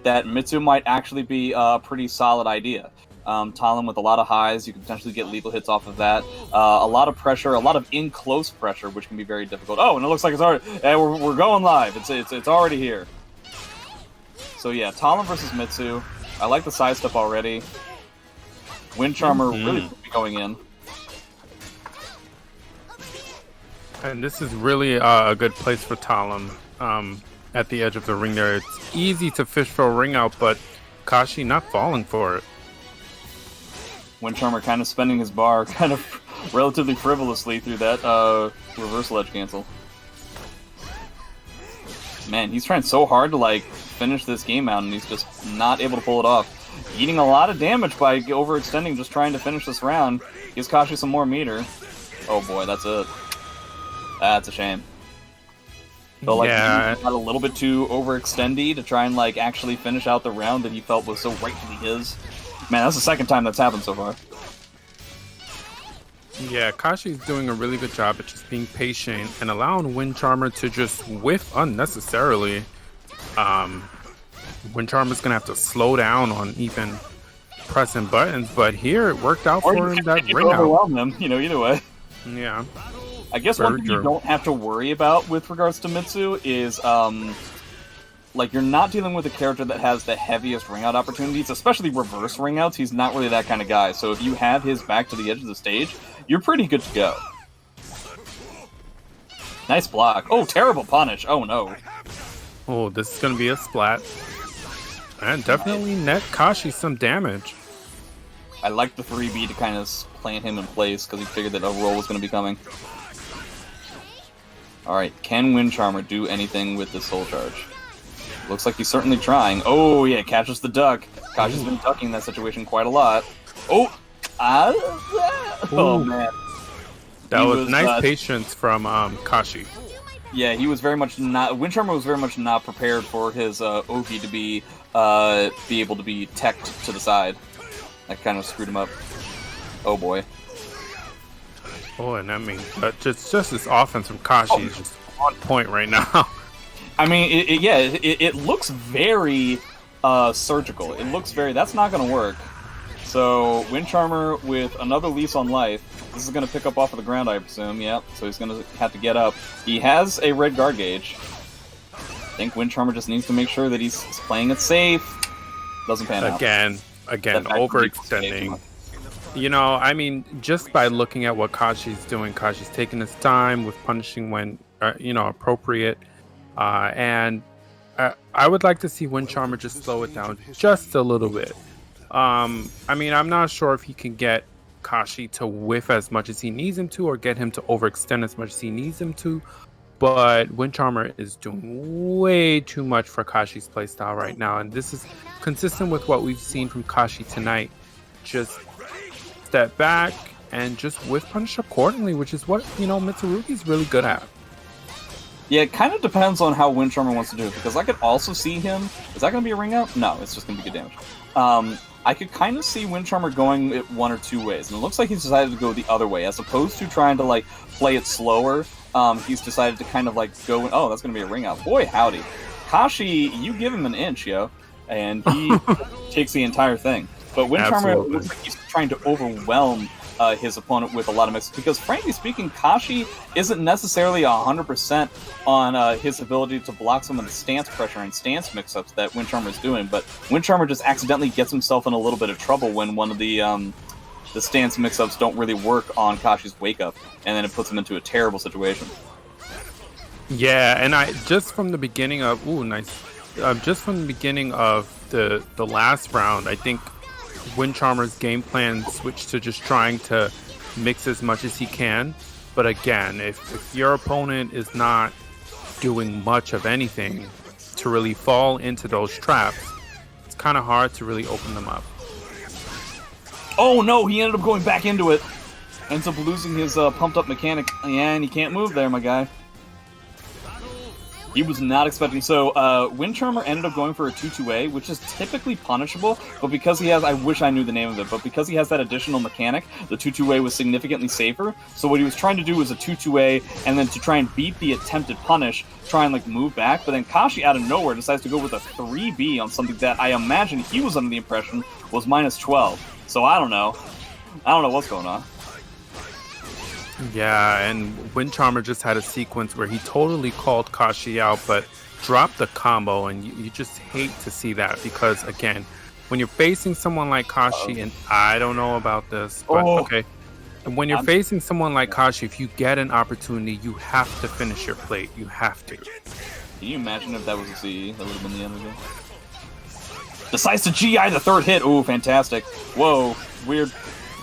but that Mitsu might actually be a pretty solid idea. Talim with a lot of highs, you can potentially get lethal hits off of that. A lot of pressure, a lot of in-close pressure, which can be very difficult. Oh, and it looks like it's already... we're going live. It's already here. So yeah, Talim versus Mitsu. I like the side step already. Wind Charmer really could be going in. And this is really a good place for Talim at the edge of the ring there. It's easy to fish for a ring out, but Kashi not falling for it. Wind Charmer kind of spending his bar kind of relatively frivolously through that reversal edge cancel. Man, he's trying so hard to like finish this game out, and he's just not able to pull it off. Eating a lot of damage by overextending, just trying to finish this round. Gives Kashi some more meter. Oh boy, that's it. That's a shame. Felt like he got a little bit too overextendy to try and like actually finish out the round that he felt was so rightfully his. Man, that's the second time that's happened so far. Yeah, Kashi's doing a really good job at just being patient and allowing Wind Charmer to just whiff unnecessarily. Wind Charmer's gonna have to slow down on even pressing buttons, but here it worked out for him. That ring out. Overwhelm him, you know, either way. Yeah. I guess one thing you don't have to worry about with regards to Mitsu is, like, you're not dealing with a character that has the heaviest ring-out opportunities, especially reverse ring-outs. He's not really that kind of guy, so if you have his back to the edge of the stage, you're pretty good to go. Nice block. Oh, terrible punish. Oh, no. Oh, this is going to be a splat. And definitely net Kashi some damage. I like the 3B to kind of plant him in place, because he figured that a roll was going to be coming. Alright, can Wind Charmer do anything with this soul charge? Looks like he's certainly trying. Oh, yeah, catches the duck. Kashi's been ducking that situation quite a lot. Oh! Oh, man. That was nice patience from Kashi. Yeah, he was very much not... Wind Charmer was very much not prepared for his Oki to be able to be teched to the side. That kind of screwed him up. Oh, boy. Oh, and I mean, just this offense from Kashi is just on point right now. I mean, it looks very surgical. It looks very... That's not going to work. So, Wind Charmer with another lease on life. This is going to pick up off of the ground, I presume. Yep, so he's going to have to get up. He has a red guard gauge. I think Wind Charmer just needs to make sure that he's playing it safe. Doesn't pan out. Again, overextending. You know, I mean, just by looking at what Kashi's doing, Kashi's taking his time with punishing when, appropriate. And I would like to see Wind Charmer just slow it down just a little bit. I mean, I'm not sure if he can get Kashi to whiff as much as he needs him to, or get him to overextend as much as he needs him to. But Wind Charmer is doing way too much for Kashi's playstyle right now. And this is consistent with what we've seen from Kashi tonight. Just step back and just whiff punish accordingly, which is what, Mitsurugi's really good at. Yeah, it kind of depends on how Wind Charmer wants to do it, because I could also see him... Is that going to be a ring out? No, it's just going to be good damage. I could kind of see Wind Charmer going it one or two ways, and it looks like he's decided to go the other way. As opposed to trying to, like, play it slower, he's decided to kind of, like, go... Oh, that's going to be a ring out. Boy, howdy. Kashi, you give him an inch, yo, and he takes the entire thing. But Wind Charmer looks like he's trying to overwhelm his opponent with a lot of mixes, because frankly speaking, Kashi isn't necessarily 100% on his ability to block some of the stance pressure and stance mix-ups that Wind Charmer is doing, but Wind Charmer just accidentally gets himself in a little bit of trouble when one of the stance mix-ups don't really work on Kashi's wake-up, and then it puts him into a terrible situation. Yeah, and just from the beginning of just from the beginning of the last round, I think Wind Charmer's game plan switched to just trying to mix as much as he can. But again, if your opponent is not doing much of anything to really fall into those traps, it's kind of hard to really open them up. Oh no, he ended up going back into it. Ends up losing his pumped up mechanic. Yeah, and he can't move there, my guy. He was not expecting. So, Wind Charmer ended up going for a 2-2A, which is typically punishable, but because he has, I wish I knew the name of it, but because he has that additional mechanic, the 2-2A was significantly safer. So what he was trying to do was a 2-2A, and then to try and beat the attempted punish, try and like move back, but then Kashi out of nowhere decides to go with a 3B on something that I imagine he was under the impression was -12. So I don't know. I don't know what's going on. Yeah, and Wind Charmer just had a sequence where he totally called Kashi out, but dropped the combo, and you just hate to see that because, again, when you're facing someone like Kashi, and I don't know about this, but okay, and when you're facing someone like Kashi, if you get an opportunity, you have to finish your plate. You have to. Can you imagine if that was a CE? That would have been the end of it. Decides to GI the third hit. Ooh, fantastic. Whoa, weird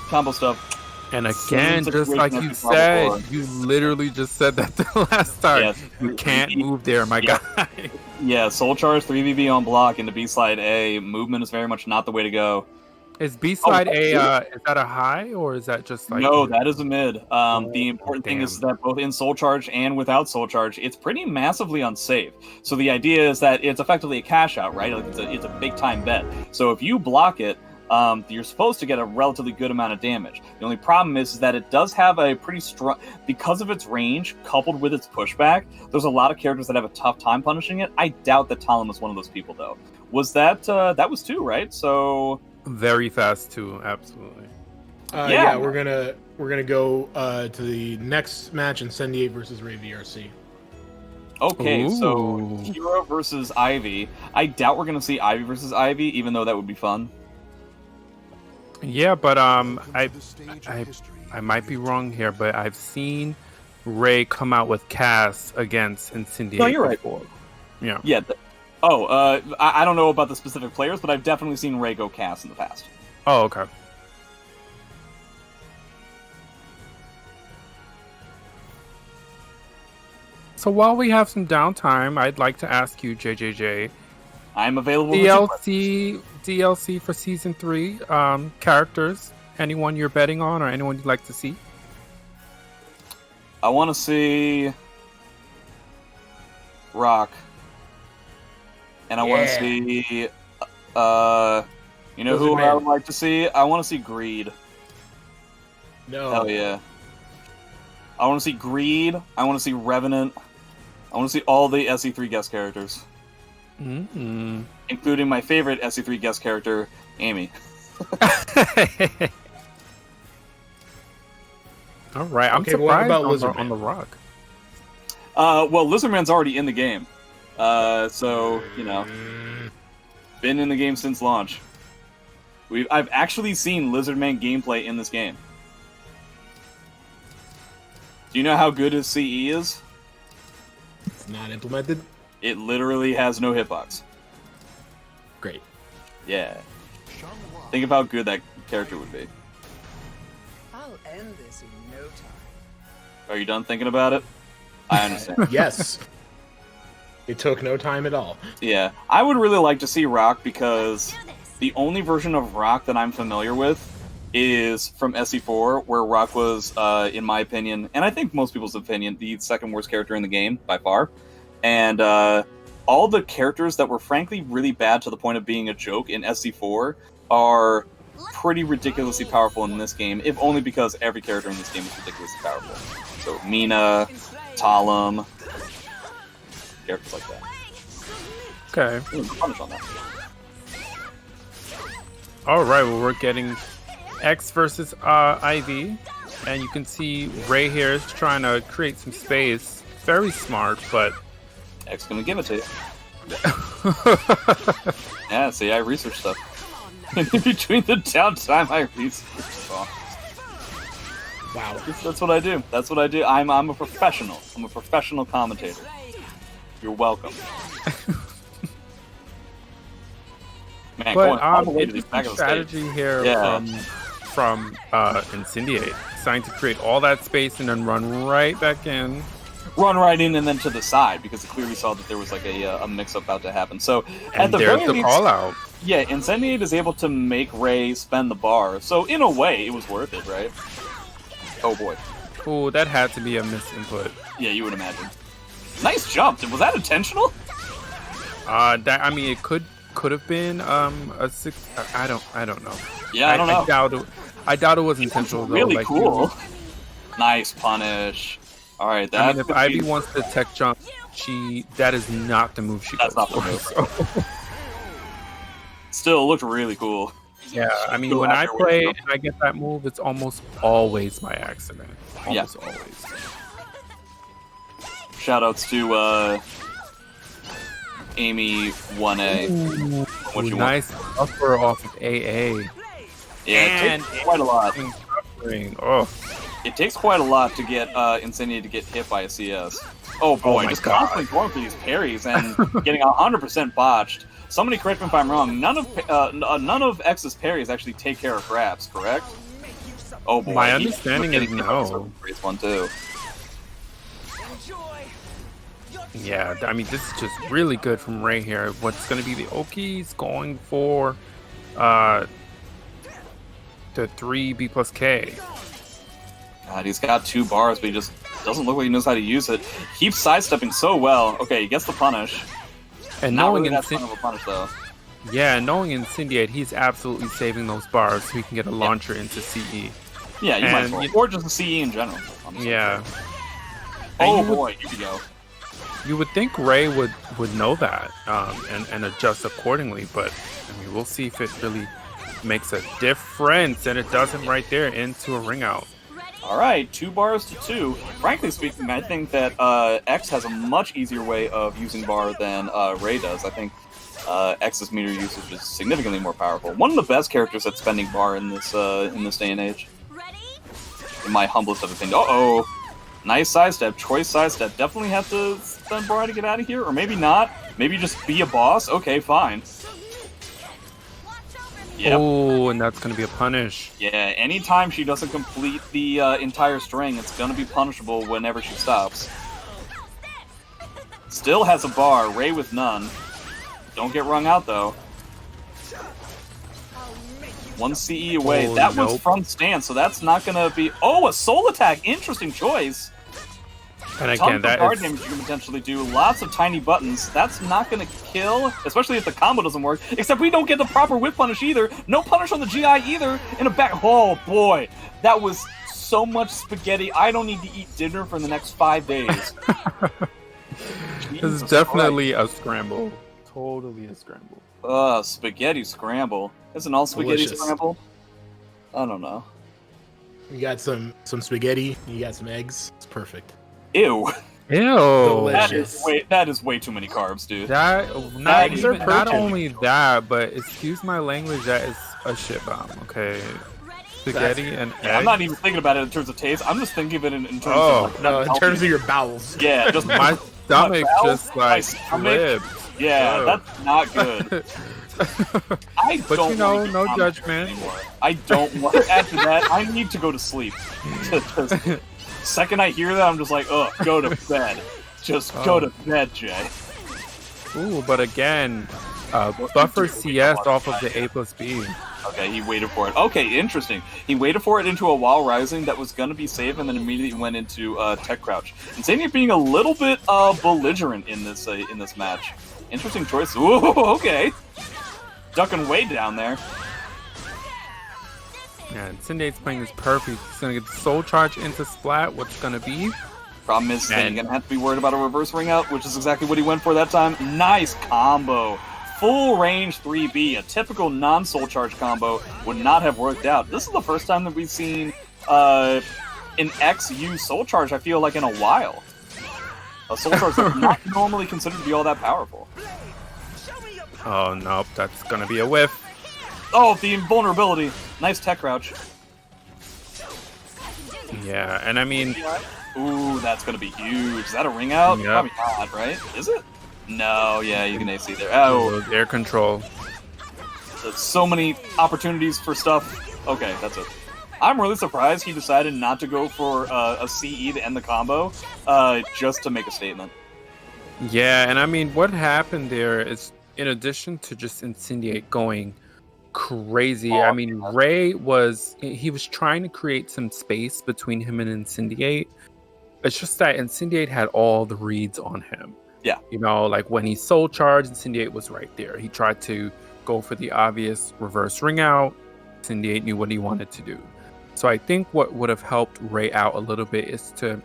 combo stuff. And again, just like you said, you literally just said that the last time. Yes. You can't move there, my guy. Yeah, Soul Charge, 3BB on block into B-Slide A. Movement is very much not the way to go. Is B-Slide A, is that a high, or is that just like... No, that is a mid. The important thing is that both in Soul Charge and without Soul Charge, it's pretty massively unsafe. So the idea is that it's effectively a cash out, right? Like it's a big-time bet. So if you block it, you're supposed to get a relatively good amount of damage. The only problem is that it does have a pretty strong... Because of its range, coupled with its pushback, there's a lot of characters that have a tough time punishing it. I doubt that Talim was one of those people, though. Was that... that was 2, right? So... Very fast, too. Absolutely. Yeah, we're gonna go to the next match, Incendiate versus Rayvrc. Okay, Ooh. So Hero versus Ivy. I doubt we're gonna see Ivy versus Ivy, even though that would be fun. Yeah, but I might be wrong here, but I've seen Ray come out with Cass against Incendiate. No, you're right. Before. Yeah. Yeah. I don't know about the specific players, but I've definitely seen Ray go Cass in the past. Oh, okay. So while we have some downtime, I'd like to ask you, JJJ. I'm available. DLC for season 3. Characters. Anyone you're betting on, or anyone you'd like to see? I want to see Rock, and I want to see. You know who I would like to see? I want to see Greed. No. Hell yeah. I want to see Greed. I want to see Revenant. I want to see all the SE3 guest characters. Mm-hmm. Including my favorite SE3 guest character, Amy. All right, I'm okay, surprised what about on the Rock. Well, Lizardman's already in the game. So, you know, been in the game since launch. I've actually seen Lizardman gameplay in this game. Do you know how good his CE is? It's not implemented? It literally has no hitbox. Great. Yeah. Think of how good that character would be. I'll end this in no time. Are you done thinking about it? I understand. Yes. It took no time at all. Yeah. I would really like to see Rock because the only version of Rock that I'm familiar with is from SE4, where Rock was, in my opinion, and I think most people's opinion, the second worst character in the game, by far. And all the characters that were frankly really bad to the point of being a joke in SC4 are pretty ridiculously powerful in this game, if only because every character in this game is ridiculously powerful. So Mina, Talim, characters like that. Okay. Punish on that. All right, well, we're getting X versus Ivy, and you can see Ray here is trying to create some space. Very smart, but... X gonna give it to you. Yeah, see, I research stuff. In between the downtime, I research stuff. Wow. That's what I do. That's what I do. I'm a professional. I'm a professional commentator. You're welcome. Man, But back of the strategy stage. here from Incendiate. Trying to create all that space and then run right back in. Run right in and then to the side, because it clearly saw that there was like a mix-up about to happen. So And at the there's very the least, call out. yeah, Incendiate is able to make Ray spend the bar. So in a way, it was worth it, right? Oh boy. Ooh, that had to be a misinput. Yeah, you would imagine. Nice jump. Was that intentional? That I mean, it could have been a 6. I don't know. Yeah, I don't know. I doubt it was intentional. Though. Really like, cool. Nice punish. All right, that. I mean, if Ivy wants to tech jump, that is not the move she goes not for. the move. So. Still looked really cool. Yeah, I mean, when I play and I get that move, it's almost always by accident. Almost always. Shoutouts to Amy 1A. What you nice buffer off of AA. Yeah, it takes quite a lot. Oh. It takes quite a lot to get Incendiate to get hit by a CS. Oh boy, just constantly going for these parries and getting 100% botched. Somebody correct me if I'm wrong. None of X's parries actually take care of grabs, correct? Oh boy, my understanding is no. One too. Yeah, I mean, this is just really good from Ray here. What's going to be the Oki's going for the 3B plus K. God, he's got 2 bars, but he just doesn't look like he knows how to use it. Keeps sidestepping so well. Okay, he gets the punish. And not knowing really that fun of a punish, though. Yeah, knowing Incendiate, he's absolutely saving those bars so he can get a launcher into CE. Yeah, you might as well. Or just a CE in general. Yeah. Oh boy, here we go. You would think Ray would know that and adjust accordingly, but I mean, we'll see if it really makes a difference, and it doesn't right there into a ring out. All right, 2 bars to 2. Frankly speaking, I think that X has a much easier way of using bar than Ray does. I think X's meter usage is significantly more powerful. One of the best characters at spending bar in this day and age. In my humblest of opinions. Uh-oh. Nice sidestep, choice sidestep. Definitely have to spend bar to get out of here, or maybe not. Maybe just be a boss. Okay, fine. Yep. Oh, and that's going to be a punish. Yeah, anytime she doesn't complete the entire string, it's going to be punishable whenever she stops. Still has a bar, Ray with none. Don't get wrung out, though. 1 CE away. Oh, that was front stance, so that's not going to be... Oh, a soul attack! Interesting choice. And again, that guard damage you can potentially do. Lots of tiny buttons. That's not going to kill, especially if the combo doesn't work. Except we don't get the proper whip punish either. No punish on the GI either. In a back... Oh, boy. That was so much spaghetti. I don't need to eat dinner for the next 5 days. This is definitely a scramble. Totally a scramble. Spaghetti scramble. Isn't all spaghetti Delicious. scramble? I don't know. You got some spaghetti. You got some eggs. It's perfect. Ew. Ew. That is way too many carbs, dude. Not only that, but excuse my language, that is a shit bomb. Okay. Spaghetti and eggs. I'm not even thinking about it in terms of taste. I'm just thinking of it in terms of in terms of your bowels. Yeah, just my stomach just like flipped. Yeah, that's not good. But you know, no judgment. I don't want. After that, I need to go to sleep. Second I hear that, I'm just like, ugh, go to bed. Just go to bed, Jay. Ooh, but again, buffer CS off of the A plus B. Okay, he waited for it. Okay, interesting. He waited for it into a while rising that was going to be safe and then immediately went into tech crouch. Incendiate being a little bit belligerent in this match. Interesting choice. Ooh, okay. Ducking way down there. Yeah, Incendiate's playing this perfect. He's going to get the soul charge into Splat. What's going to be? Problem is, he's going to have to be worried about a reverse ring out, which is exactly what he went for that time. Nice combo. Full range 3B, a typical non-soul charge combo, would not have worked out. This is the first time that we've seen an X use soul charge, I feel like, in a while. A soul charge that's not normally considered to be all that powerful. Oh, nope, that's going to be a whiff. Oh, the invulnerability. Nice tech crouch. Yeah, and I mean... Ooh, that's going to be huge. Is that a ring out? Yep. Probably not, right? Is it? No, yeah, you can AC there. Oh, air control. There's so many opportunities for stuff. Okay, that's it. I'm really surprised he decided not to go for a CE to end the combo, just to make a statement. Yeah, and I mean, what happened there is, in addition to just Incendiate going crazy, I mean, Ray was trying to create some space between him and Incendiate, It's just that Incendiate had all the reads on him. Yeah. You know, like when he soul charged, Incendiate was right there. He tried to go for the obvious reverse ring out. Incendiate knew what he wanted to do. So I think what would have helped Ray out a little bit is to...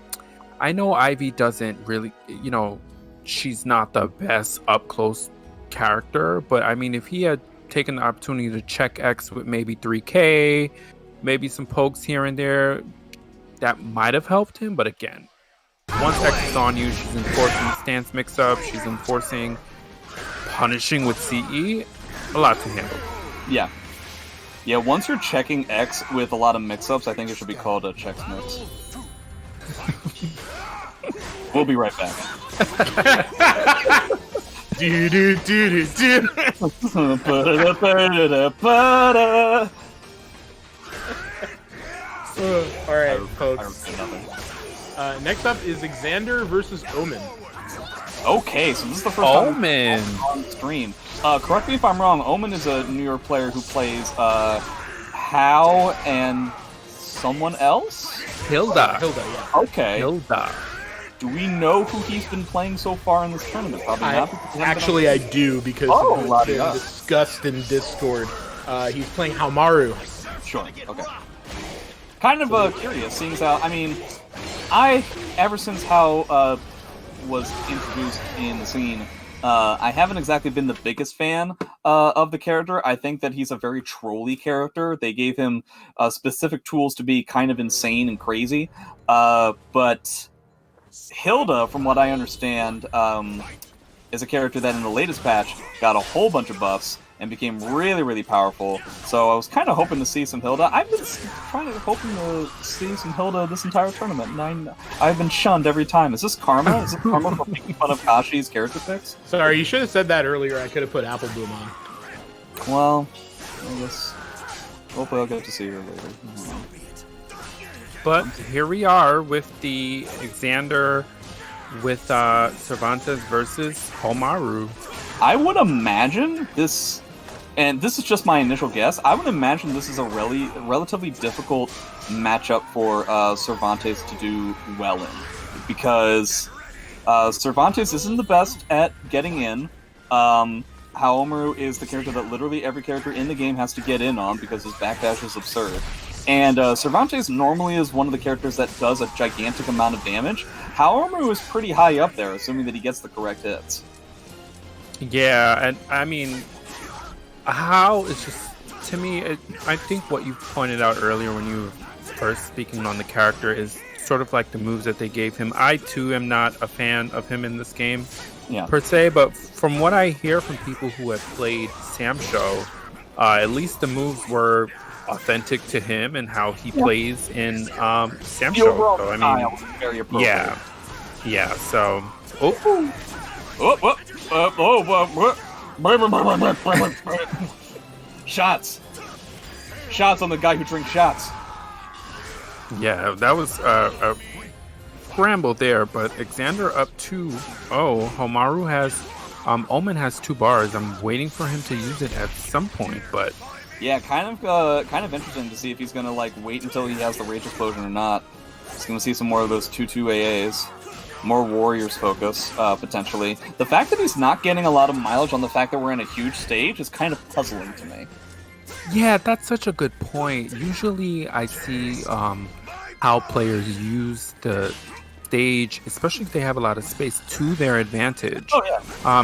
I know Ivy doesn't really... You know, she's not the best up-close character. But, I mean, if he had taken the opportunity to check X with maybe 3K, maybe some pokes here and there, that might have helped him. But again, once X is on you, she's enforcing stance mix-up. She's enforcing punishing with CE. A lot to handle. Yeah. Yeah, once you're checking X with a lot of mix-ups, I think it should be called a checks mix. We'll be right back. Do do do do do. All right, folks. Next up is Exander versus Omen. Okay, so this is the first time Omen on stream. Correct me if I'm wrong. Omen is a New York player who plays Hao and someone else. Hilda, yeah. Okay. Hilda. Do we know who he's been playing so far in this tournament? Probably not. Actually, I do because it's been discussed in Discord. He's playing Haohmaru. Sure. Okay. Kind of curious, seeing as how ever since Hao was introduced in the scene, I haven't exactly been the biggest fan of the character. I think that he's a very trolly character. They gave him specific tools to be kind of insane and crazy. But Hilda, from what I understand, is a character that in the latest patch got a whole bunch of buffs and became really, really powerful. So I was kind of hoping to see some Hilda. I've been hoping to see some Hilda this entire tournament, and I've been shunned every time. Is this karma? Is it karma for making fun of Kashi's character picks? Sorry, you should have said that earlier. I could have put Apple Bloom on. Well, I guess hopefully I'll get to see her later. But here we are with the Exander with Cervantes versus Haohmaru. I would imagine this, and this is just my initial guess, I would imagine this is a relatively difficult matchup for Cervantes to do well in. Because Cervantes isn't the best at getting in. Haohmaru is the character that literally every character in the game has to get in on because his backdash is absurd. And Cervantes normally is one of the characters that does a gigantic amount of damage. Haohmaru is pretty high up there, assuming that he gets the correct hits. Yeah, and I mean, How is just, to me, I think what you pointed out earlier when you were first speaking on the character is sort of like the moves that they gave him. I, too, am not a fan of him in this game, per se, but from what I hear from people who have played Samsho, at least the moves were authentic to him and how he plays in Samsho. So, I mean, very appropriate. Yeah, so... Shots on the guy who drinks shots. Yeah, that was a scramble there, but Exander up 2-0. Haohmaru has Omen has 2 bars. I'm waiting for him to use it at some point, but yeah, kind of interesting to see if he's gonna like wait until he has the Rage Explosion or not. He's gonna see some more of those 2-2 AAs. More Warriors focus, potentially. The fact that he's not getting a lot of mileage on the fact that we're in a huge stage is kind of puzzling to me. Yeah, that's such a good point. Usually I see how players use the stage, especially if they have a lot of space, to their advantage. Oh, yeah.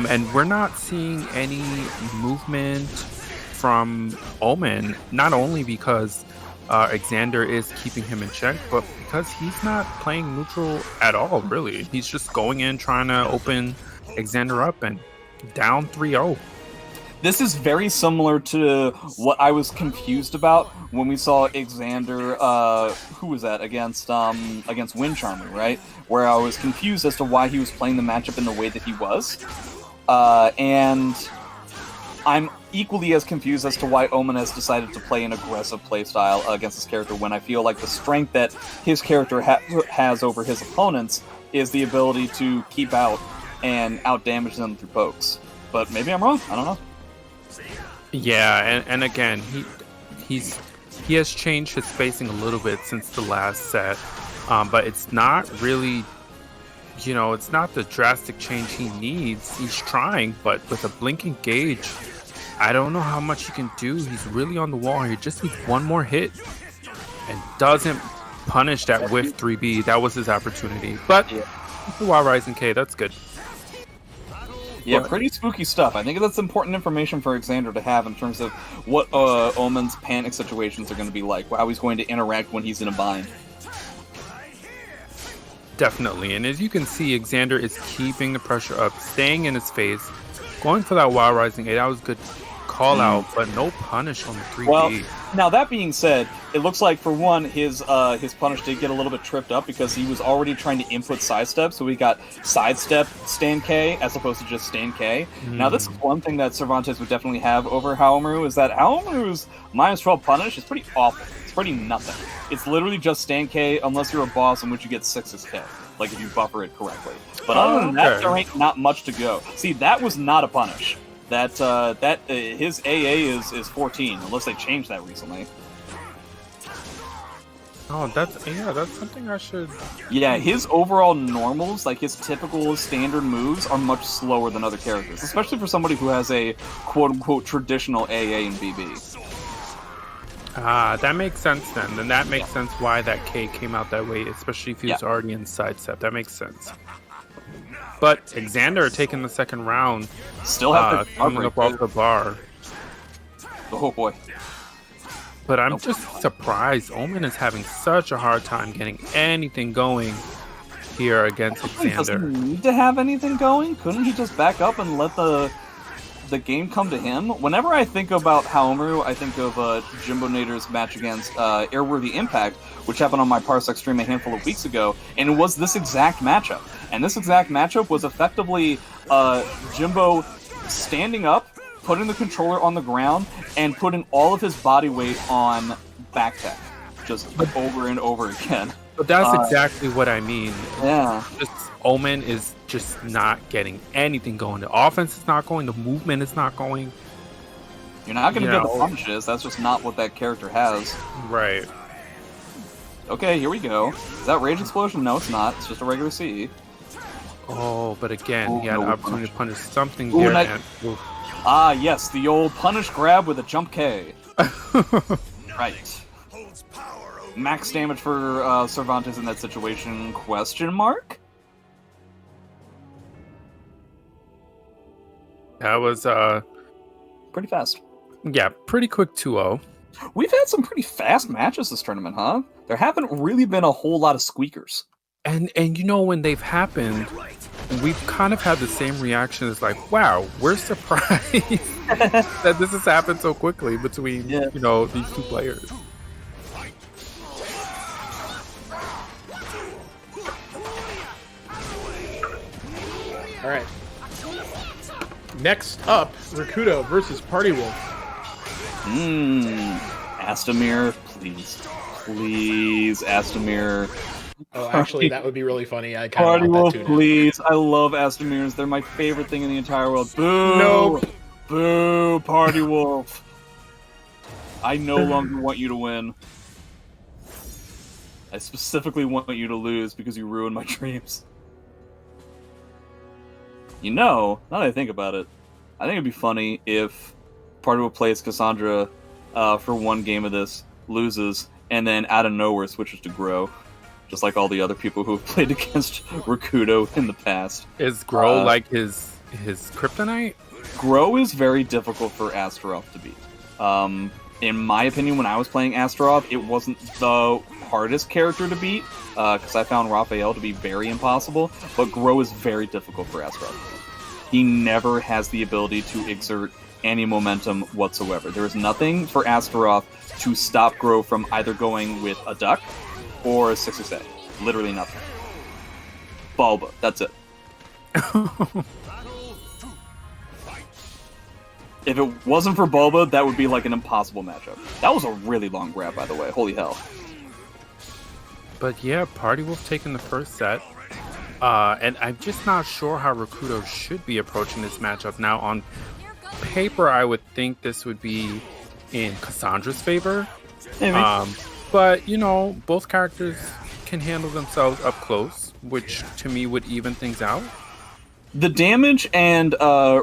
And we're not seeing any movement from Omen, not only because Exander is keeping him in check, but because he's not playing neutral at all, really. He's just going in, trying to open Exander up, and down 3-0. This is very similar to what I was confused about when we saw Exander, who was that, against Wind Charmer, right? Where I was confused as to why he was playing the matchup in the way that he was. And I'm equally as confused as to why Omen has decided to play an aggressive playstyle against this character when I feel like the strength that his character has over his opponents is the ability to keep out and outdamage them through pokes. But maybe I'm wrong. I don't know. Yeah, and again, he has changed his spacing a little bit since the last set. but it's not really, it's not the drastic change he needs. He's trying, but with a blinking gauge, I don't know how much he can do. He's really on the wall. He just needs one more hit and doesn't punish that whiff 3B. That was his opportunity. But the Wild Rising K, that's good. Yeah, pretty spooky stuff. I think that's important information for Exander to have in terms of what Omen's panic situations are going to be like, how he's going to interact when he's in a bind. Definitely, and as you can see, Exander is keeping the pressure up, staying in his face, going for that Wild Rising A. That was a good call out, but no punish on the 3B. Well, now that being said, it looks like for one, his punish did get a little bit tripped up because he was already trying to input sidestep, so we got sidestep stand K as opposed to just stand K. Now this is one thing that Cervantes would definitely have over Haohmaru, is that Haohmaru's -12 punish is pretty awful. It's pretty nothing. It's literally just stand K unless you're a boss in which you get 6's K, like if you buffer it correctly. But other than that, there ain't not much to go. See, that was not a punish. His AA is 14, unless they changed that recently. Oh, that's something I should... Yeah, his overall normals, like his typical standard moves, are much slower than other characters, especially for somebody who has a quote-unquote traditional AA and BB. Ah, that makes sense then. Then that makes sense why that K came out that way, especially if he was already in sidestep. That makes sense. But Exander taking the second round, still have the coming up off the bar. Oh boy. But I'm just surprised Omen is having such a hard time getting anything going here against Exander. Doesn't need to have anything going? Couldn't he just back up and let the game come to him? Whenever I think about Haohmaru, I think of Jimbo Nader's match against Airworthy Impact, which happened on my Parsec stream a handful of weeks ago, and it was this exact matchup. And this exact matchup was effectively Jimbo standing up, putting the controller on the ground, and putting all of his body weight on back tech, just over and over again. But that's exactly what I mean. Yeah. Just Omen is just not getting anything going. The offense is not going. The movement is not going. You're not going to get the punishes. That's just not what that character has. Right. Okay, here we go. Is that Rage Explosion? No, it's not. It's just a regular C. Oh, but again, he had an opportunity to punish something Ooh, there. Ah, yes, the old punish grab with a jump K. Right. Max damage for Cervantes in that situation? Question mark? That was pretty fast. Yeah, pretty quick 2-0. We've had some pretty fast matches this tournament, huh? There haven't really been a whole lot of squeakers. And when they've happened, we've kind of had the same reaction as like, wow, we're surprised that this has happened so quickly between these two players. All right. Next up, Rikuto versus Party Wolf. Astamir, please. Please, Astamir. Oh, actually, that would be really funny. I kind Party of want Wolf, that too. please. I love Astamirs. They're my favorite thing in the entire world. Boo! Nope. Boo, Party Wolf. I no longer want you to win. I specifically want you to lose because you ruined my dreams. Now that I think about it, I think it'd be funny if Party Wolf plays Cassandra for one game of this, loses, and then out of nowhere switches to Grow. Just like all the other people who have played against Rikuto in the past. Is Grow like his kryptonite? Grow is very difficult for Astaroth to beat. In my opinion, when I was playing Astaroth, it wasn't the hardest character to beat, because I found Raphael to be very impossible, but Grow is very difficult for Astaroth. He never has the ability to exert any momentum whatsoever. There is nothing for Astaroth to stop Grow from either going with a duck or a 6-6. Literally nothing. Bulba, that's it. If it wasn't for Bulba, that would be like an impossible matchup. That was a really long grab, by the way. Holy hell. But yeah, Party Wolf taking the first set. And I'm just not sure how Rikuto should be approaching this matchup. Now, on paper, I would think this would be in Cassandra's favor. Maybe. But, both characters can handle themselves up close, which to me would even things out. The damage and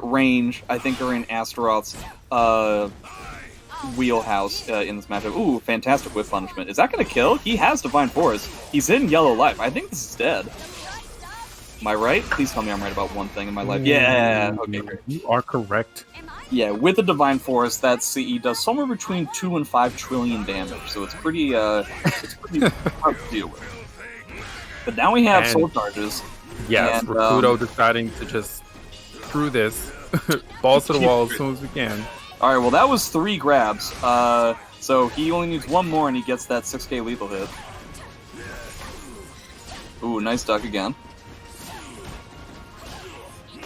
range, I think, are in Astaroth's wheelhouse in this matchup. Ooh, fantastic whiff punishment. Is that going to kill? He has Divine Force. He's in yellow life. I think this is dead. Am I right? Please tell me I'm right about one thing in my life. Yeah. Okay, great. You are correct. Yeah, with the Divine Force, that CE does somewhere between 2 and 5 trillion damage, so it's pretty hard to deal with. But now we have Soul Charges. Yes, and, Rikuto deciding to just screw this, balls to the wall as soon as we can. All right, well that was 3 grabs, so he only needs 1 more and he gets that 6k lethal hit. Ooh, nice duck again.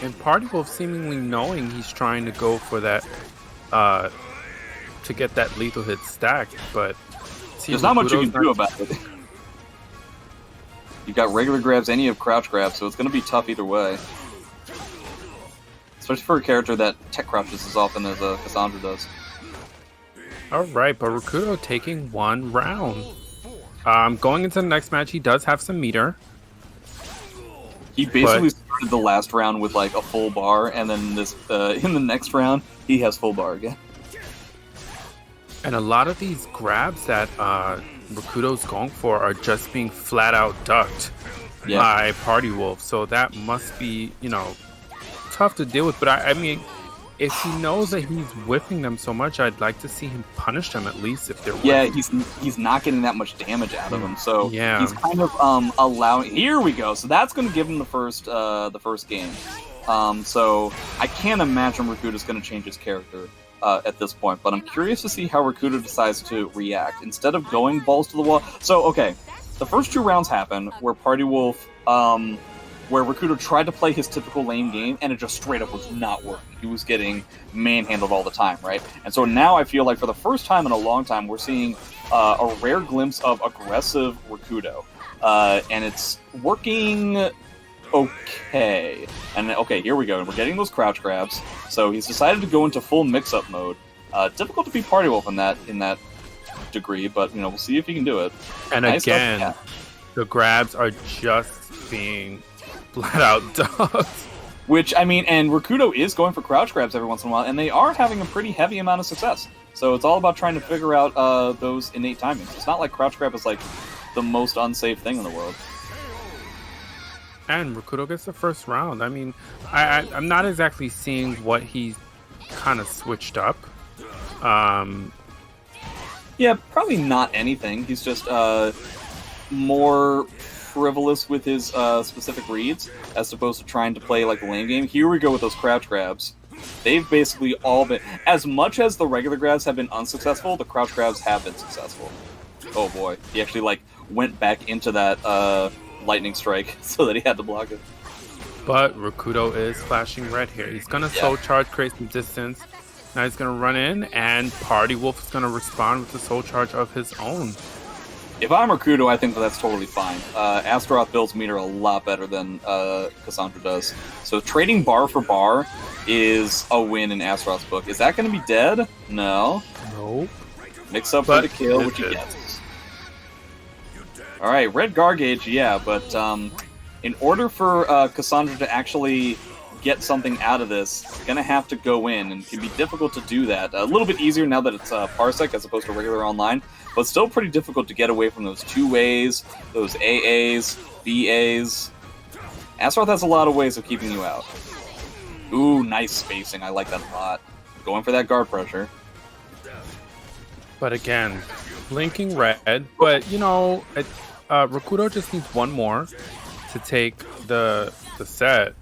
And Party Wolf seemingly knowing he's trying to go for that, to get that lethal hit stacked, but there's not much you can do about it. You've got regular grabs and you have crouch grabs, so it's going to be tough either way. Especially for a character that tech crouches as often as Cassandra does. Alright, but Rikuto taking 1 round. Going into the next match, he does have some meter. He basically started the last round with like a full bar, and then this in the next round, he has full bar again. And a lot of these grabs that Rikuto's going for are just being flat out ducked by Party Wolf. So that must be, tough to deal with. But I mean, if he knows that he's whipping them so much, I'd like to see him punish them at least if they're whipping. He's not getting that much damage out of them. So yeah, he's kind of allowing. Here we go. So that's going to give him the first game. So I can't imagine Rikuto's going to change his character at this point, but I'm curious to see how Rikuto decides to react instead of going balls to the wall. So okay, the first 2 rounds happen where Party Wolf, where Rikuto tried to play his typical lane game and it just straight up was not working. He was getting manhandled all the time, right? And so now I feel like for the first time in a long time we're seeing a rare glimpse of aggressive Rikuto, and it's working okay. And okay, here we go. We're getting those crouch grabs. So he's decided to go into full mix-up mode. Difficult to beat Party Wolf in that degree, but we'll see if he can do it. And nice again, the grabs are just being flat out ducked. Which I mean, and Rikuto is going for crouch grabs every once in a while, and they are having a pretty heavy amount of success. So it's all about trying to figure out those innate timings. It's not like crouch grab is like the most unsafe thing in the world. And Rikuto gets the first round. I mean, I'm not exactly seeing what he kind of switched up. Yeah, probably not anything. He's just more frivolous with his specific reads as opposed to trying to play like the lane game. Here we go with those crouch grabs. They've basically all been... As much as the regular grabs have been unsuccessful, the crouch grabs have been successful. Oh boy. He actually went back into that lightning strike so that he had to block it. But Rikuto is flashing red here. He's going to soul charge, create some distance. Now he's going to run in, and Party Wolf is going to respond with the soul charge of his own. If I'm Rikuto, I think that's totally fine. Astaroth builds meter a lot better than Cassandra does. So trading bar for bar is a win in Astaroth's book. Is that going to be dead? No. Nope. Mix up for the kill, which he gets. Alright, red Gargage, yeah, but in order for Cassandra to actually get something out of this, it's going to have to go in, and it can be difficult to do that. A little bit easier now that it's Parsec as opposed to regular online, but still pretty difficult to get away from those 2As, those AAs, BAs. Astaroth has a lot of ways of keeping you out. Ooh, nice spacing. I like that a lot. Going for that guard pressure. But again, blinking red, but Rikuto just needs 1 more to take the set.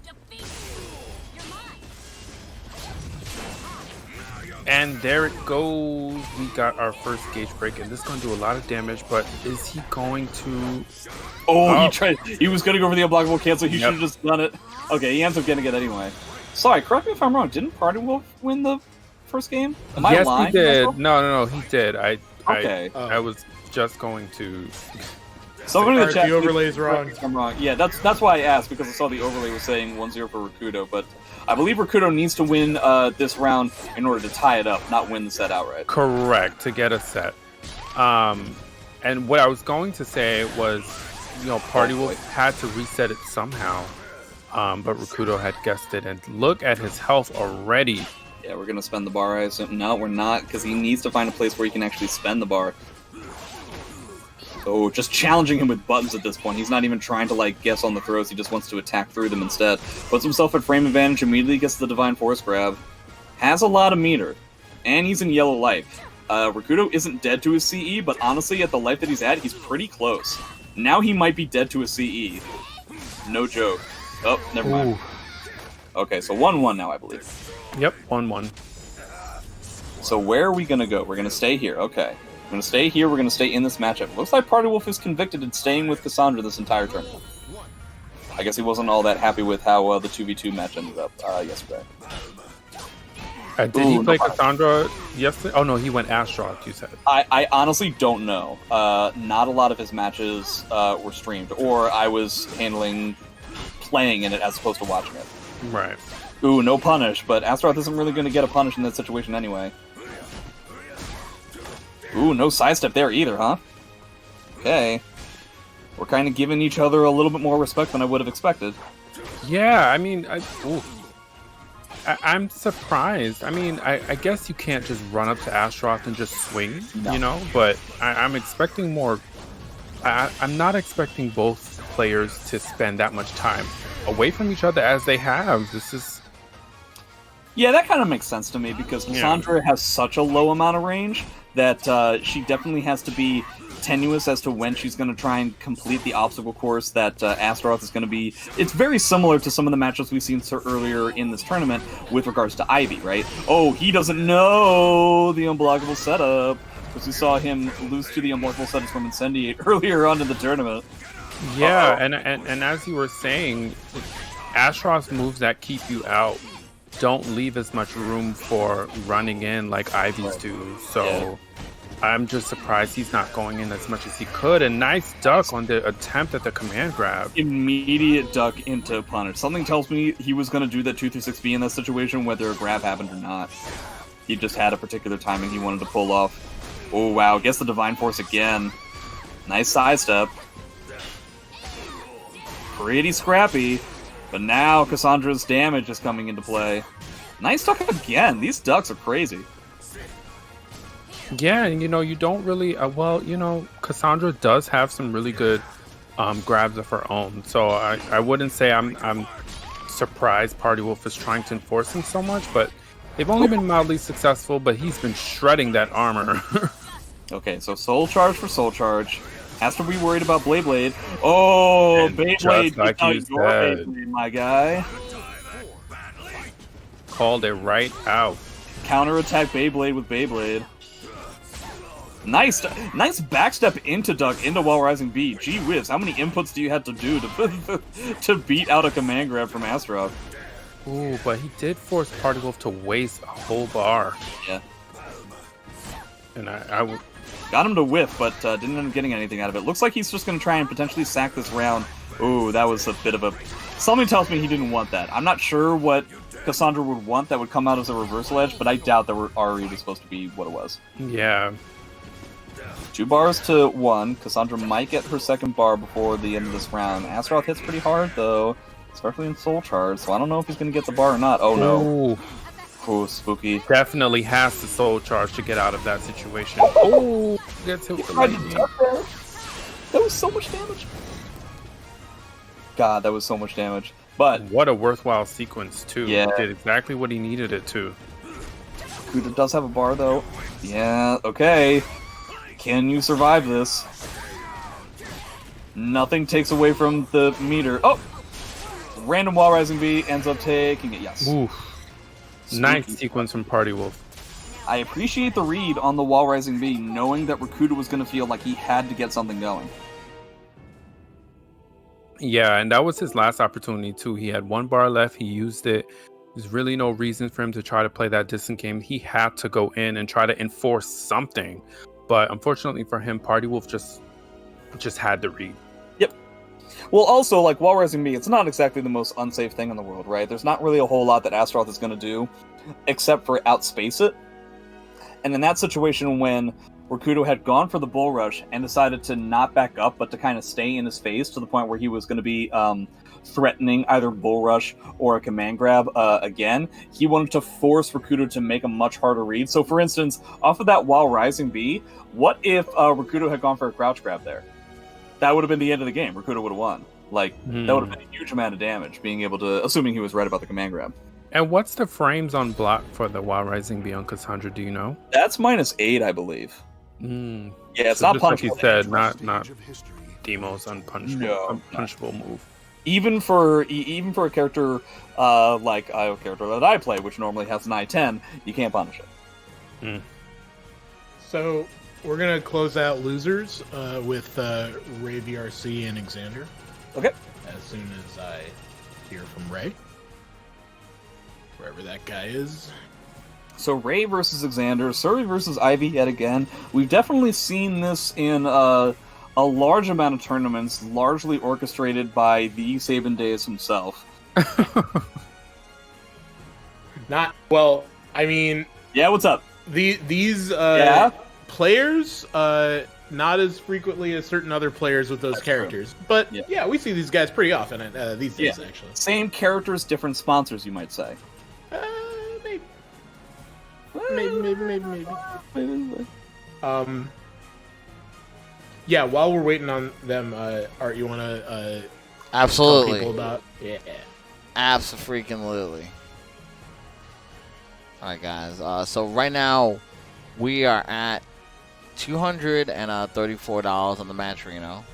And there it goes. We got our first gauge break, and this is going to do a lot of damage, but is he going to... Oh, he was going to go for the unblockable cancel. He should have just done it. Okay, he ends up getting it anyway. Sorry, correct me if I'm wrong. Didn't Party Wolf win the first game? Am I lying? He did. No, he did. I was just going to... Someone in the chat, the overlay's wrong. I'm wrong. Yeah, that's why I asked, because I saw the overlay was saying 1-0 for Rikuto, but I believe Rikuto needs to win this round in order to tie it up, not win the set outright. Correct, to get a set. And what I was going to say was, Party Wolf had to reset it somehow. But Rikuto had guessed it, and look at his health already. Yeah, we're gonna spend the bar, I assume. No, we're not, because he needs to find a place where he can actually spend the bar. So just challenging him with buttons at this point. He's not even trying to like guess on the throws, he just wants to attack through them instead. Puts himself at frame advantage, immediately gets the Divine Force grab. Has a lot of meter. And he's in yellow life. Rikuto isn't dead to his CE, but honestly, at the life that he's at, he's pretty close. Now he might be dead to his CE. No joke. Oh, never mind. Okay, so 1-1 now, I believe. Yep, 1-1. So where are we going to go? We're going to stay here. Okay. We're going to stay here. We're going to stay in this matchup. Looks like Party Wolf is convicted in staying with Cassandra this entire tournament. I guess he wasn't all that happy with how the 2v2 match ended up yesterday. Did he play Cassandra yesterday? Oh no, he went Astaroth, you said. I honestly don't know. Not a lot of his matches were streamed, or I was playing in it as opposed to watching it. Right. Ooh, no punish, but Astaroth isn't really going to get a punish in that situation anyway. Ooh, no sidestep there either, huh? Okay. We're kind of giving each other a little bit more respect than I would have expected. Yeah, I mean, I'm surprised. I mean, I guess you can't just run up to Astaroth and just swing, but I'm expecting more. I'm not expecting both players to spend that much time away from each other as they have. This is... Yeah, that kind of makes sense to me, because Cassandra has such a low amount of range that she definitely has to be tenuous as to when she's going to try and complete the obstacle course that Astaroth is going to be. It's very similar to some of the matchups we've seen earlier in this tournament with regards to Ivy, right? Oh, he doesn't know the unblockable setup, because we saw him lose to the unblockable setups from Incendiate earlier on in the tournament. Yeah, and as you were saying, Astaroth's moves that keep you out don't leave as much room for running in like Ivy's do, so I'm just surprised he's not going in as much as he could. And nice duck on the attempt at the command grab. Immediate duck into punish. Something tells me he was going to do that 2-6B in that situation, whether a grab happened or not. He just had a particular timing he wanted to pull off. Oh wow, gets the Divine Force again. Nice sidestep. Pretty scrappy. But now Cassandra's damage is coming into play. Nice duck again. These ducks are crazy. Yeah, and you don't really... Cassandra does have some really good grabs of her own. So I wouldn't say I'm surprised Party Wolf is trying to enforce him so much, but they've only been mildly successful, but he's been shredding that armor. Okay, so Soul Charge for Soul Charge. Has to be worried about Blade. Oh, and Beyblade, like you said, Beyblade, my guy. Called it right out. Counterattack Beyblade with Beyblade. Nice backstep into duck into Wall Rising B. Gee whiz, how many inputs do you have to do to beat out a command grab from Astaroth? Ooh, but he did force Party Wolf to waste a whole bar. Yeah. And I would... Got him to whiff, but didn't end up getting anything out of it. Looks like he's just going to try and potentially sack this round. Ooh, that was a bit of a... Something tells me he didn't want that. I'm not sure what Cassandra would want that would come out as a reversal edge, but I doubt that RE was supposed to be what it was. Yeah. 2 bars to 1. Cassandra might get her second bar before the end of this round. Astaroth hits pretty hard, though, especially in Soul Charge, so I don't know if he's going to get the bar or not. Oh, no. Ooh. Oh, spooky. Definitely has to Soul Charge to get out of that situation. Oh, gets hit with the lightning. That was so much damage. God, that was so much damage. But what a worthwhile sequence, too. Yeah. It did exactly what he needed it to. Rikuto does have a bar, though. Yeah, okay. Can you survive this? Nothing takes away from the meter. Oh! Random Wall Rising B ends up taking it. Yes. Oof. Nice sequence from Party Wolf. I appreciate the read on the Wall Rising B, knowing that Rikuto was going to feel like he had to get something going. Yeah, and that was his last opportunity, too. He had 1 bar left. He used it. There's really no reason for him to try to play that distant game. He had to go in and try to enforce something. But unfortunately for him, Party Wolf just had to read. Yep. Well, also, like, Wall Rising B, it's not exactly the most unsafe thing in the world, right? There's not really a whole lot that Astaroth is going to do, except for outspace it. And in that situation, when Rikuto had gone for the bull rush and decided to not back up, but to kind of stay in his face to the point where he was going to be threatening either bull rush or a command grab again, he wanted to force Rikuto to make a much harder read. So, for instance, off of that while rising B, what if Rikuto had gone for a crouch grab there? That would have been the end of the game. Rikuto would have won. Like, that would have been a huge amount of damage, being able to, assuming he was right about the command grab. And what's the frames on block for the Wild Rising Beyond Cassandra? Do you know? That's -8, I believe. Yeah, it's so not just like punchable. you said, not Demo's unpunishable move. Even for a character like a character that I play, which normally has an I-10, you can't punish it. So we're gonna close out losers with Rayvrc and Exander. Okay. As soon as I hear from Ray, wherever that guy is. So Ray versus Exander, Surrey versus Ivy yet again. We've definitely seen this in a large amount of tournaments, largely orchestrated by the Sabin DEUS himself. Not well. I mean, yeah. What's up? These players, not as frequently as certain other players with those That's characters. True. But yeah, we see these guys pretty often these days. Actually, same characters, different sponsors, you might say. Maybe. Yeah, while we're waiting on them, Art, you want to absolutely tell people about Abso-freaking-lutely. Alright, guys. So right now, we are at $234 on the match Reno.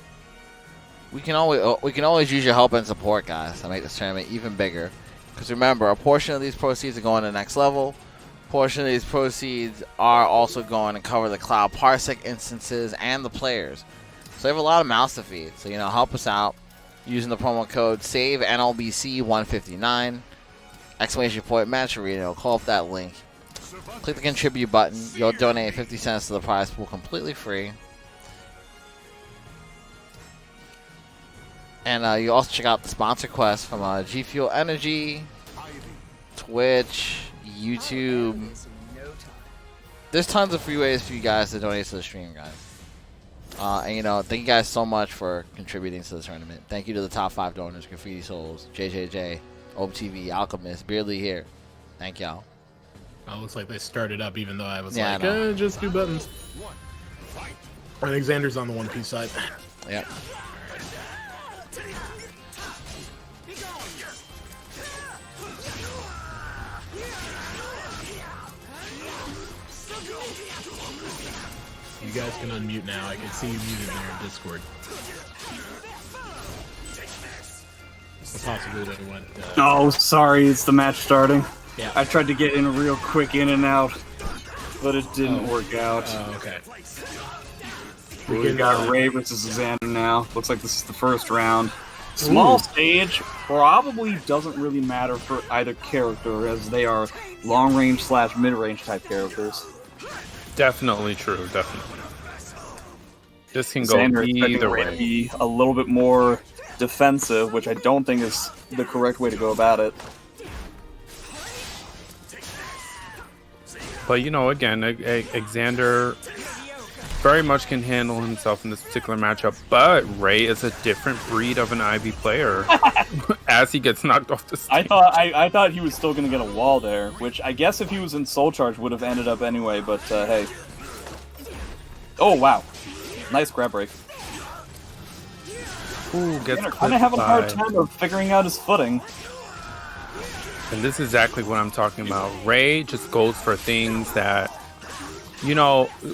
We can always use your help and support, guys, to make this tournament even bigger. Because remember, a portion of these proceeds are going to the next level. A portion of these proceeds are also going to cover the Cloud Parsec instances and the players. So we have a lot of mouths to feed. So, help us out using the promo code SAVE NLBC 159. Exclamation point match arena. Call up that link. Click the contribute button. You'll donate 50 cents to the prize pool completely free. And you also check out the sponsor quest from G Fuel Energy, Twitch, YouTube. There's tons of free ways for you guys to donate to the stream, guys. And thank you guys so much for contributing to the tournament. Thank you to the top 5 donors: Graffiti Souls, JJJ, OBTV, Alchemist, Beardly here. Thank y'all. Oh, looks like they started up, even though I was just do buttons. And Alexander's on the One Piece side. Yep. You guys can unmute now. I can see you muted there in Discord. Possibly that it went. Oh, sorry, it's the match starting. Yeah. I tried to get in real quick in and out, but it didn't work out. Oh, okay. We got Ray versus Xander now. Looks like this is the first round. Small stage probably doesn't really matter for either character, as they are long-range / mid-range type characters. Definitely true. Definitely. This can go Xander either Ray to way. be a little bit more defensive, which I don't think is the correct way to go about it. But again, Exander very much can handle himself in this particular matchup. But Ray is a different breed of an Ivy player as he gets knocked off the stage. I thought he was still going to get a wall there, which I guess if he was in Soul Charge would have ended up anyway. But hey, oh wow, nice grab break. Ooh, gets kind of having a hard time of figuring out his footing. And this is exactly what I'm talking about. Ray just goes for things that,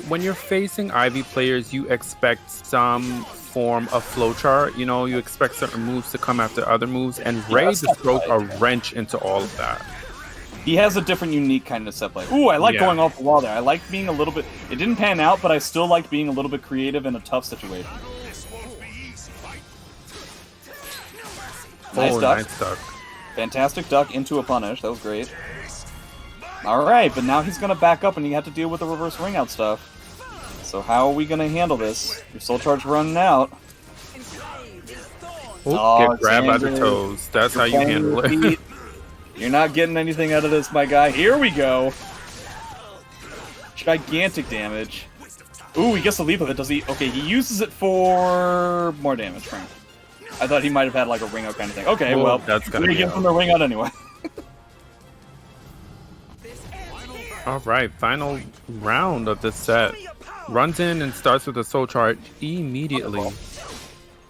when you're facing Ivy players, you expect some form of flowchart. You expect certain moves to come after other moves, and Ray just throws a wrench into all of that. He has a different, unique kind of set play. Ooh, I like going off the wall there. I like being a little bit... It didn't pan out, but I still like being a little bit creative in a tough situation. Nice duck. Nice duck. Fantastic duck into a punish. That was great. Alright, but now he's going to back up and you have to deal with the reverse ring out stuff. So how are we going to handle this? Your soul charge running out. Get grabbed by the toes. That's how you handle it. You're not getting anything out of this, my guy. Here we go. Gigantic damage. Ooh, he gets the leap of it, does he? Okay, he uses it for more damage. Right. I thought he might have had like a ring out kind of thing. Okay, well, that's gonna be give him the ring out anyway. All right, final round of this set. Runs in and starts with a soul charge immediately.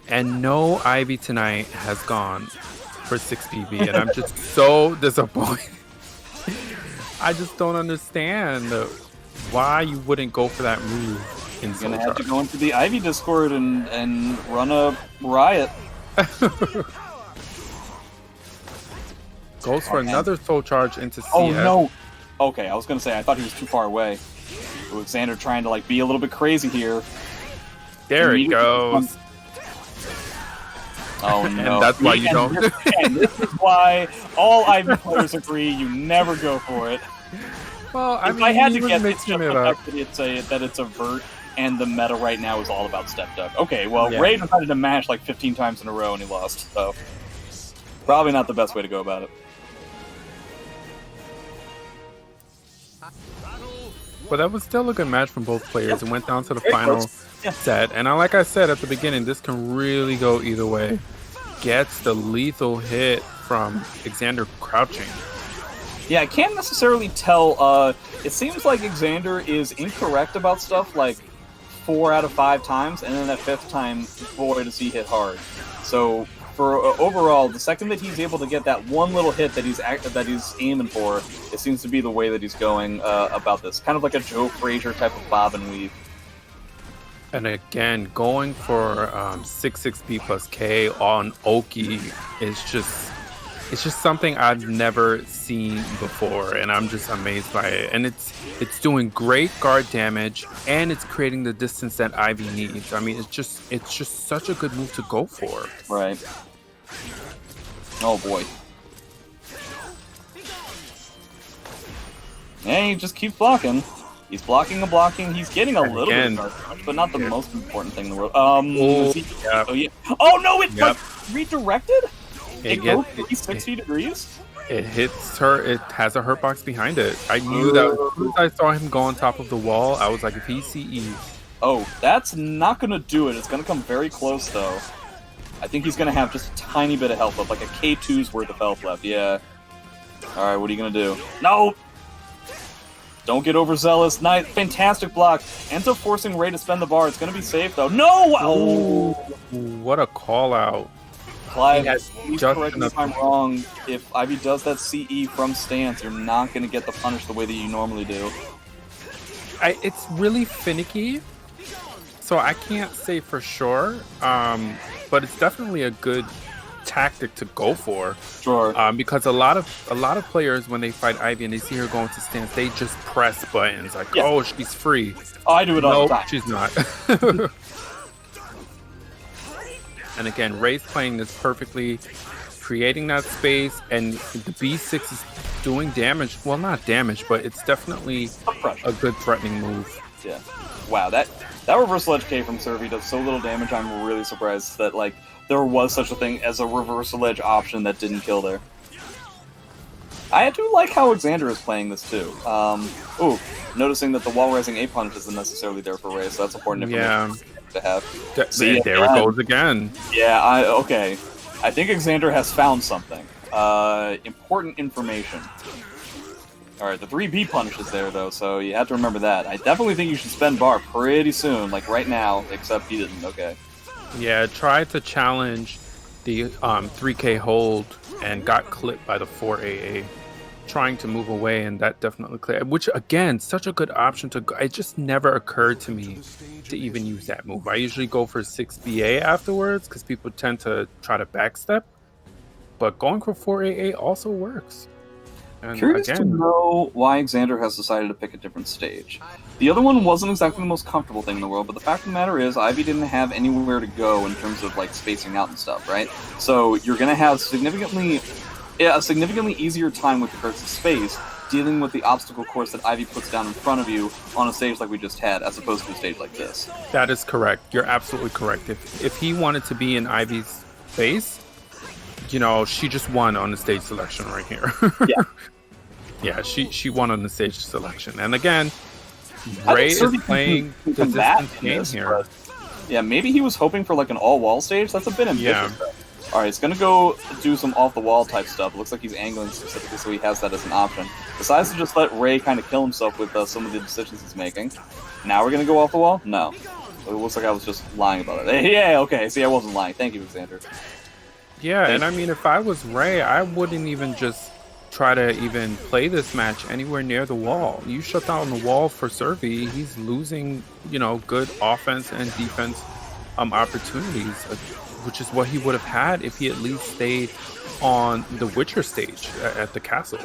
And no Ivy tonight has gone for 6 PB, and I'm just so disappointed. I just don't understand why you wouldn't go for that move in soul Gonna charge. have to go into the Ivy Discord and run a riot. Goes for another soul charge into CS. Oh no! Okay, I was gonna say I thought he was too far away. Exander trying to like be a little bit crazy here. There it goes. Oh no! And that's why you don't. And this is why all Ivy players agree you never go for it. Well, I If mean, I had he to was guess, it's mixing just it the up. fact that it's a vert, and the meta right now is all about step duck. Okay, well, Yeah. Ray decided to mash like 15 times in a row and he lost, so probably not the best way to go about it. But that was still a good match from both players. It went down to the Very final close. Yeah. set. And like I said at the beginning, this can really go either way. Gets the lethal hit from Exander crouching. Yeah, I can't necessarily tell. It seems like Exander is incorrect about stuff like 4 out of 5 times, and then that 5th time, boy, does he hit hard. So for overall, the second that he's able to get that one little hit that he's aiming for, it seems to be the way that he's going about this. Kind of like a Joe Frazier type of bob and weave. And again, going for 6-6B plus K on Oki is just... It's just something I've never seen before, and I'm just amazed by it. And it's doing great guard damage, and it's creating the distance that Ivy needs. I mean, it's just such a good move to go for. Right. Oh boy. And he just keeps blocking. He's blocking and blocking. He's getting a little bit of guard damage, but not the most important thing in the world. Yep. Oh yeah. Oh no! It Yep. like redirected. It goes It- 360 degrees? It hits her. It has a hurt box behind it. I knew that as soon as I saw him go on top of the wall. I was like, if he CEs. Oh, that's not going to do it. It's going to come very close, though. I think he's going to have just a tiny bit of health left, like a K2's worth of health left. Yeah. Alright, what are you going to do? No! Don't get overzealous. Nice, fantastic block. Ends up forcing Ray to spend the bar. It's going to be safe, though. No! Oh! What a call out. Clive, He has please just correct me if I'm enough- wrong. If Ivy does that CE from stance, you're not going to get the punish the way that you normally do. It's really finicky, so I can't say for sure. But it's definitely a good tactic to go for. Sure. Because a lot of players, when they fight Ivy and they see her going to stance, they just press buttons like, Yeah. oh, she's free. Oh, I do it all the Nope, time. she's not. And again, Ray's playing this perfectly, creating that space, and the B6 is doing damage. Well, not damage, but it's definitely a good threatening move. Yeah. Wow, that reversal edge K from Cervi does so little damage. I'm really surprised that like there was such a thing as a reversal edge option that didn't kill there. I do like how Exander is playing this too. Ooh, noticing that the wall rising A punish isn't necessarily there for Ray, so that's important information to have. There it goes again. Yeah, okay. I think Exander has found something. Important information. Alright, the 3B punish is there, though, so you have to remember that. I definitely think you should spend bar pretty soon, like right now, except he didn't, okay. Yeah, tried to challenge the 3K hold and got clipped by the 4AA. Trying to move away, and that definitely cleared. Which, again, such a good option to go. It just never occurred to me to even use that move. I usually go for 6BA afterwards because people tend to try to backstep. But going for 4AA also works. And Curious to know why Exander has decided to pick a different stage. The other one wasn't exactly the most comfortable thing in the world, but the fact of the matter is Ivy didn't have anywhere to go in terms of like spacing out and stuff, right? So you're going to have a significantly easier time with regards to space dealing with the obstacle course that Ivy puts down in front of you on a stage like we just had, as opposed to a stage like this. That is correct. You're absolutely correct. If he wanted to be in Ivy's face, you know, she just won on the stage selection right here. Yeah. Yeah, she won on the stage selection. And again, Ray is playing the distance game here. Yeah, maybe he was hoping for like an all-wall stage. That's a bit ambitious. Yeah. All right, he's gonna go do some off-the-wall type stuff. It looks like he's angling specifically, so he has that as an option. Decides to just let Ray kind of kill himself with some of the decisions he's making. Now we're gonna go off the wall? No. It looks like I was just lying about it. Yeah, okay. See, I wasn't lying. Thank you, Exander. Yeah, and I mean, if I was Ray, I wouldn't even just try to even play this match anywhere near the wall. You shut down the wall for Cervi, he's losing, you know, good offense and defense opportunities, which is what he would have had if he at least stayed on the Witcher stage at the castle.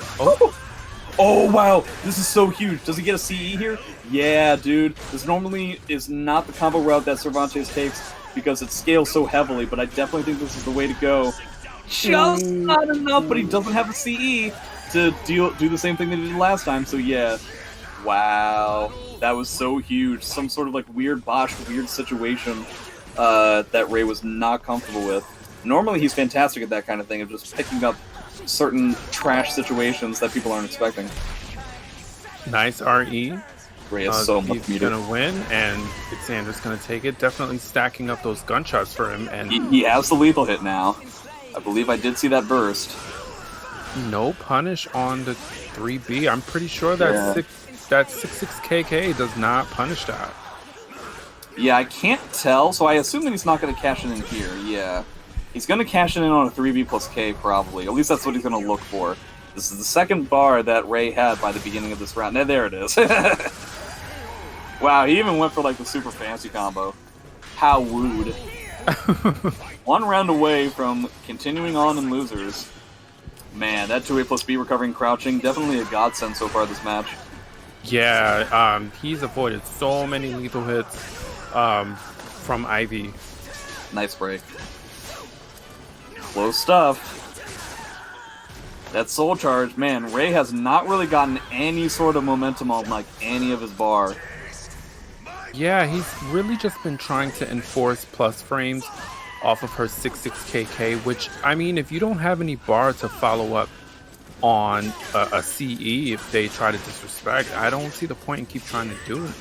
Oh, wow. This is so huge. Does he get a CE here? Yeah, dude. This normally is not the combo route that Cervantes takes because it scales so heavily, but I definitely think this is the way to go. Just not enough, but he doesn't have a CE to do the same thing that he did last time, so yeah. Wow. That was so huge. Some sort of like weird situation that Ray was not comfortable with. Normally he's fantastic at that kind of thing, of just picking up certain trash situations that people aren't expecting. Nice RE. Ray is so much he's gonna win, and Exander's gonna take it. Definitely stacking up those gunshots for him, and he has the lethal hit now. I believe I did see that burst. No punish on the 3B. I'm pretty sure that 6/6 KK does not punish that. Yeah, I can't tell, so I assume that he's not going to cash it in here. Yeah, he's going to cash it in on a 3B plus K probably. At least that's what he's going to look for. This is the second bar that Ray had by the beginning of this round. There it is. Wow, he even went for like the super fancy combo. How wooed. One round away from continuing on in losers. Man, that 2A plus B recovering crouching, definitely a godsend so far this match. Yeah, he's avoided so many lethal hits from Ivy. Nice break. Close stuff. That soul charge, man, Ray has not really gotten any sort of momentum on like any of his bar. Yeah, he's really just been trying to enforce plus frames off of her 6/6 KK, which, I mean, if you don't have any bar to follow up on a CE, if they try to disrespect, I don't see the point in keep trying to do it.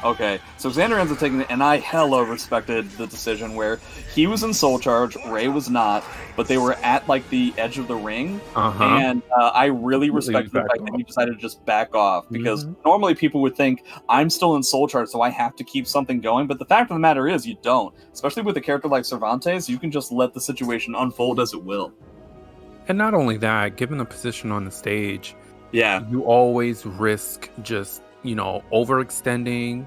Okay, so Xander ends up taking it, and I hella respected the decision where he was in soul charge, Ray was not, but they were at like the edge of the ring, and I really respected the fact that he decided to just back off, because normally people would think, I'm still in soul charge, so I have to keep something going, but the fact of the matter is, you don't. Especially with a character like Cervantes, you can just let the situation unfold as it will. And not only that, given the position on the stage, yeah, you always risk just, you know, overextending.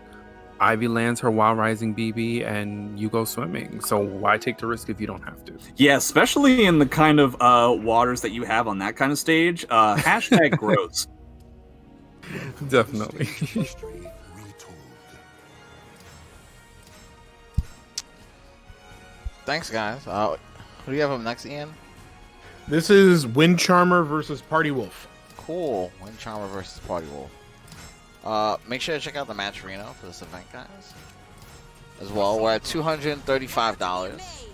Ivy lands her Wild Rising BB and you go swimming. So why take the risk if you don't have to? Yeah, especially in the kind of waters that you have on that kind of stage. Hashtag gross. Definitely. Thanks, guys. Who do you have up next, Ian? This is Wind Charmer versus Party Wolf. Cool. Wind Charmer versus Party Wolf. Make sure to check out the match arena for this event, guys. As well, we're at $235.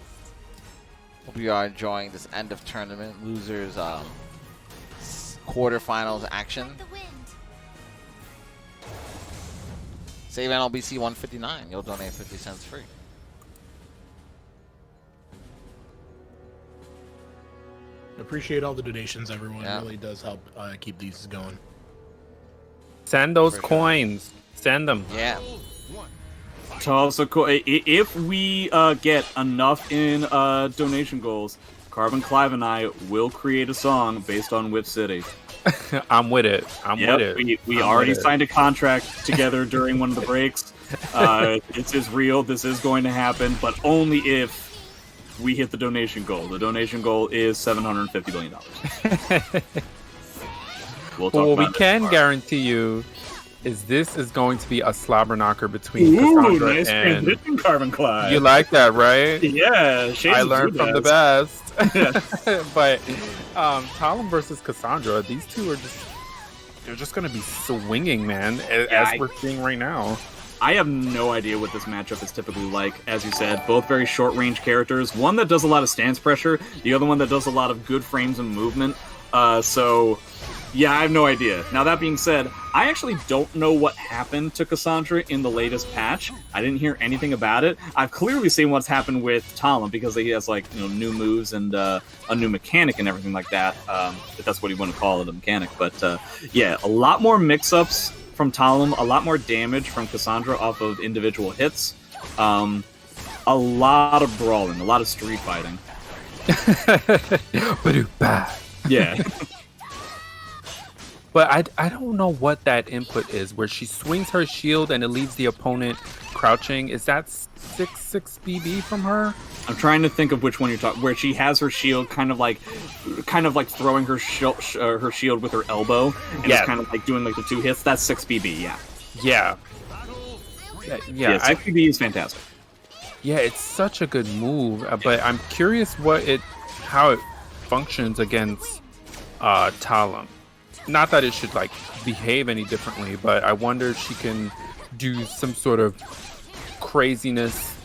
Hope you are enjoying this end of tournament losers quarterfinals action. Save NLBC 159. You'll donate 50 cents free. Appreciate all the donations, everyone. It really does help keep these going. Send those coins. Send them. Yeah. Also, if we get enough in donation goals, Carbon Clive and I will create a song based on Whip City. I'm with it. I'm with it. We already signed a contract together during one of the breaks. This is real. This is going to happen, but only if we hit the donation goal. The donation goal is $750 billion. We'll talk about we can guarantee you is this is going to be a slobber knocker between Cassandra nice and Carbon Clive. You like that, right? Yeah, I learned from the best. But Talim versus Cassandra, these two are they're just going to be swinging, man, as we're seeing right now. I have no idea what this matchup is typically like. As you said, both very short-range characters. One that does a lot of stance pressure, the other one that does a lot of good frames and movement. So Yeah, I have no idea. Now, that being said, I actually don't know what happened to Cassandra in the latest patch. I didn't hear anything about it. I've clearly seen what's happened with Talim, because he has, like, new moves and a new mechanic and everything like that, if that's what you want to call it, a mechanic. But, yeah, a lot more mix-ups from Talim, a lot more damage from Cassandra off of individual hits, a lot of brawling, a lot of street fighting. Yeah. But I don't know what that input is, where she swings her shield and it leaves the opponent crouching. Is that 6 BB from her? I'm trying to think of which one you're talking. Where she has her shield, kind of like throwing her shield with her elbow, and it's kind of like doing like the 2 hits. That's 6 BB. Yeah. 6 BB is fantastic. Yeah, it's such a good move. But I'm curious how it functions against Talim. Not that it should like behave any differently, but I wonder if she can do some sort of craziness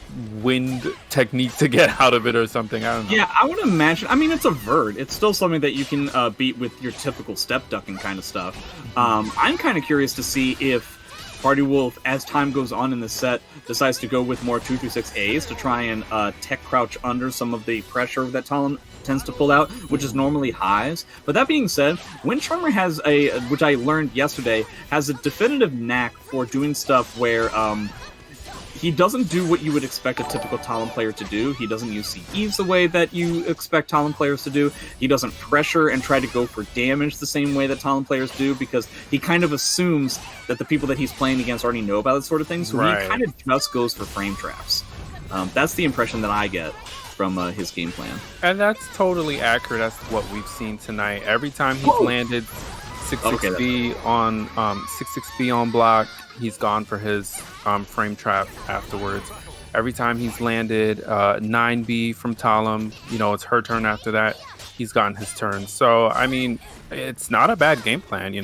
wind technique to get out of it or something. I don't know. Yeah, I would imagine. I mean, it's a vert. It's still something that you can beat with your typical step ducking kind of stuff. I'm kind of curious to see if Party Wolf, as time goes on in the set, decides to go with more 2-6 A's to try and tech crouch under some of the pressure that Talim tends to pull out, which is normally highs. But that being said, Wind Charmer has which I learned yesterday, has a definitive knack for doing stuff where he doesn't do what you would expect a typical Talim player to do. He doesn't use CEs the way that you expect Talim players to do. He doesn't pressure and try to go for damage the same way that Talim players do, because he kind of assumes that the people that he's playing against already know about that sort of thing, so he kind of just goes for frame traps. That's the impression that I get from his game plan. And that's totally accurate. That's what we've seen tonight. Every time he's landed 6-6B on 6-6B on block, he's gone for his frame trap afterwards. Every time he's landed 9B from Talim, it's her turn after that, he's gotten his turn. So, I mean, it's not a bad game plan,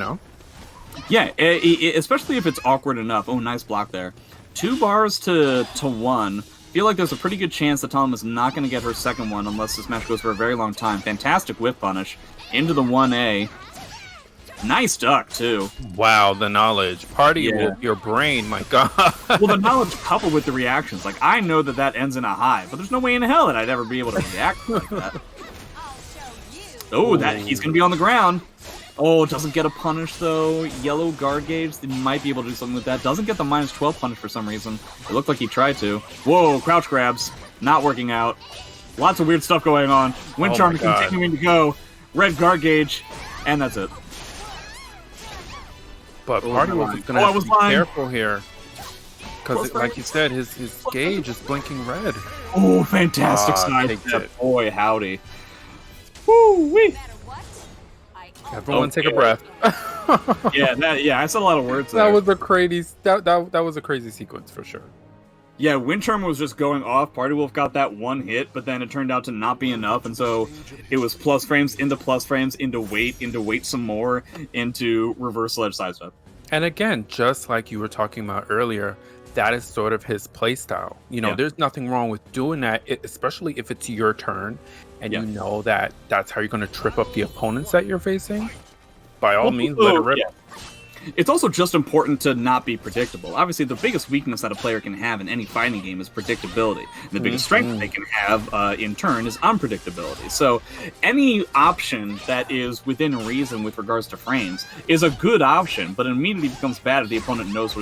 Yeah, especially if it's awkward enough. Oh, nice block there. 2 bars to 1. Feel like there's a pretty good chance that Talim is not going to get her second one unless this match goes for a very long time. Fantastic whip punish into the 1A. Nice duck, too. Wow, the knowledge. Party with your brain, my god. Well, the knowledge coupled with the reactions. Like, I know that ends in a high, but there's no way in hell that I'd ever be able to react like that. Oh, he's going to be on the ground. Oh, doesn't get a punish, though. Yellow guard gauge, they might be able to do something with that. Doesn't get the -12 punish for some reason. It looked like he tried to. Whoa, crouch grabs. Not working out. Lots of weird stuff going on. Wind Charmer continuing to go. Red guard gauge. And that's it. But Party Wolf is going to have to be careful here. Because, like you said, his gauge is blinking red. Oh, fantastic side step. Boy, howdy. Woo-wee. Everyone take a breath. I said a lot of words there. That was a crazy that was a crazy sequence for sure. Yeah, Wind Charmer was just going off. Party Wolf got that one hit, but then it turned out to not be enough, and so it was plus frames, into wait some more, into reversal edge sidestep. And again, just like you were talking about earlier, that is sort of his playstyle. There's nothing wrong with doing that, especially if it's your turn and you know that that's how you're going to trip up the opponents that you're facing. By all means, let it rip. Yeah. It's also just important to not be predictable. Obviously, the biggest weakness that a player can have in any fighting game is predictability. And the biggest strength they can have, in turn, is unpredictability. So any option that is within reason with regards to frames is a good option, but it immediately becomes bad if the opponent knows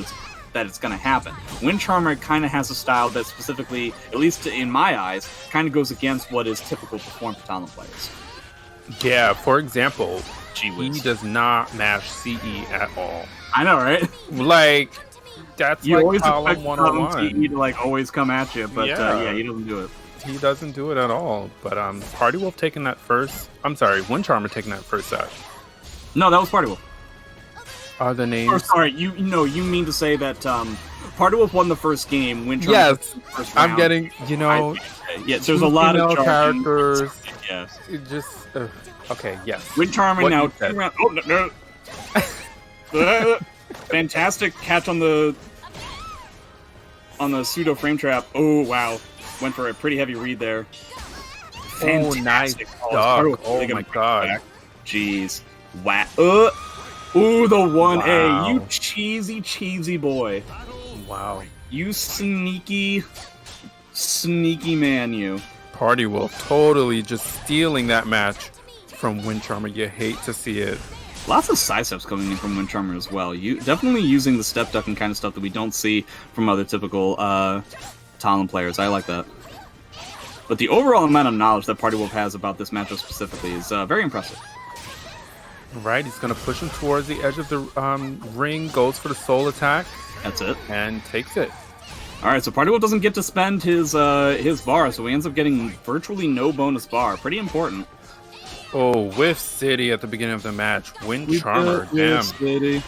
that it's going to happen. Wind Charmer kind of has a style that specifically, at least in my eyes, kind of goes against what is typical for Talim players. Yeah, for example, he does not mash CE at all. I know, right? Like, that's you like always Talim expect 101. CE to always come at you, but he doesn't do it. He doesn't do it at all. But Party Wolf taking that first. I'm sorry, Wind Charmer taking that first set. No, that was Party Wolf. Are the names? Or, sorry, you mean to say that Party Wolf won the first game, Wind Charmer yes, the first round. I'm getting, there's a lot of characters. Yes. It just, okay, yes. Wind Charmer now 2 rounds. Oh, no. Fantastic catch on the pseudo frame trap. Oh, wow. Went for a pretty heavy read there. Fantastic. Oh, nice dog. Oh, my God. Jeez. Wow. Ooh, the 1A. Wow. You cheesy boy. Wow. You sneaky man, you. Party Wolf totally just stealing that match from Wind Charmer. You hate to see it. Lots of side steps coming in from Wind Charmer as well. You definitely using the step ducking kind of stuff that we don't see from other typical Talim players. I like that. But the overall amount of knowledge that Party Wolf has about this matchup specifically is very impressive. Right, he's going to push him towards the edge of the ring, goes for the soul attack. That's it. And takes it. All right, so Party Wolf doesn't get to spend his bar, so he ends up getting virtually no bonus bar. Pretty important. Oh, Whiff City at the beginning of the match. Wind Charmer, damn. City.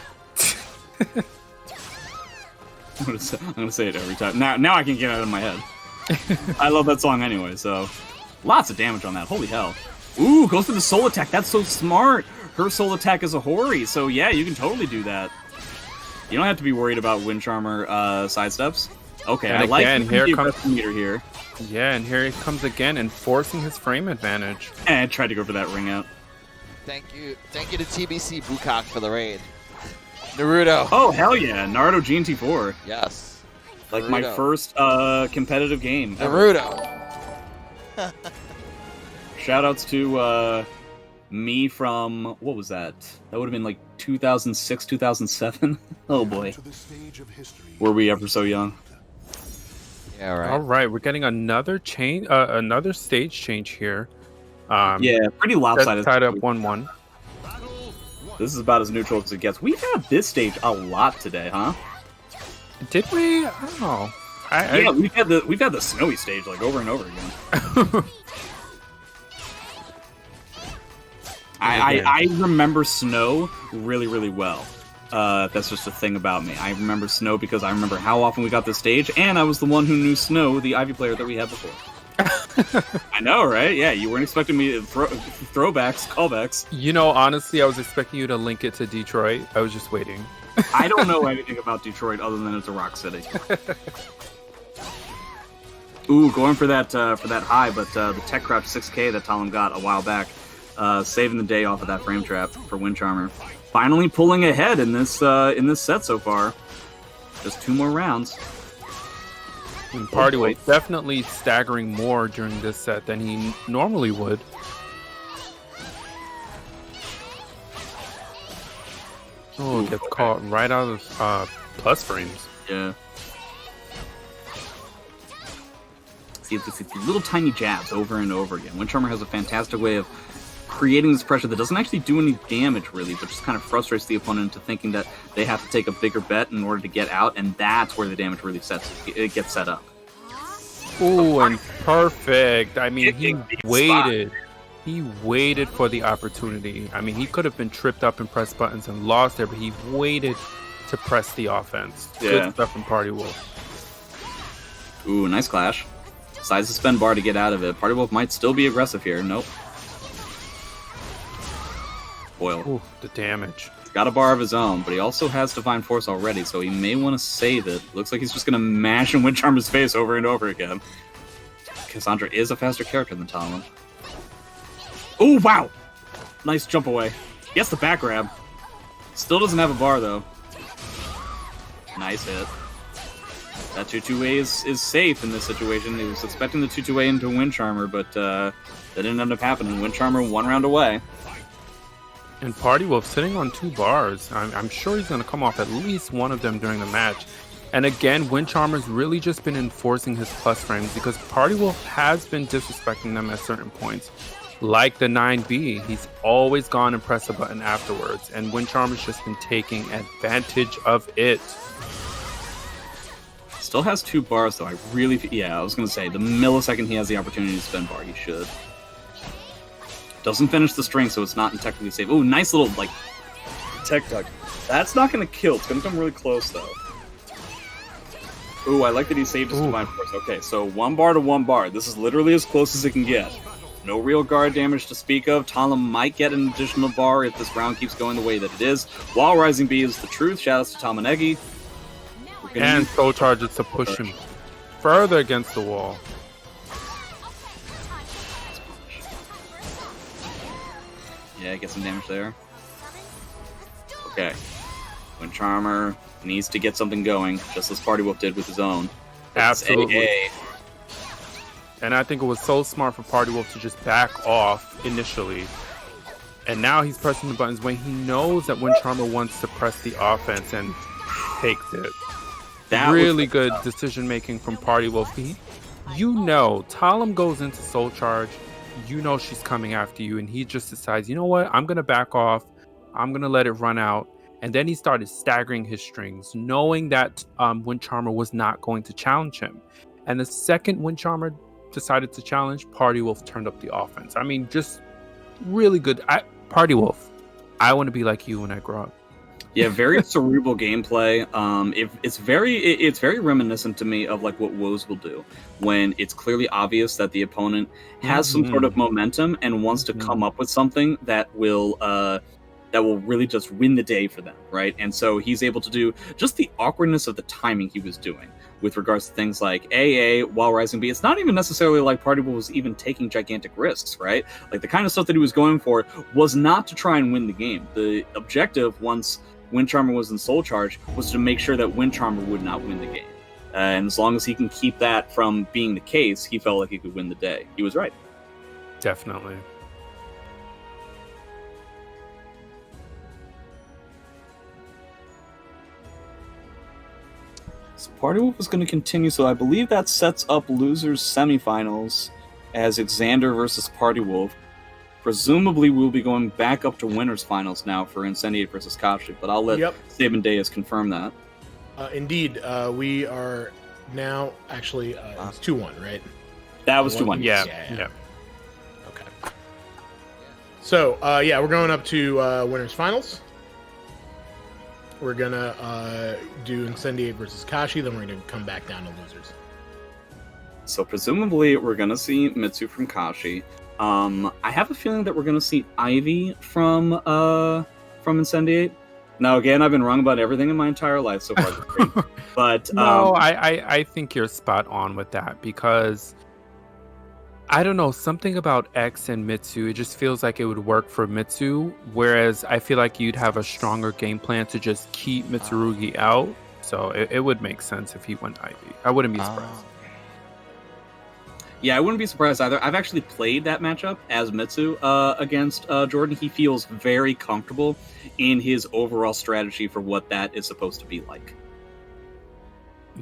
I'm gonna say it every time. Now I can get it out of my head. I love that song anyway, so lots of damage on that. Holy hell. Ooh, goes for the soul attack. That's so smart. Her soul attack is a Hori, so yeah, you can totally do that. You don't have to be worried about Wind Charmer sidesteps. Okay, and I like again, here comes the meter here. Yeah, and here he comes again, enforcing his frame advantage. And I tried to go for that ring out. Thank you to TBC Bukak for the raid. Naruto. Oh hell yeah, Naruto GNT4. Yes. Like Naruto. my first competitive game. Naruto. Shoutouts to me from, what was that? That would have been like 2006, 2007. Oh boy. Were we ever so young? Yeah, right. All right, we're getting another change, another stage change here. Yeah, pretty lopsided. Tied up 1-1. This is about as neutral as it gets. We've had this stage a lot today, huh? Did we? I don't know. Yeah, we've had the snowy stage like over and over again. I remember snow really, really well. That's just a thing about me. I remember snow because I remember how often we got this stage, and I was the one who knew Snow, the Ivy player that we had before. I know, right? Yeah, you weren't expecting me to throwbacks, callbacks. You know, honestly, I was expecting you to link it to Detroit. I was just waiting. I don't know anything about Detroit other than it's a rock city. Ooh, going for that high, but the tech crouch 6K that Talim got a while back, saving the day off of that frame trap for Wind Charmer. Finally pulling ahead in this set so far. Just 2 more rounds. And Party was definitely staggering more during this set than he normally would. Oh, gets caught right out of plus frames. Yeah. See, it's little tiny jabs over and over again. Wind Charmer has a fantastic way of creating this pressure that doesn't actually do any damage, really, but just kind of frustrates the opponent into thinking that they have to take a bigger bet in order to get out, and that's where the damage really gets set up. Ooh, and perfect. I mean, he waited. He waited for the opportunity. I mean, he could have been tripped up and pressed buttons and lost there, but he waited to press the offense. Yeah. Good stuff from Party Wolf. Ooh, nice clash. Decides to spend bar to get out of it. Party Wolf might still be aggressive here. Nope. Foil. Ooh, the damage. He's got a bar of his own, but he also has Divine Force already, so he may want to save it. Looks like he's just going to mash in Wind Charmer's face over and over again. Cassandra is a faster character than Talim. Oh, wow! Nice jump away. Gets the back grab. Still doesn't have a bar, though. Nice hit. That 2-2-A is safe in this situation. He was expecting the 2-2-A into Wind Charmer, but that didn't end up happening. Wind Charmer 1 round away. And Party Wolf sitting on 2 bars. I'm sure he's going to come off at least one of them during the match. And again, Wind Charmer's really just been enforcing his plus frames because Party Wolf has been disrespecting them at certain points. Like the 9B, he's always gone and pressed a button afterwards. And Wind Charmer's just been taking advantage of it. Still has 2 bars, though. I was going to say, the millisecond he has the opportunity to spend bar, he should. Doesn't finish the string, so it's not technically safe. Oh, nice little, like, tech tuck. That's not going to kill. It's going to come really close, though. Ooh, I like that he saved his Divine Force. Okay, so 1 bar to 1 bar. This is literally as close as it can get. No real guard damage to speak of. Talim might get an additional bar if this round keeps going the way that it is. While Rising B is the truth. Shoutouts to Tamanegi. And Soul Charges to push him further against the wall. Yeah, get some damage there. okay, Wind Charmer needs to get something going, just as Party Wolf did with his own. Absolutely. AA. And I think it was so smart for Party Wolf to just back off initially. And now he's pressing the buttons when he knows that Wind Charmer wants to press the offense and takes it. That really good decision making from Party Wolf. Talim goes into Soul Charge. You know she's coming after you, and he just decides, you know what? I'm gonna back off. I'm gonna let it run out. And then he started staggering his strings, knowing that Wind Charmer was not going to challenge him. And the second Wind Charmer decided to challenge, Party Wolf turned up the offense. I mean, just really good. Party Wolf, I want to be like you when I grow up. Yeah, very cerebral gameplay. It's very reminiscent to me of like what Woes will do when it's clearly obvious that the opponent has some sort of momentum and wants to come up with something that will really just win the day for them, right? And so he's able to do just the awkwardness of the timing he was doing with regards to things like AA while Rising B. It's not even necessarily like Party Wolf was even taking gigantic risks, right? Like the kind of stuff that he was going for was not to try and win the game. The objective once Wind Charmer was in Soul Charge was to make sure that Wind Charmer would not win the game. And as long as he can keep that from being the case, he felt like he could win the day. He was right. Definitely. So Party Wolf is going to continue, so I believe that sets up losers semifinals as Exander versus Party Wolf. Presumably we'll be going back up to winners finals now for Incendiate versus Kashi, but I'll let Sabin Deus confirm that. Indeed, we are now actually it's 2-1, right? That was 2-1. Yeah. Okay. So we're going up to winners finals. We're gonna do Incendiate versus Kashi, then we're gonna come back down to losers. So presumably we're gonna see Mitsu from Kashi. I have a feeling that we're gonna see Ivy from Incendiate. Now again, I've been wrong about everything in my entire life so far. But no, I think you're spot on with that because I don't know, something about X and Mitsu, it just feels like it would work for Mitsu, whereas I feel like you'd have a stronger game plan to just keep Mitsurugi out. So it would make sense if he went Ivy. I wouldn't be surprised. Yeah, I wouldn't be surprised either. I've actually played that matchup as Mitsu against Jordan. He feels very comfortable in his overall strategy for what that is supposed to be like.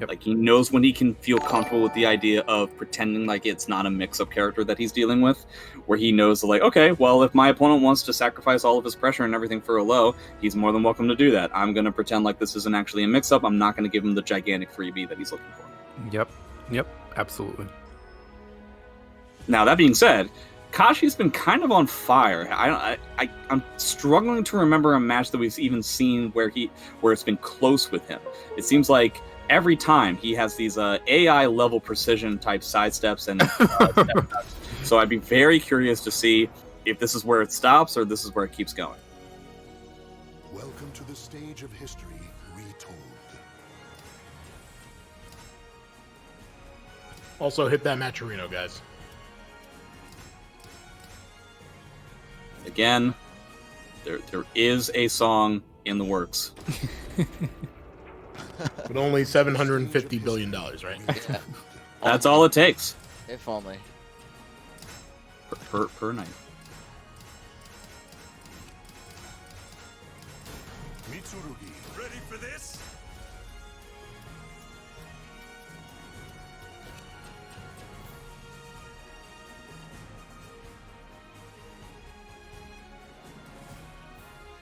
Yep. Like, he knows when he can feel comfortable with the idea of pretending like it's not a mix-up character that he's dealing with, where he knows, like, okay, well, if my opponent wants to sacrifice all of his pressure and everything for a low, he's more than welcome to do that. I'm going to pretend like this isn't actually a mix-up. I'm not going to give him the gigantic freebie that he's looking for. Yep, absolutely. Now, that being said, Kashi's been kind of on fire. I'm struggling to remember a match that we've even seen where it's been close with him. It seems like every time he has these AI level precision type sidesteps and step. So I'd be very curious to see if this is where it stops or this is where it keeps going. Welcome to the stage of history retold. Also hit that Matcherino, guys. Again, there is a song in the works. But only $750 billion, right? Yeah. That's all it takes. If only. Per night. Mitsurugi, ready for this?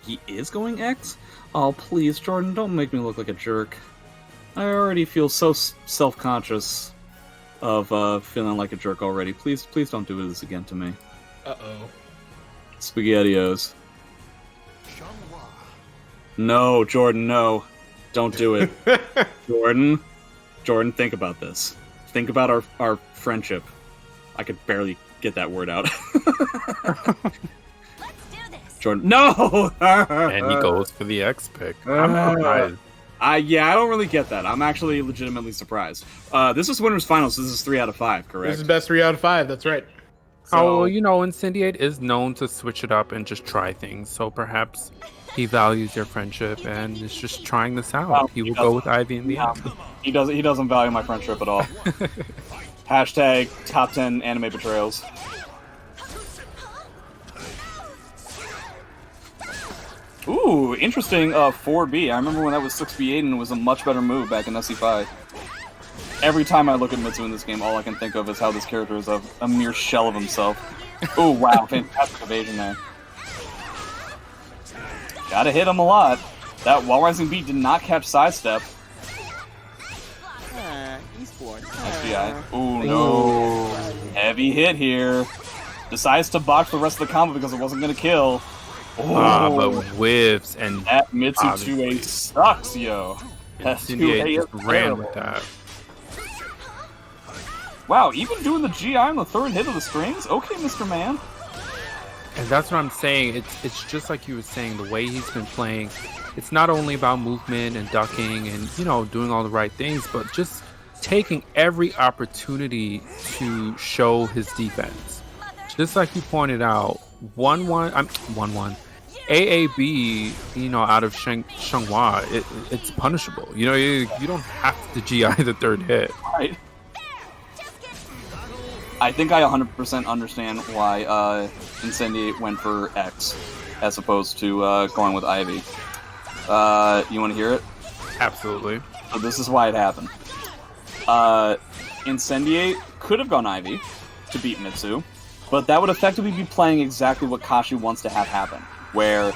He is going X? Oh, please, Jordan, don't make me look like a jerk. I already feel so self-conscious of feeling like a jerk already. Please don't do this again to me. Uh-oh. SpaghettiOs. Xianghua. No, Jordan, no. Don't do it. Jordan, think about this. Think about our friendship. I could barely get that word out. Jordan, no! And he goes for the X pick. I'm surprised. I don't really get that. I'm actually legitimately surprised. This is winners finals. So this is 3 out of 5, correct? This is best 3 out of 5. That's right. Oh, well, Incendiate is known to switch it up and just try things. So perhaps he values your friendship and is just trying this out. He will go with Ivy in the end. He doesn't value my friendship at all. Hashtag top 10 anime betrayals. Ooh, interesting 4B. I remember when that was 6B8 and it was a much better move back in SC5. Every time I look at Mitsu in this game, all I can think of is how this character is a mere shell of himself. Ooh, wow, fantastic evasion there. Gotta hit him a lot. That wall rising beat did not catch sidestep. SBI. Ooh, no. Heavy hit here. Decides to botch the rest of the combo because it wasn't gonna kill. But whiffs and that Mitsu 2A sucks, yo. That 2A just ran with that. Wow, even doing the GI on the third hit of the strings? Okay, Mr. Man. And that's what I'm saying. It's just like you were saying, the way he's been playing. It's not only about movement and ducking and, doing all the right things, but just taking every opportunity to show his defense. Just like you pointed out, 1-1. AAB, out of Xianghua, it's punishable. You don't have to GI the third hit. Right. I think I 100% understand why Incendiate went for X as opposed to going with Ivy. You want to hear it? Absolutely. So this is why it happened. Incendiate could have gone Ivy to beat Mitsu, but that would effectively be playing exactly what Kashi wants to have happen, where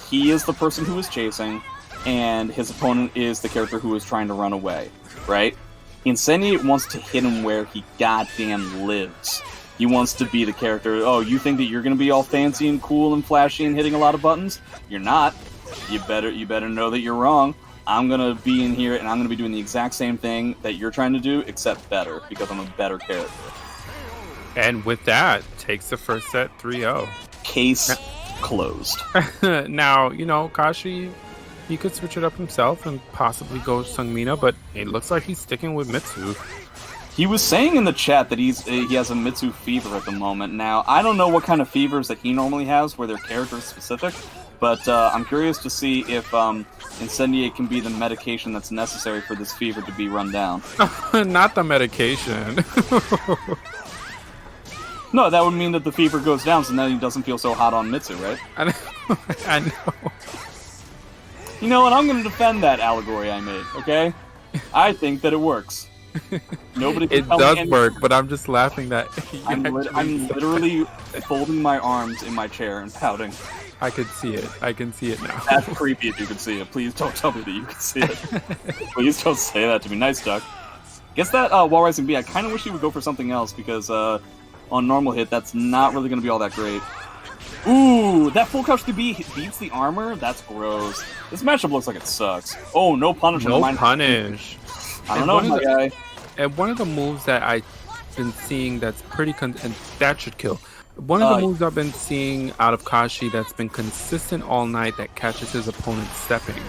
he is the person who is chasing, and his opponent is the character who is trying to run away, right? Incendiate wants to hit him where he goddamn lives. He wants to be the character, oh, you think that you're going to be all fancy and cool and flashy and hitting a lot of buttons? You're not. You better know that you're wrong. I'm going to be in here and I'm going to be doing the exact same thing that you're trying to do, except better, because I'm a better character. And with that, takes the first set 3-0. Case closed. Now, Kashi, he could switch it up himself and possibly go Sungmina, but it looks like he's sticking with Mitsu. He was saying in the chat that he has a Mitsu fever at the moment. Now, I don't know what kind of fevers that he normally has, where they're character specific, but I'm curious to see if Incendiate can be the medication that's necessary for this fever to be run down. Not the medication. No, that would mean that the fever goes down, so now he doesn't feel so hot on Mitsu, right? I know. You know what? I'm going to defend that allegory I made, okay? I think that it works. Nobody can it tell does me work, but I'm just laughing that I'm literally folding my arms in my chair and pouting. I can see it. I can see it now. That's creepy if you can see it. Please don't tell me that you can see it. Please don't say that to me. Nice duck. Guess that Wall Rising B, I kind of wish he would go for something else, because on normal hit, that's not really going to be all that great. Ooh, that full crouch to B beats the armor? That's gross. This matchup looks like it sucks. Oh, no punish. No punish. I don't know, my guy. And one of the moves that I've been seeing that's pretty... and that should kill. One of the moves I've been seeing out of Kashi that's been consistent all night that catches his opponent stepping.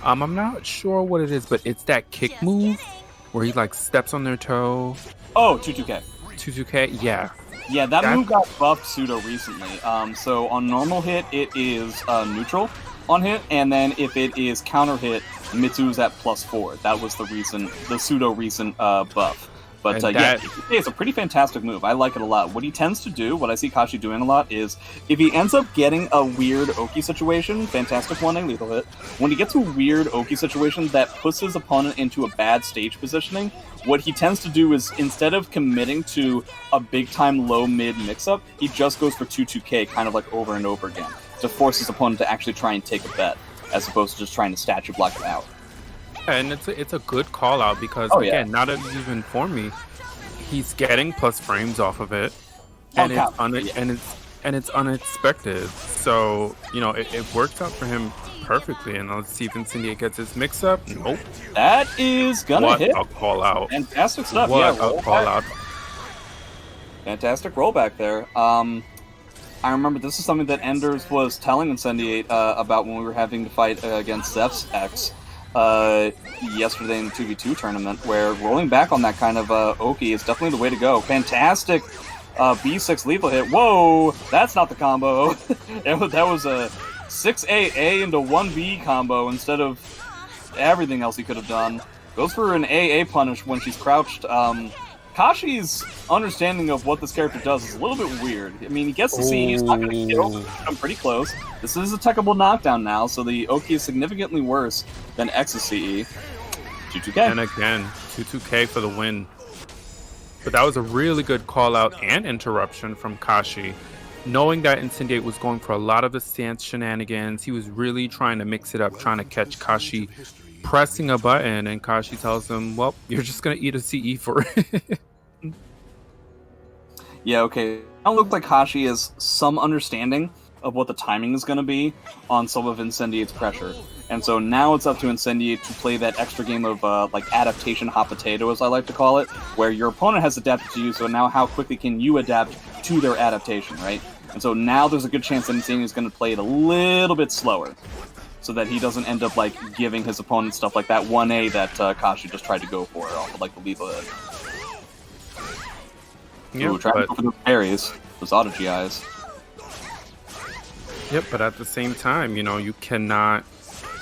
I'm not sure what it is, but it's that kick move where he, steps on their toe. Oh, 2-2K. 2-2K? Yeah. Yeah, that move got buffed pseudo recently. So on normal hit, it is neutral on hit, and then if it is counter hit, Mitsu's at +4. That was the pseudo recent buff. But yeah, it's a pretty fantastic move. I like it a lot. What he tends to do, what I see Kashi doing a lot, is if he ends up getting a weird Oki situation, fantastic 1A lethal hit, when he gets a weird Oki situation that puts his opponent into a bad stage positioning, what he tends to do is, instead of committing to a big-time low-mid mix-up, he just goes for 2-2K kind of over and over again, to force his opponent to actually try and take a bet, as opposed to just trying to statue block it out. And it's a good call out because again, now that you've informed me, he's getting plus frames off of it, and it's unexpected. So it works out for him perfectly. And let's see if Incendiate gets his mix up. Nope. That is gonna hit. What a call out! Fantastic stuff. What a call out! Fantastic rollback there. I remember this is something that Enders was telling Incendiate about when we were having to fight against Zeph's X. Yesterday in the 2v2 tournament, where rolling back on that kind of Oki is definitely the way to go. Fantastic B6 lethal hit. Whoa, that's not the combo. That was a 6A into 1B combo instead of everything else he could have done. Goes for an AA punish when she's crouched. Kashi's understanding of what this character does is a little bit weird. I mean, he gets to see he's not going to kill. I'm pretty close. This is a techable knockdown now, so the Oki is significantly worse than X's CE. 2-2K. And again, 2-2K for the win. But that was a really good call out and interruption from Kashi. Knowing that Incendiate was going for a lot of the stance shenanigans, he was really trying to mix it up, trying to catch Kashi pressing a button, and Kashi tells him, well, you're just going to eat a CE for it. Yeah, okay. It looks like Kashi has some understanding of what the timing is going to be on some of Incendiate's pressure. And so now it's up to Incendiate to play that extra game of like adaptation hot potato, as I like to call it, where your opponent has adapted to you, so now how quickly can you adapt to their adaptation, right? And so now there's a good chance that Incendiate is going to play it a little bit slower, so that he doesn't end up like giving his opponent stuff like that 1A that Kashi just tried to go for, off of like the lethal hit. Yeah, trying to go for those parries, those auto GIs. Yep, but at the same time, you know, you cannot,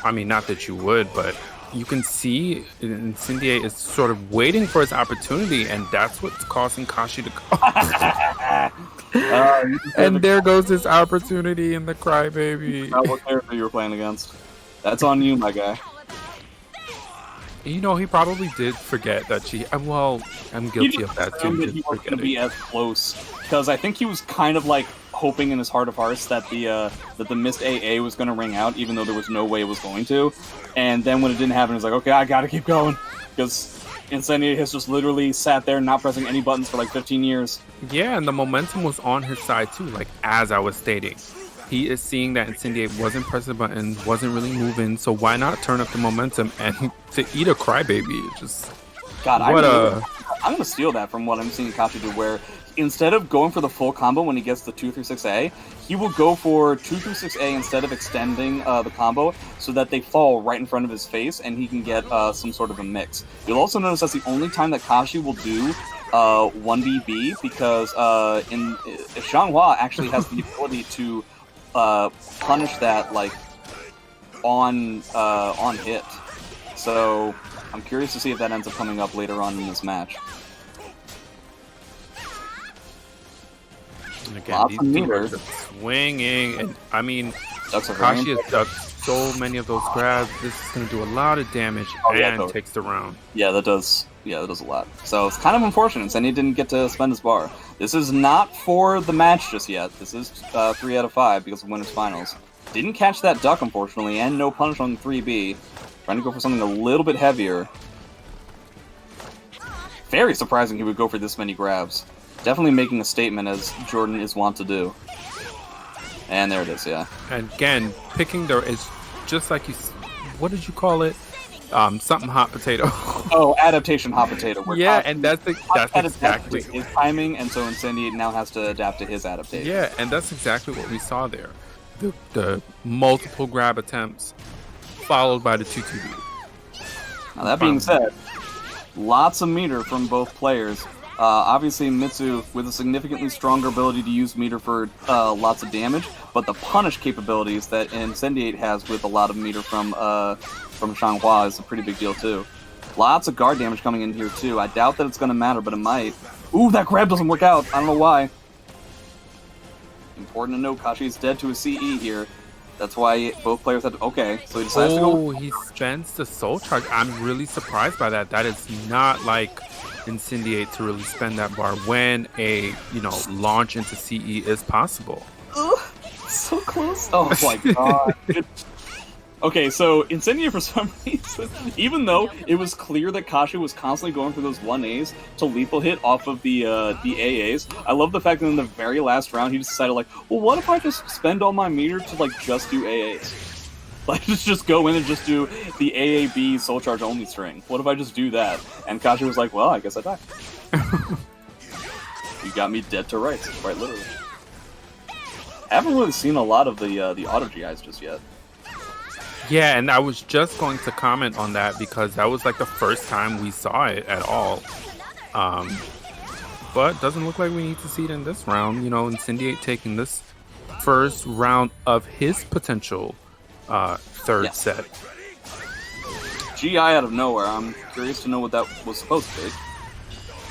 I mean, not that you would, but you can see Incendiate is sort of waiting for his opportunity, and that's what's causing Kashi to go. And there goes his opportunity in the crybaby. What character you were playing against? That's on you, my guy. You know, he probably did forget that she. Well, I'm guilty of that too. That he wasn't going to be as close, because I think he was kind of like hoping in his heart of hearts that the missed AA was going to ring out, even though there was no way it was going to. And then when it didn't happen, he was like, okay, I got to keep going, because Incendiate has just literally sat there not pressing any buttons for like 15 years. Yeah, and the momentum was on his side too. Like as I was stating, he is seeing that Incendiate wasn't pressing buttons, wasn't really moving. So why not turn up the momentum and to eat a crybaby? Just God, I'm gonna steal that from what I'm seeing Kashi do, where instead of going for the full combo when he gets the 2-6A, he will go for 2-6A instead of extending the combo, so that they fall right in front of his face and he can get some sort of a mix. You'll also notice that's the only time that Kashi will do 1BB, because Xianghua actually has the ability to punish that like on hit. So I'm curious to see if that ends up coming up later on in this match. And again, these two are swinging, and I mean, Kashi has ducked so many of those grabs. This is going to do a lot of damage and takes the round. Yeah, that does. Yeah, that does a lot. So it's kind of unfortunate, and he didn't get to spend his bar. This is not for the match just yet. This is 3 out of 5 because of winners finals. Didn't catch that duck, unfortunately, and no punish on 3B. Trying to go for something a little bit heavier. Very surprising he would go for this many grabs. Definitely making a statement, as Jordan is wont to do. And there it is, yeah. And again, picking there is just like you. What did you call it? Something hot potato. Oh, adaptation hot potato. Yeah, and that's exactly his timing, and so Incendiate now has to adapt to his adaptation. Yeah, and that's exactly what we saw there. The multiple grab attempts, followed by the 2-2B. Now that being said, lots of meter from both players. Obviously, Mitsu with a significantly stronger ability to use meter for lots of damage, but the punish capabilities that Incendiate has with a lot of meter from Xianghua is a pretty big deal too. Lots of guard damage coming in here too. I doubt that it's going to matter, but it might. Ooh, that grab doesn't work out. I don't know why. Important to note, Kashi is dead to a CE here. That's why both players had to... Okay, so he decides to go... Oh, he spends the soul charge. I'm really surprised by that. That is not like Incendiate to really spend that bar when a, launch into CE is possible. Ugh, so close. Oh my god. Okay, so Incendiate, for some reason, even though it was clear that Kashi was constantly going for those 1As to lethal hit off of the AAs, I love the fact that in the very last round he decided, like, well, what if I just spend all my meter to, like, just do AAs? Like, just go in and just do the AAB soul charge only string. What if I just do that? And Kashi was like, well, I guess I die. You got me dead to rights, quite literally. I haven't really seen a lot of the auto GIs just yet. Yeah, and I was just going to comment on that because that was like the first time we saw it at all. but doesn't look like we need to see it in this round. You know, Incendiate taking this first round of his potential third set. GI out of nowhere. I'm curious to know what that was supposed to be.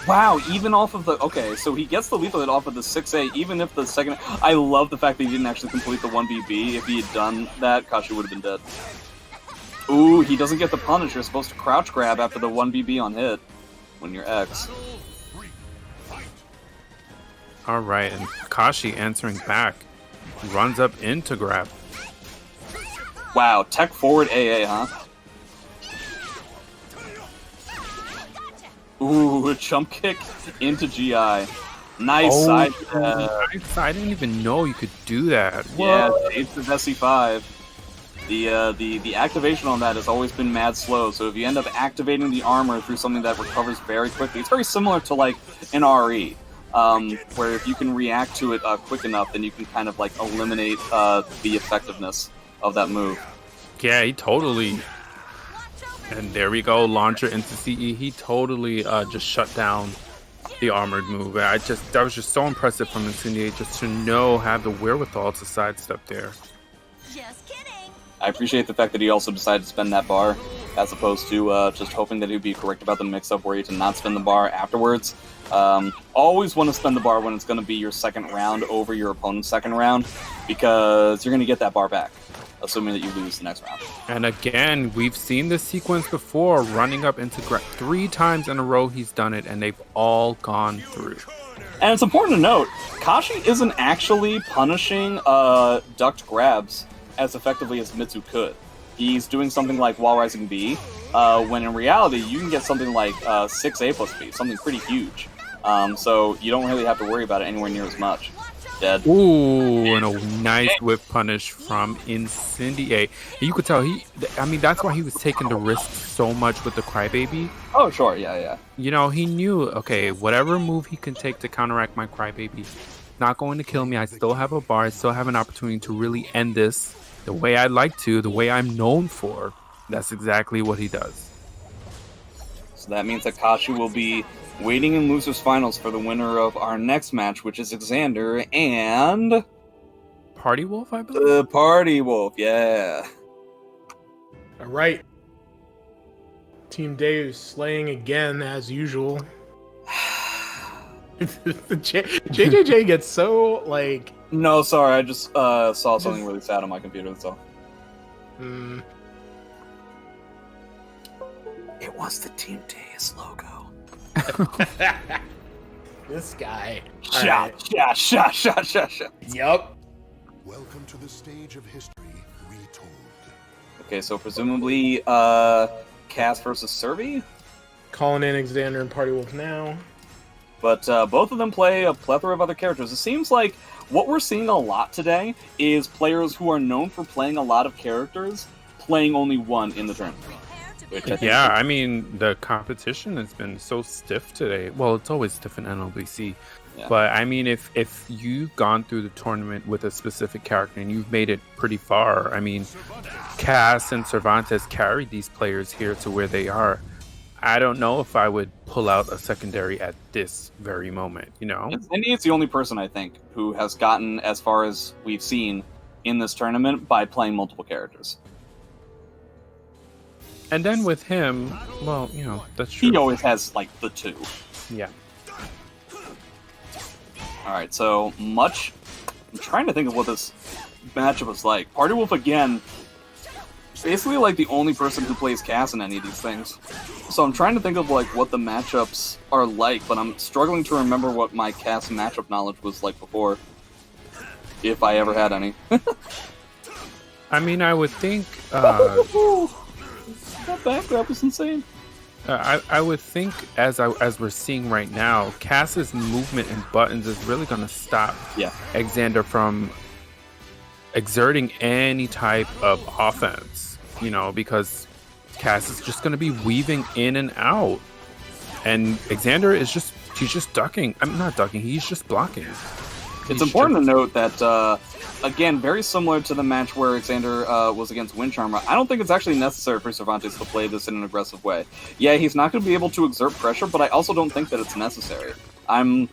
Wow, even off of the... Okay, so he gets the lethal hit off of the 6A, even if the second... I love the fact that he didn't actually complete the 1BB. If he had done that, Kashi would have been dead. Ooh, he doesn't get the punish. You're supposed to crouch grab after the 1BB on hit when you're X. Alright, and Kashi answering back. Runs up into grab. Wow, tech forward AA, huh? Ooh, a jump kick into GI. Nice side. I didn't even know you could do that. Yeah, it's the SC5. The activation on that has always been mad slow, so if you end up activating the armor through something that recovers very quickly, it's very similar to like an RE, where if you can react to it quick enough, then you can kind of like eliminate the effectiveness of that move. Yeah, he totally... And there we go, launcher into CE. He totally just shut down the armored move. That was just so impressive from Incendiate, just to have the wherewithal to sidestep there. Just kidding. I appreciate the fact that he also decided to spend that bar, as opposed to just hoping that he'd be correct about the mix-up where he to not spend the bar afterwards. Always want to spend the bar when it's going to be your second round over your opponent's second round, because you're going to get that bar back, assuming that you lose the next round. And again, we've seen this sequence before, running up into grab. 3 times in a row he's done it, and they've all gone through. And it's important to note, Kashi isn't actually punishing ducked grabs as effectively as Mitsu could. He's doing something like Wall Rising B, when in reality you can get something like 6A plus B, something pretty huge. So you don't really have to worry about it anywhere near as much. Dead. Ooh, and a nice whip punish from Incendiate. You could tell that's why he was taking the risk so much with the Crybaby. Oh, sure, yeah. You know, he knew, okay, whatever move he can take to counteract my Crybaby, not going to kill me. I still have a bar. I still have an opportunity to really end this the way I'd like to, the way I'm known for. That's exactly what he does. So that means that Kashi will be waiting in losers finals for the winner of our next match, which is Exander and Party Wolf, I believe. The Party Wolf, yeah. All right. Team DEUS slaying again as usual. JJJ gets so like. No, sorry, I just saw something really sad on my computer. That's all. It was the Team DEUS logo. This guy. Shot. Yup. Welcome to the stage of history retold. Okay, so presumably, Cass versus Cervi? Calling in Exander and Party Wolf now. But both of them play a plethora of other characters. It seems like what we're seeing a lot today is players who are known for playing a lot of characters playing only one in the tournament. Yeah, I mean, the competition has been so stiff today. Well, it's always stiff in NLBC. Yeah. But, I mean, if you've gone through the tournament with a specific character and you've made it pretty far, I mean, Cass and Cervantes carried these players here to where they are. I don't know if I would pull out a secondary at this very moment, you know? Incendiate's the only person, I think, who has gotten as far as we've seen in this tournament by playing multiple characters. And then with him, well, you know, that's true. He always has, like, the 2. Yeah. Alright, so much... I'm trying to think of what this matchup was like. Party Wolf, again, basically, like, the only person who plays Cass in any of these things. So I'm trying to think of, like, what the matchups are like, but I'm struggling to remember what my Cass matchup knowledge was like before. If I ever had any. I mean, I would think... That back grab was insane. I would think, as we're seeing right now, Cass's movement and buttons is really going to stop Exander from exerting any type of offense, you know, because Cass is just going to be weaving in and out. And Exander is he's just ducking. I'm not ducking, he's just blocking. It's important to note that, again, very similar to the match where Exander was against Windcharmer, I don't think it's actually necessary for Cervantes to play this in an aggressive way. Yeah, he's not going to be able to exert pressure, but I also don't think that it's necessary. I'm,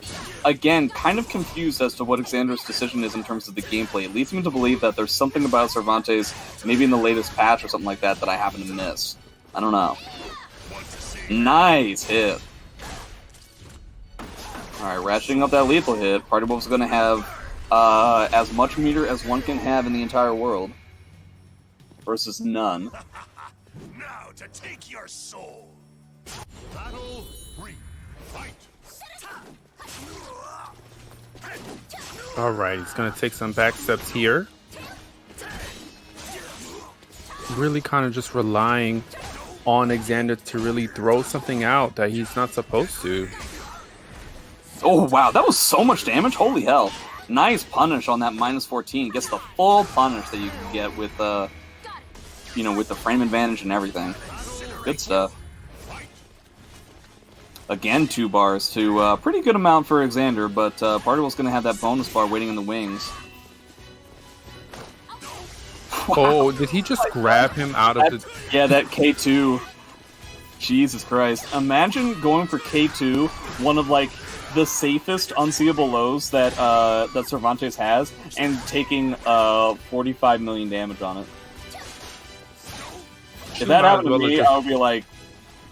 again, kind of confused as to what Exander's decision is in terms of the gameplay. It leads me to believe that there's something about Cervantes, maybe in the latest patch or something like that, that I happen to miss. I don't know. Nice hit. Alright, ratcheting up that lethal hit. Party Wolf's gonna have as much meter as one can have in the entire world. Versus none. Now to take your soul. Battle 3. Fight. Alright, he's going to take some back steps here. Really kind of just relying on Exander to really throw something out that he's not supposed to. Oh, wow, that was so much damage. Holy hell. Nice punish on that minus 14. Gets the full punish that you can get with, you know, with the frame advantage and everything. Good stuff. Again, 2 bars to pretty good amount for Exander, but Partiwell's going to have that bonus bar waiting in the wings. Wow. Oh, did he just grab him out of the... Yeah, that K2. Jesus Christ. Imagine going for K2, one of, like, the safest unseeable lows that that Cervantes has, and taking 45 million damage on it. If that happened to me, I would be like,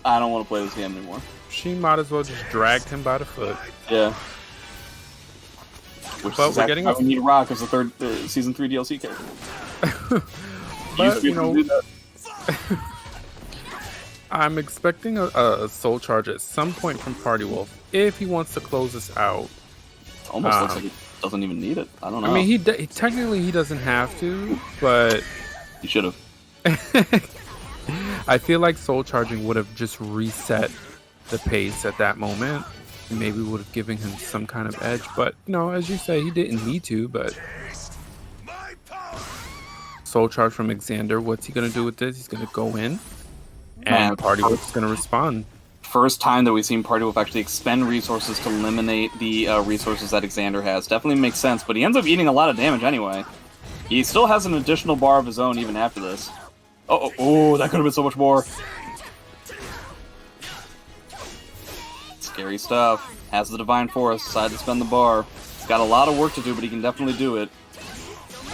I don't want to play this game anymore. She might as well just dragged him by the foot. Yeah. Which But is we're exactly getting why we need Rock as a third season 3 DLC character. But, you know, I'm expecting a soul charge at some point from Party Wolf if he wants to close this out. It almost looks like he doesn't even need it. I don't know. I mean, he technically he doesn't have to, but he should have. I feel like soul charging would have just reset the pace at that moment. Maybe would have given him some kind of edge, but you know, as you say, he didn't need to. But soul charge from Exander. What's he gonna do with this? He's gonna go in, and Party Wolf's gonna respond. First time that we've seen Party Wolf actually expend resources to eliminate the resources that Exander has. Definitely makes sense, but he ends up eating a lot of damage anyway. He still has an additional bar of his own even after this. Oh, that could have been so much more. Scary stuff. Has the Divine Force, decided to spend the bar. He's got a lot of work to do, but he can definitely do it.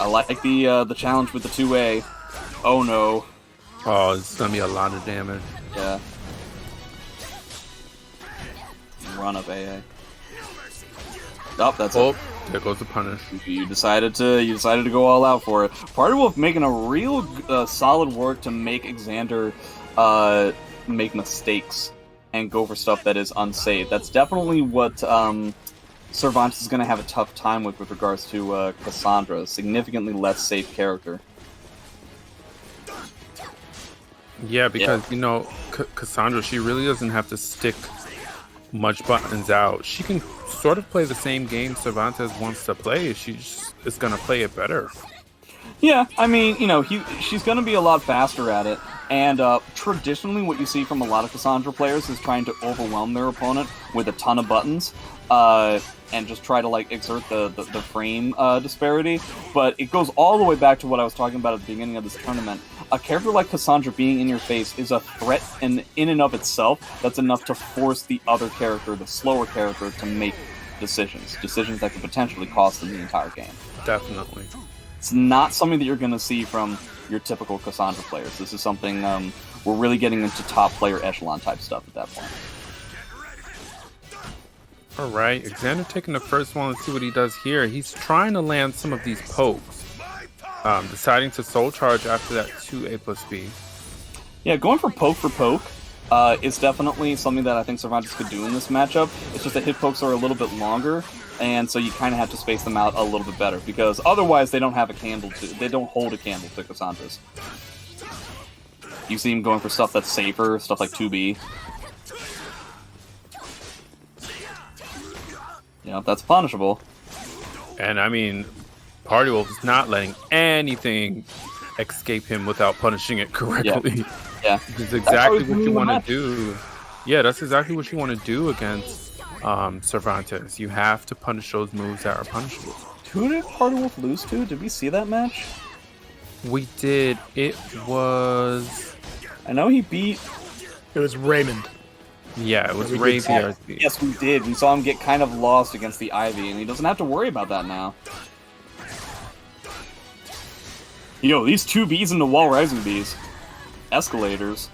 I like the challenge with the 2A. Oh no. Oh, it's gonna be a lot of damage. Yeah. Run up AA. Oh, that's it. There goes the punish. You decided to go all out for it. Party Wolf making a real solid work to make Exander make mistakes and go for stuff that is unsafe. That's definitely what Cervantes is going to have a tough time with regards to Cassandra, a significantly less safe character. Yeah, because, you know, Cassandra, she really doesn't have to stick much buttons out. She can sort of play the same game Cervantes wants to play. She just is going to play it better. Yeah, I mean, you know, she's going to be a lot faster at it. And traditionally what you see from a lot of Cassandra players is trying to overwhelm their opponent with a ton of buttons. And just try to, like, exert the frame disparity. But it goes all the way back to what I was talking about at the beginning of this tournament. A character like Cassandra being in your face is a threat in and of itself that's enough to force the other character, the slower character, to make decisions that could potentially cost them the entire game. Definitely. It's not something that you're going to see from your typical Cassandra players. This is something we're really getting into top player echelon type stuff at that point. Alright, Exander taking the first one. Let's see what he does here. He's trying to land some of these pokes. Deciding to soul charge after that 2A plus B. Yeah, going for poke is definitely something that I think Cervantes could do in this matchup. It's just that hit pokes are a little bit longer, and so you kind of have to space them out a little bit better, because otherwise they don't have a candle they don't hold a candle to Cassandra's. You see him going for stuff that's safer, stuff like 2B. Yeah, that's punishable. And I mean, Party Wolf is not letting anything escape him without punishing it correctly. Yeah. It's exactly what you want to do. Yeah, that's exactly what you want to do against Cervantes. You have to punish those moves that are punishable. Who did Party Wolf lose to? Did we see that match? We did. It was... I know he beat... It was Raymond. Yeah, it was We Ray did see VRC. Yes, we did. We saw him get kind of lost against the Ivy, and he doesn't have to worry about that now. Yo, these 2 bees into wall rising bees. Escalators.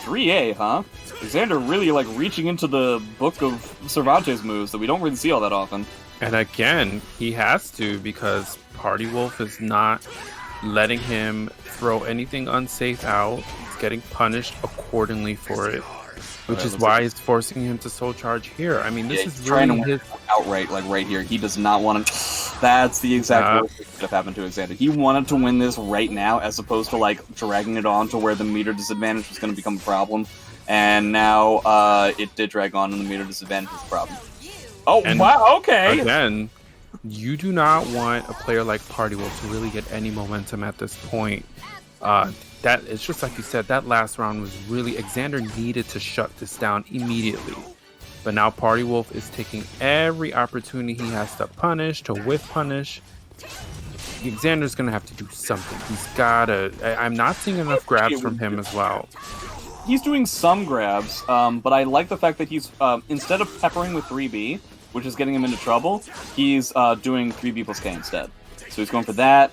3A, huh? Exander really like reaching into the book of Cervantes moves that we don't really see all that often. And again, he has to because Party Wolf is not letting him throw anything unsafe out. He's getting punished accordingly for it, which is why he's forcing him to soul charge here. I mean, this is trying really to win outright, like right here. He does not want to. That's the exact worst thing that could have happened to Exander. He wanted to win this right now, as opposed to like dragging it on to where the meter disadvantage was going to become a problem. And now it did drag on, and the meter disadvantage is a problem. Oh, And wow, okay. Again, you do not want a player like Party Wolf to really get any momentum at this point. That it's just like you said, that last round was really Exander needed to shut this down immediately. But now Party Wolf is taking every opportunity he has to punish, to whiff punish. Xander's gonna have to do something. He's gotta. I'm not seeing enough grabs from him as well. He's doing some grabs, but I like the fact that he's instead of peppering with 3B, which is getting him into trouble, he's doing 3B plus K instead. So he's going for that.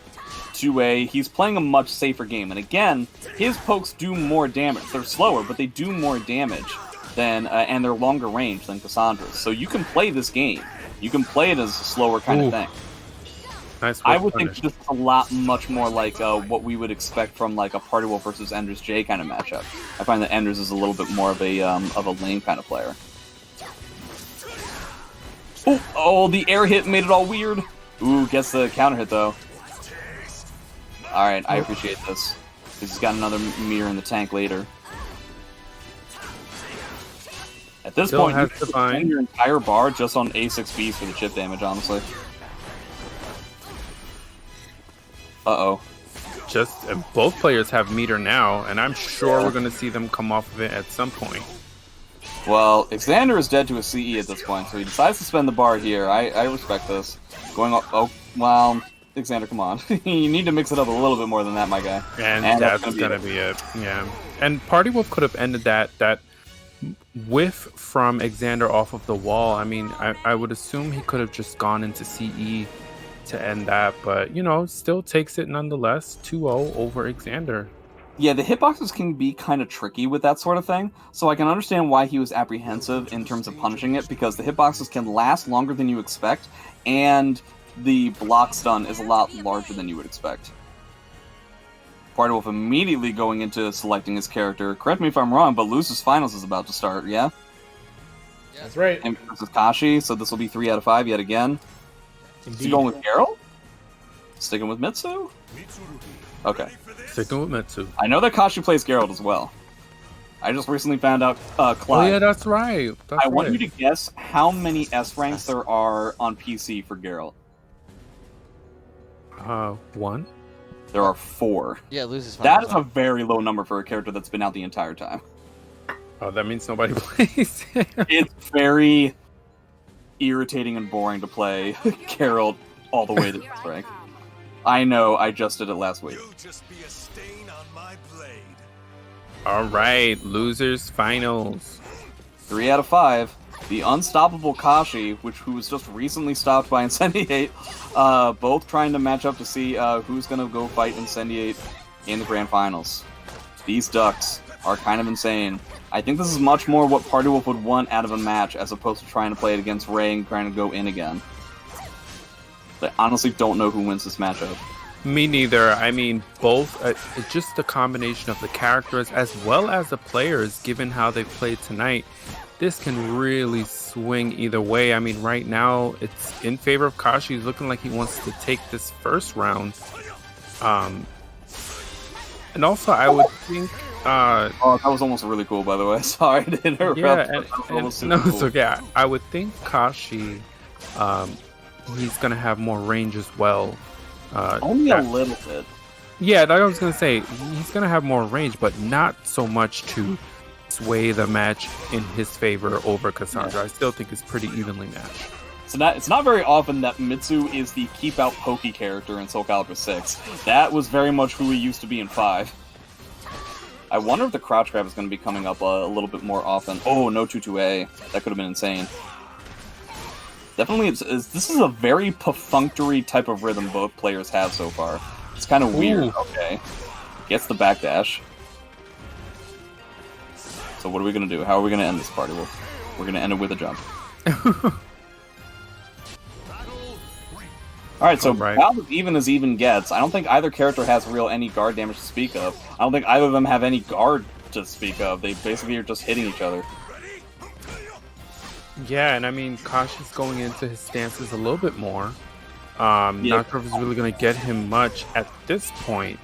2A. He's playing a much safer game, and again, his pokes do more damage. They're slower, but they do more damage than and they're longer range than Cassandra's. So you can play this game. You can play it as a slower kind of thing. Nice. I would think this is a lot much more like what we would expect from like a Party Wolf versus Ender's J kind of matchup. I find that Ender's is a little bit more of a lane kind of player. Oh, the air hit made it all weird. Ooh, gets the counter hit though. All right, I appreciate this. He's got another meter in the tank later. At this point, you can spend your entire bar just on A6Bs for the chip damage, honestly. Uh-oh. Just both players have meter now, and I'm sure we're going to see them come off of it at some point. Well, Exander is dead to a CE at this point, so he decides to spend the bar here. I respect this. Going up... Oh, well... Exander, come on. You need to mix it up a little bit more than that, my guy. And that's gonna be it. Yeah. And Party Wolf could have ended that whiff from Exander off of the wall. I mean, I would assume he could have just gone into CE to end that, but, you know, still takes it nonetheless. 2-0 over Exander. Yeah, the hitboxes can be kind of tricky with that sort of thing, so I can understand why he was apprehensive in terms of punishing it, because the hitboxes can last longer than you expect, and the block stun is a lot larger than you would expect. Party Wolf immediately going into selecting his character. Correct me if I'm wrong, but Loses Finals is about to start, yeah? That's right. And versus Kashi, so this will be 3 out of 5 yet again. Indeed. Is he going with Carol? Sticking with Mitsu? Okay. Sticking with Mitsu. I know that Kashi plays Geralt as well. I just recently found out Clyde. Oh yeah, that's right. I want you to guess how many S ranks there are on PC for Geralt. 1. There are 4. Yeah, loses 5. That is a very low number for a character that's been out the entire time. Oh, that means nobody plays. It's very irritating and boring to play Geralt all the way to this rank. I know, I just did it last week. You'll just be a stain on my blade. All right, losers finals. 3 out of 5. The unstoppable Kashi, who was just recently stopped by Incendiate, both trying to match up to see who's going to go fight Incendiate in the grand finals. These ducks are kind of insane. I think this is much more what Party Wolf would want out of a match as opposed to trying to play it against Ray and trying to go in again. I honestly don't know who wins this matchup. Me neither. I mean, both. It's just the combination of the characters as well as the players, given how they played tonight. This can really swing either way. I mean, right now, it's in favor of Kashi. He's looking like he wants to take this first round. And also, I would think... oh, that was almost really cool, by the way. Sorry to interrupt. Yeah, no, it's okay. I would think Kashi, he's going to have more range as well. Only a little bit. Yeah, I was going to say, he's going to have more range, but not so much to sway the match in his favor over Cassandra. Yeah. I still think it's pretty evenly matched. It's not very often that Mitsu is the keep out pokey character in Soul Calibur 6. That was very much who he used to be in 5. I wonder if the crouch grab is going to be coming up a little bit more often. Oh, no 2-2A. That could have been insane. Definitely, this is a very perfunctory type of rhythm both players have so far. It's kind of weird. Ooh. Okay. Gets the backdash. So what are we going to do? How are we going to end this party? Well, we're going to end it with a jump. Alright, so about as even gets. I don't think either character has any guard damage to speak of. I don't think either of them have any guard to speak of. They basically are just hitting each other. Yeah, and I mean, Kashi's going into his stances a little bit more. Not sure if it's really going to get him much at this point.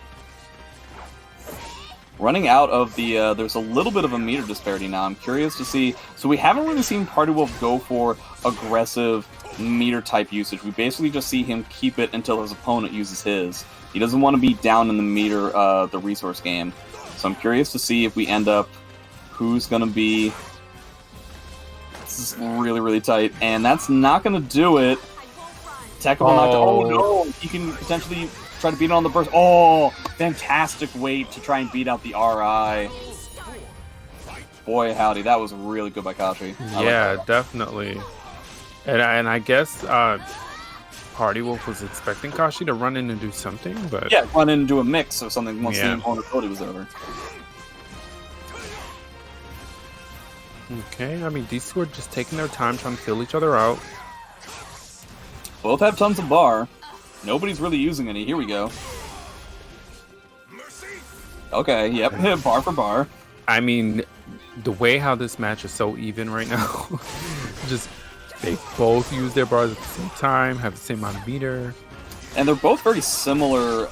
Running out of the, there's a little bit of a meter disparity now. I'm curious to see. So we haven't really seen Party Wolf go for aggressive meter type usage. We basically just see him keep it until his opponent uses his. He doesn't want to be down in the meter, the resource game. So I'm curious to see if we end up who's going to be. This is really, really tight. And that's not going to do it. Technical knocked. Oh no! He can potentially try to beat it on the burst. Oh, fantastic wait to try and beat out the RI. Boy, howdy, that was really good by Kashi. Yeah, definitely. And I guess Party Wolf was expecting Kashi to run in and do something, but yeah, run in and do a mix or something once the opponent thought it was over. Okay, I mean, these two are just taking their time trying to fill each other out. Both have tons of bar. Nobody's really using any. Here we go. Okay, yep, bar for bar. I mean, the way how this match is so even right now, just they both use their bars at the same time, have the same amount of meter. And they're both very similar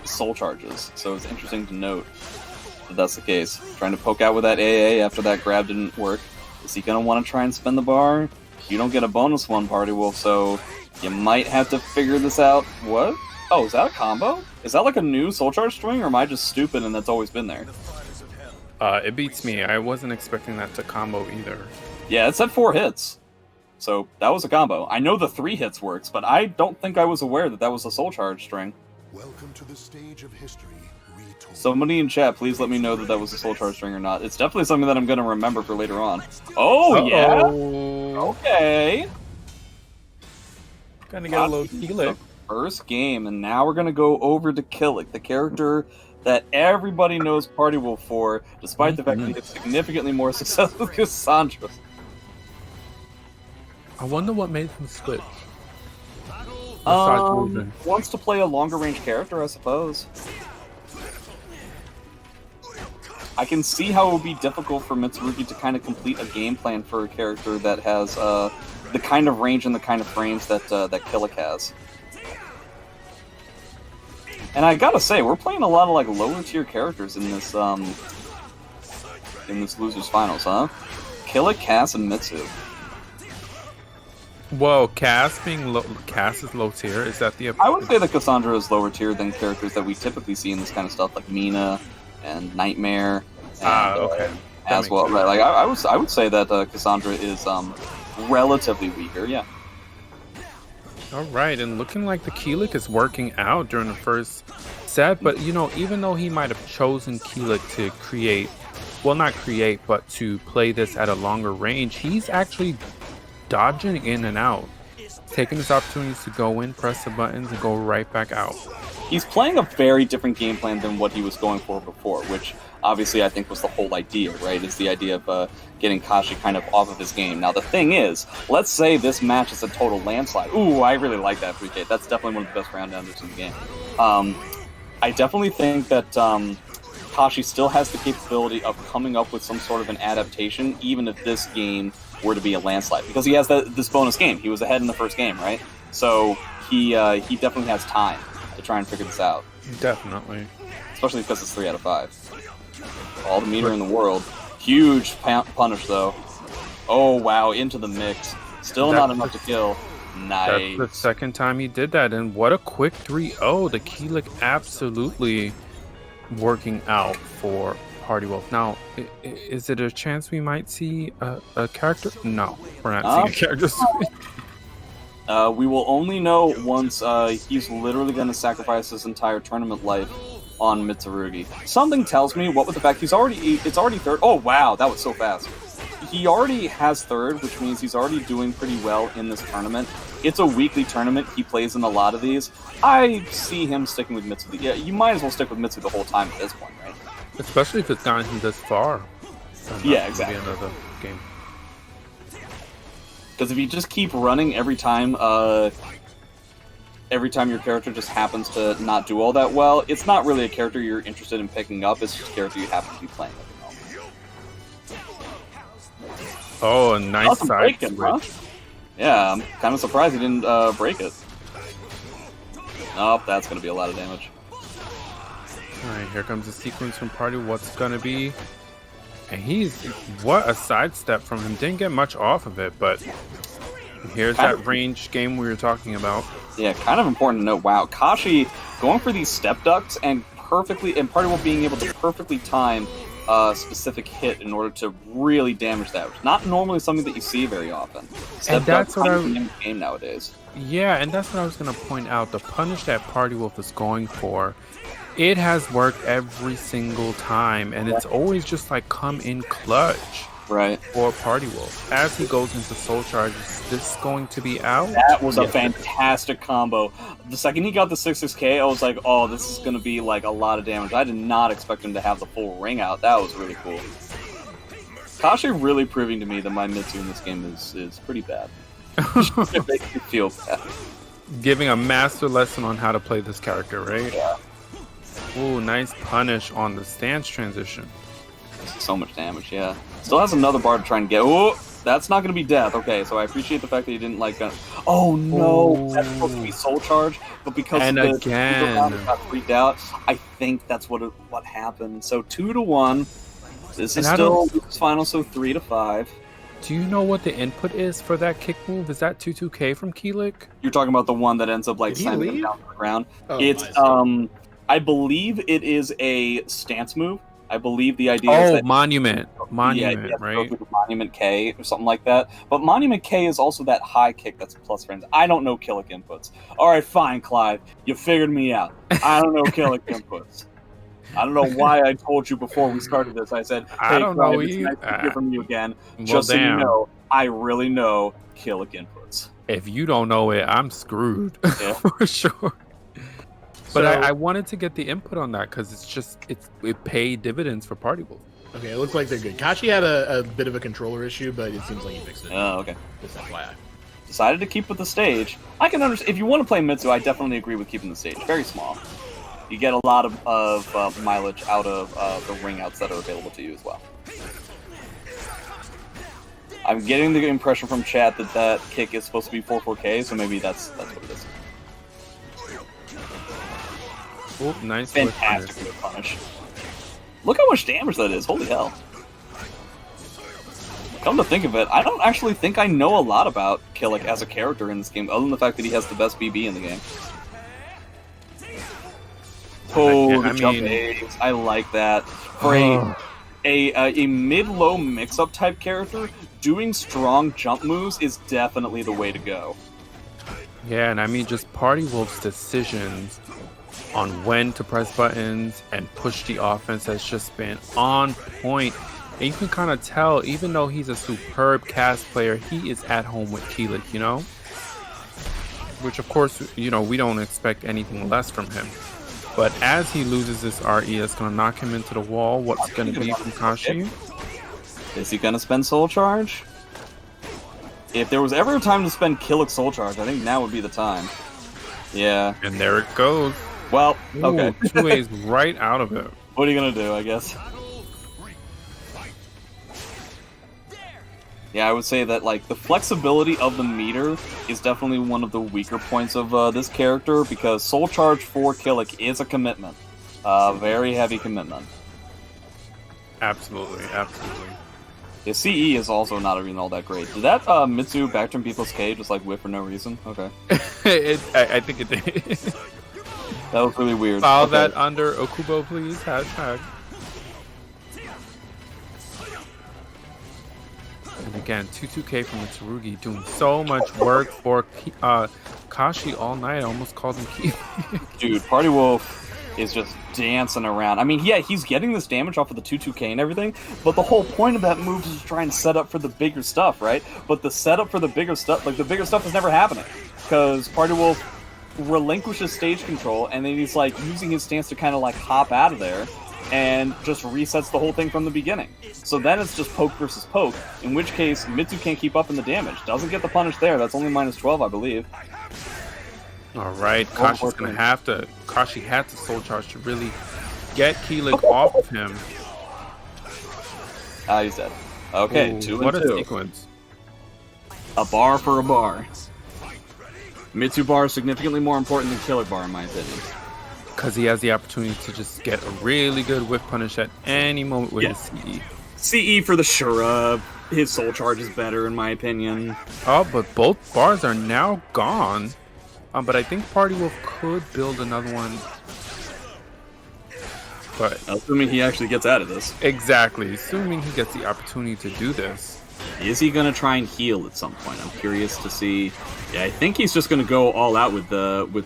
soul charges, so it's interesting to note that that's the case. Trying to poke out with that AA after that grab didn't work. Is he going to want to try and spend the bar? You don't get a bonus one, Party Wolf, so you might have to figure this out. What? Oh, is that a combo? Is that like a new soul charge string, or am I just stupid and that's always been there? It beats me. I wasn't expecting that to combo either. Yeah, it said 4 hits. So that was a combo. I know the 3 hits works, but I don't think I was aware that that was a soul charge string. Welcome to the stage of history retold. Somebody in chat, please let me know that that was a soul charge string or not. It's definitely something that I'm going to remember for later on. Oh, yeah? Okay. Gonna get a little Kilik. First game, and now we're going to go over to Kilik, the character that everybody knows Party Wolf for, despite the fact that he had significantly more success with Cassandra. I wonder what made him switch. Wants to play a longer range character, I suppose. I can see how it would be difficult for Mitsurugi to kind of complete a game plan for a character that has the kind of range and the kind of frames that that Kilik has. And I gotta say, we're playing a lot of like lower tier characters in this losers finals, huh? Kilik, Cass, and Mitsu. Whoa, Cass is low tier. Is that the? I would say that Cassandra is lower tier than characters that we typically see in this kind of stuff, like Mina and Nightmare. And, okay. As well, right? Like I would say that Cassandra is relatively weaker. Yeah. All right, and looking like the Kilik is working out during the first set, but you know, even though he might have chosen Kilik to create, well, not create, but to play this at a longer range, he's actually dodging in and out, taking his opportunities to go in, press the buttons, and go right back out. He's playing a very different game plan than what he was going for before, which obviously I think was the whole idea, right? Is the idea of getting Kashi kind of off of his game. Now the thing is, let's say this match is a total landslide. Ooh, I really like that 3K. That's definitely one of the best round enders in the game. I definitely think that Kashi still has the capability of coming up with some sort of an adaptation, even if this game were to be a landslide, because he has this bonus game. He was ahead in the first game, right? So he definitely has time to try and figure this out. Definitely. Especially because it's 3 out of 5. All the meter in the world. Huge punish, though. Oh, wow, into the mix. Still not enough to kill. Nice. That's the second time he did that, and what a quick 3-0. The Kilik absolutely working out for Party Wolf. Now, is it a chance we might see a character? No, we're not seeing a character switch. We will only know once he's literally going to sacrifice his entire tournament life on Mitsurugi. Something tells me, what with the fact it's already third. Oh wow, that was so fast. He already has third, which means he's already doing pretty well in this tournament. It's a weekly tournament. He plays in a lot of these. I see him sticking with Mitsu. Yeah, you might as well stick with Mitsu the whole time at this point, right? Especially if it's gotten him this far. Yeah, exactly. Be another game. Because if you just keep running every time your character just happens to not do all that well, it's not really a character you're interested in picking up. It's just a character you happen to be playing at the moment. Oh, a nice side switch. huh? Yeah, I'm kind of surprised he didn't break it. Oh, that's going to be a lot of damage. Alright, here comes the sequence from Party. What's going to be? And what a sidestep from him. Didn't get much off of it, but here's that range game we were talking about. Yeah, kind of important to note. Wow, Kashi going for these step ducks and Party Will being able to perfectly time a specific hit in order to really damage that. Not normally something that you see very often. And that's what in the game nowadays. Yeah, and that's what I was going to point out. The punish that Party Wolf is going for, it has worked every single time, and it's always just like come in clutch. Right. For Party Wolf. As he goes into Soul Charge, is this going to be out? That was a fantastic combo. The second he got the 6-6K, I was like, oh, this is going to be like a lot of damage. I did not expect him to have the full ring out. That was really cool. Kashi really proving to me that my Mitsu in this game is pretty bad. It makes me feel bad. Giving a master lesson on how to play this character, right? Yeah. Ooh, nice punish on the stance transition. So much damage, yeah. Still has another bar to try and get. Oh, that's not going to be death. Okay, so I appreciate the fact that he didn't like. Oh no, that's supposed to be Soul Charge, but because again got freaked out, I think that's what happened. So 2-1. This is still final, so 3-5. Do you know what the input is for that kick move? Is that 2-2K from Kilik? You're talking about the one that ends up like slamming him down to the ground. Oh, it's I believe it is a stance move. I believe the idea is that Monument, yeah, right? Monument K or something like that. But Monument K is also that high kick that's plus frames. I don't know Kilik inputs. All right, fine, Clive. You figured me out. I don't know Kilik inputs. I don't know why I told you before we started this. I said, hey, I don't Clive, know it's nice to hear from you again. Well, Just so you know, I really know Kilik inputs. If you don't know it, I'm screwed. Yeah. For sure. But I wanted to get the input on that because it paid dividends for Party Wolf. Okay, it looks like they're good. Kashi had a bit of a controller issue, but it seems like he fixed it. Oh, okay. Just FYI. Decided to keep with the stage. I can understand. If you want to play Mitsu, I definitely agree with keeping the stage. Very small. You get a lot of mileage out of the ring outs that are available to you as well. I'm getting the impression from chat that kick is supposed to be 4-4K, so maybe that's what it is. Oh, nice. Fantastic punish. Look how much damage that is. Holy hell. Come to think of it, I don't actually think I know a lot about Kilik as a character in this game, other than the fact that he has the best BB in the game. Oh, the jump A's. I like that. For a mid-low mix-up type character, doing strong jump moves is definitely the way to go. Yeah, and I mean, just Party Wolf's decisions on when to press buttons and push the offense has just been on point. And you can kind of tell, even though he's a superb cast player, he is at home with Kilik, you know? Which, of course, you know, we don't expect anything less from him. But as he loses this RE, it's going to knock him into the wall. What's going to be from Kashi? Is he going to spend Soul Charge? If there was ever a time to spend Kilik Soul Charge, I think now would be the time. Yeah. And there it goes. Well, okay. Ooh, 2A's right out of it. What are you going to do, I guess? Yeah, I would say that like the flexibility of the meter is definitely one of the weaker points of this character, because Soul Charge for Kilik is a commitment. Very heavy commitment. Absolutely, absolutely. The CE is also not even all that great. Did that Mitsu backturn people's K just like whip for no reason? Okay. I think it did. That was really weird. File that under Okubo, please. Hashtag. And again, 2-2K from Mitsurugi doing so much work for Kashi all night. I almost called him Kilik. Dude, Party Wolf is just dancing around. I mean, yeah, he's getting this damage off of the 2-2K and everything, but the whole point of that move is to try and set up for the bigger stuff, right? But the setup for the bigger stuff, like the bigger stuff is never happening, because Party Wolf relinquishes stage control, and then he's like using his stance to kind of like hop out of there, and just resets the whole thing from the beginning. So then it's just poke versus poke, in which case Mitsu can't keep up in the damage. Doesn't get the punish there, that's only -12, I believe. Alright, Kashi's gonna have to... Kashi had to soul charge to really get Kilik off of him. Ah, he's dead. Okay, Ooh, 2 and what 2. a sequence. A bar for a bar. Mitsu bar is significantly more important than Kilik bar, in my opinion. Because he has the opportunity to just get a really good whiff punish at any moment with his CE. CE for the Shura. His soul charge is better, in my opinion. Oh, but both bars are now gone. But I think Party Wolf could build another one. But Assuming he actually gets out of this. exactly, assuming he gets the opportunity to do this. Is he gonna try and heal at some point? I'm curious to see. Yeah, I think he's just gonna go all out with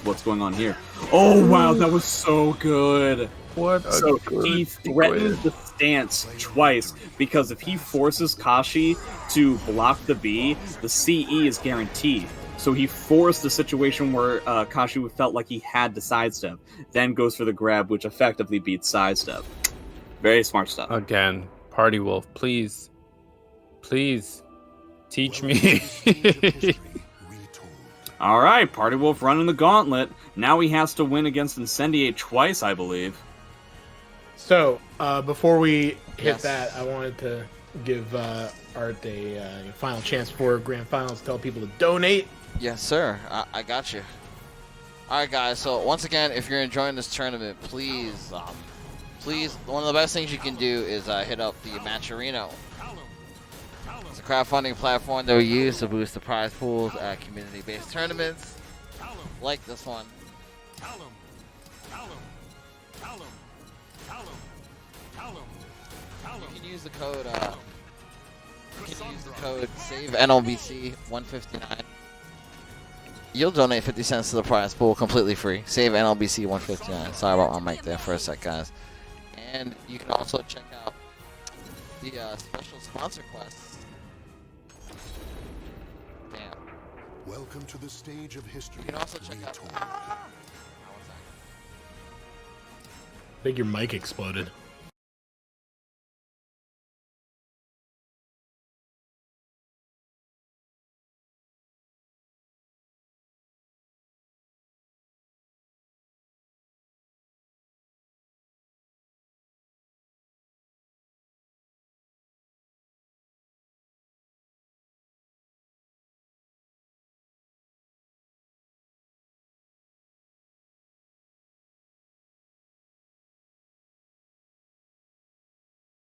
what's going on here. Oh wow, that was so good. What a So good he threatened the stance twice, because if he forces Kashi to block the B, the CE is guaranteed. So he forced a situation where Kashi felt like he had to sidestep, then goes for the grab, which effectively beats sidestep. Very smart stuff. Again, Party Wolf, please. Please. Teach me. All right, Party Wolf running the gauntlet. Now he has to win against Incendiate twice, I believe. So, before we hit Yes. that, I wanted to give Art a final chance for Grand Finals. Tell people to donate. Yes, sir. I got you. All right, guys. So once again, if you're enjoying this tournament, please, one of the best things you can do is hit up the Matcherino. It's a crowdfunding platform that we use to boost the prize pools at community-based tournaments like this one. You can use the code. Save NLBC 159. You'll donate 50 cents to the prize pool completely free. Save NLBC 159. Sorry about my mic there for a sec, guys. And you can also check out the special sponsor quests. Damn. Welcome to the stage of history. You can also check out. retold. I think your mic exploded.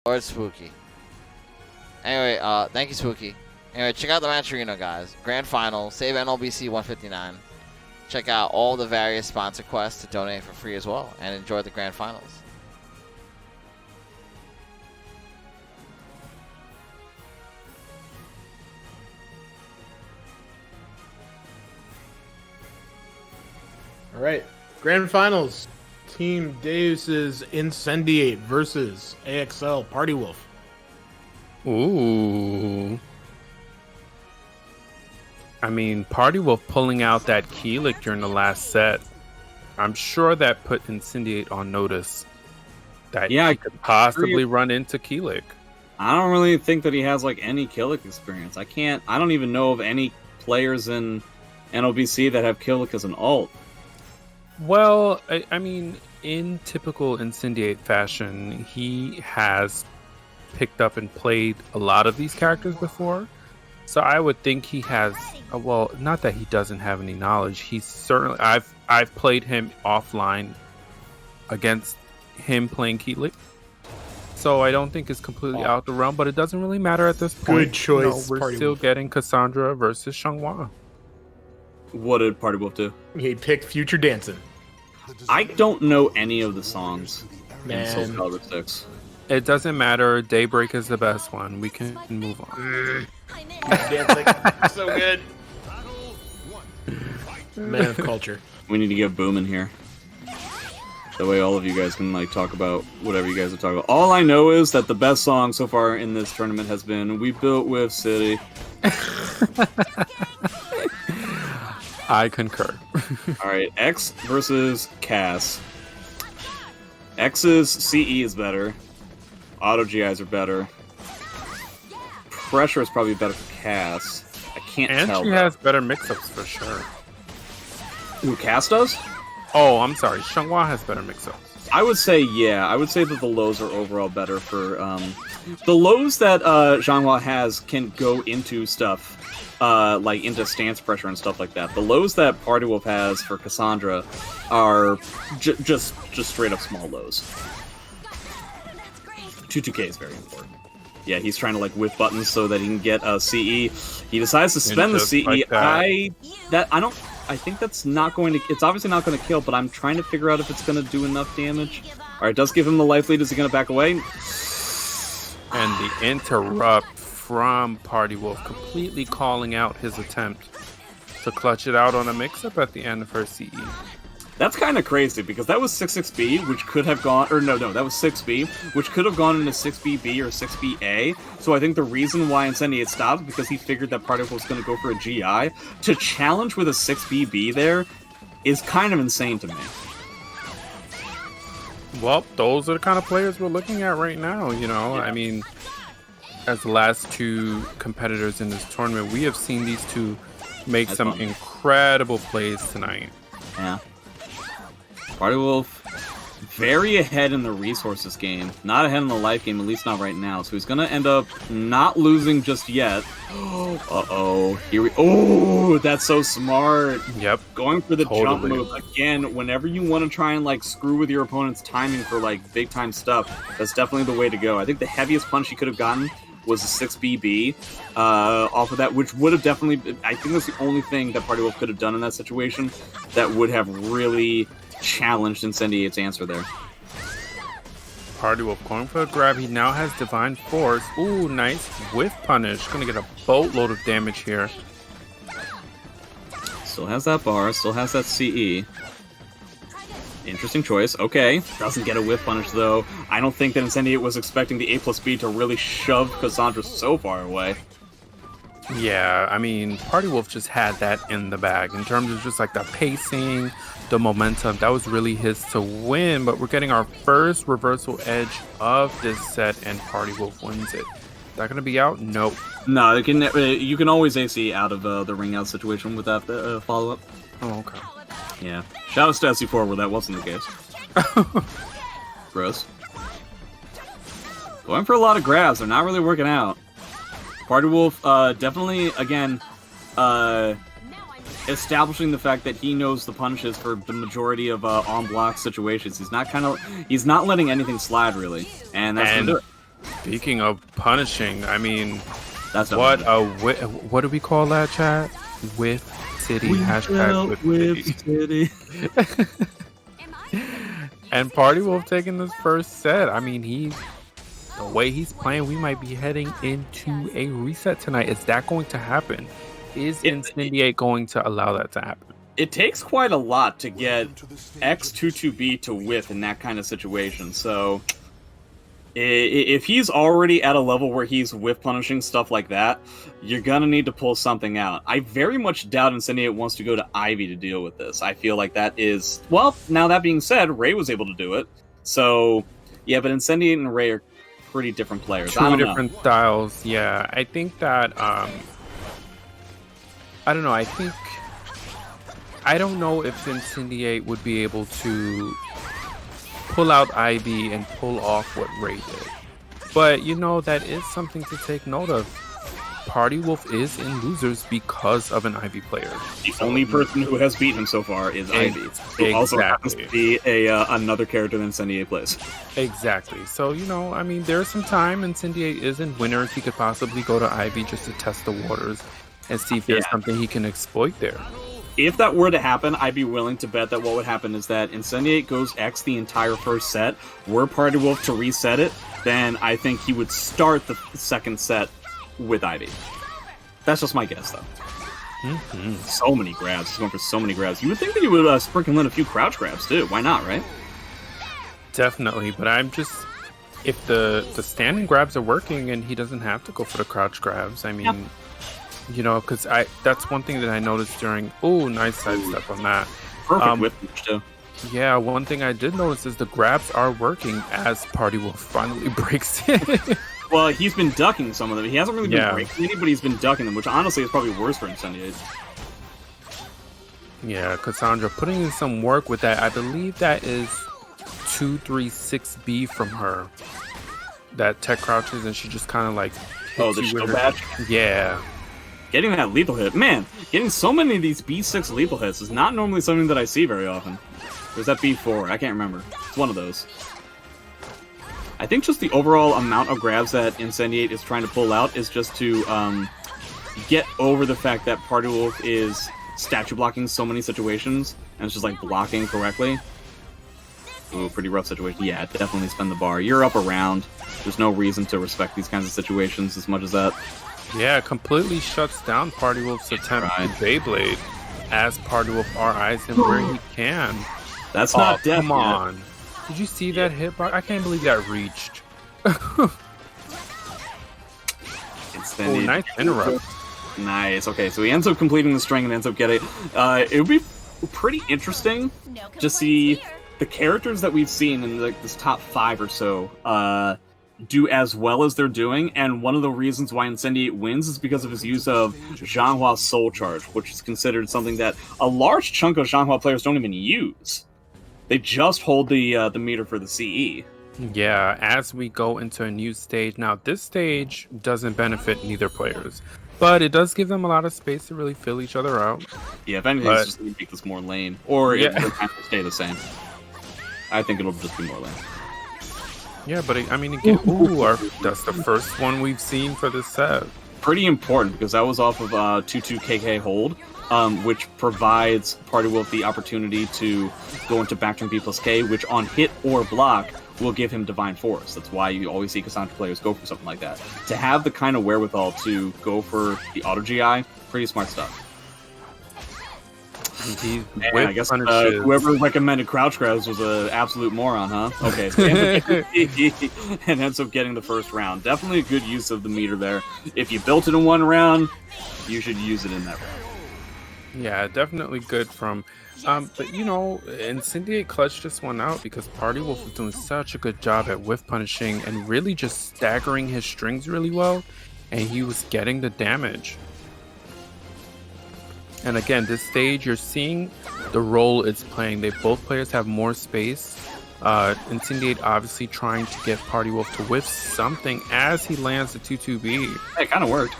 Or it's Spooky. Anyway, thank you, Spooky. Anyway, check out the Matcherino, guys. Grand Final, save NLBC 159. Check out all the various sponsor quests to donate for free as well, and enjoy the Grand Finals. All right, Grand Finals. Team DEUS's Incendiate versus AXL Party Wolf. Ooh. I mean, Party Wolf pulling out that Kilik during the last set. I'm sure that put Incendiate on notice that he could possibly run into Kilik. I don't really think that he has like any Kilik experience. I don't even know of any players in NLBC that have Kilik as an ult. Well, I mean, in typical Incendiate fashion, he has picked up and played a lot of these characters before. So I would think he has, well, not that he doesn't have any knowledge. He's certainly, I've played him offline against him playing Kilik. So I don't think it's completely out the realm, but it doesn't really matter at this point. Good choice. We're Party still Wolf. getting Cassandra versus Xianghua. What did Party Wolf do? He picked Future Dancing. I don't know any of the songs in Soul Man. Calibur 6. It doesn't matter. Daybreak is the best one. We can move on. Dancing. So good. Man of culture. We need to get Boom in here. That way all of you guys can, like, talk about whatever you guys are talking about. All I know is that the best song so far in this tournament has been We Built With City. I concur. Alright, X versus Cass. X's CE is better. Auto GIs are better. Pressure is probably better for Cass. I can't tell. And she has better mix-ups for sure. Who, Cass does? Oh, I'm sorry. Xianghua has better mix-ups. I would say, yeah. I would say that the lows are overall better for... the lows that Xianghua has can go into stuff, like into stance pressure and stuff like that. The lows that Party Wolf has for Cassandra are just straight up small lows. 2K is very important. Yeah, he's trying to like whip buttons so that he can get a CE. He decides to spend the CE. Like I think that's not going to... It's obviously not going to kill, but I'm trying to figure out if it's going to do enough damage. Alright, does give him the life lead. Is he going to back away? And the interrupt from Party Wolf, completely calling out his attempt to clutch it out on a mix-up at the end of her CE. That's kind of crazy, because that was 6-6B, which could have gone... Or no, that was 6B, which could have gone into 6BB or 6BA. So I think the reason why Incendiate stopped, because he figured that Party Wolf was going to go for a GI. To challenge with a 6BB there is kind of insane to me. Well, those are the kind of players we're looking at right now, you know? Yeah. I mean, as the last two competitors in this tournament, we have seen these two make some incredible plays tonight. Yeah. Party Wolf, very ahead in the resources game. Not ahead in the life game, at least not right now. So he's going to end up not losing just yet. Uh-oh. Here we... Oh, that's so smart. Yep. Going for the jump move. Again, whenever you want to try and, like, screw with your opponent's timing for, like, big-time stuff, that's definitely the way to go. I think the heaviest punch he could have gotten was a 6BB off of that, which would have definitely... I think that's the only thing that Party Wolf could have done in that situation that would have really... challenged Incendiate's answer there. Party Wolf going for a grab. He now has Divine Force. Ooh, nice whiff punish. Gonna get a boatload of damage here. Still has that bar. Still has that CE. Interesting choice. Okay. Doesn't get a whiff punish, though. I don't think that Incendiate was expecting the A+B to really shove Cassandra so far away. Yeah, I mean, Party Wolf just had that in the bag in terms of just like the pacing, the momentum. That was really his to win, but we're getting our first reversal edge of this set, and Party Wolf wins it. Is that going to be out? Nope. No, you can always AC out of the ring out situation with that follow-up. Oh, okay. Yeah. Shout out to SC4 where that wasn't the case. Gross. Going for a lot of grabs. They're not really working out. Party Wolf, definitely, again, establishing the fact that he knows the punishes for the majority of on-block situations. He's not letting anything slide, really. And that's gonna do it. Speaking of punishing, I mean, that's what do we call that, chat? With City, hashtag with City. And Party Wolf taking this first set. I mean, the way he's playing, we might be heading into a reset tonight. Is that going to happen? Is Incendiate going to allow that to happen? It takes quite a lot to get X22B to whiff in that kind of situation. So, if he's already at a level where he's whiff punishing stuff like that, you're gonna need to pull something out. I very much doubt Incendiate wants to go to Ivy to deal with this. I feel like that is... Well, now that being said, Ray was able to do it. So, yeah, but Incendiate and Ray are pretty different players. Two different styles, yeah. I think that, I don't know, I don't know if Incendiate would be able to pull out Ivy and pull off what Ray did. But, you know, that is something to take note of. Party Wolf is in losers because of an Ivy player. The only person who has beaten him so far is Ivy, who also happens to be another character that Incendiate plays. Exactly. So, you know, I mean, there's some time. Incendiate is in winners. He could possibly go to Ivy just to test the waters and see if there's something he can exploit there. If that were to happen, I'd be willing to bet that what would happen is that Incendiate goes X the entire first set. Were Party Wolf to reset it, then I think he would start the second set with Ivy. That's just my guess, though. Mm-hmm. So many grabs. He's going for so many grabs. You would think that he would sprinkle in a few crouch grabs, too. Why not, right? Definitely, but I'm just if the standing grabs are working and he doesn't have to go for the crouch grabs. I mean, you know, because that's one thing that I noticed during. Oh, nice sidestep on that. Perfect whip punch too. Yeah, one thing I did notice is the grabs are working as Party Wolf finally breaks it. Well, he's been ducking some of them. He hasn't really been breaking any, but he's been ducking them, which honestly is probably worse for Incendiate. Yeah, Cassandra putting in some work with that. I believe that is 236B from her. That tech crouches and she just kind of like. Oh, the shield badge? Yeah. Getting that lethal hit. Man, getting so many of these B6 lethal hits is not normally something that I see very often. There's that B4. I can't remember. It's one of those. I think just the overall amount of grabs that Incendiate is trying to pull out is just to get over the fact that Party Wolf is statue blocking so many situations, and it's just like blocking correctly. Ooh, pretty rough situation. Yeah, definitely spend the bar. You're up around. There's no reason to respect these kinds of situations as much as that. Yeah, it completely shuts down Party Wolf's attempt to Beyblade as Party Wolf RIs him where he can. That's not death. Come on. Did you see that hitbox? I can't believe that reached. Oh, nice interrupt. Nice. Okay, so he ends up completing the string and ends up getting. It would be pretty interesting to see the characters that we've seen in this top 5 or so do as well as they're doing, and one of the reasons why Incendiate wins is because of his use of Xianghua's Soul Charge, which is considered something that a large chunk of Xianghua players don't even use. They just hold the meter for the CE. Yeah, as we go into a new stage. Now, this stage doesn't benefit neither players, but it does give them a lot of space to really fill each other out. Yeah, if anything, it's just going to make this more lame. Or it will stay the same. I think it'll just be more lame. Yeah, but I mean, again, that's the first one we've seen for this set. Pretty important, because that was off of 22KK hold, which provides Party Wolf the opportunity to go into backturn B plus K, which on hit or block will give him Divine Force. That's why you always see Cassandra players go for something like that. To have the kind of wherewithal to go for the auto GI, pretty smart stuff. Man, I guess whoever recommended crouch grabs was an absolute moron, huh? Okay, so and ends up getting the first round. Definitely a good use of the meter there. If you built it in one round, you should use it in that round. Yeah, definitely good from... but, you know, Incendiate clutched this one out because Party Wolf was doing such a good job at whiff punishing and really just staggering his strings really well, and he was getting the damage. And again, this stage, you're seeing the role it's playing. Both players have more space. Incendiate obviously trying to get Party Wolf to whiff something as he lands the 2-2B. Hey, it kind of worked.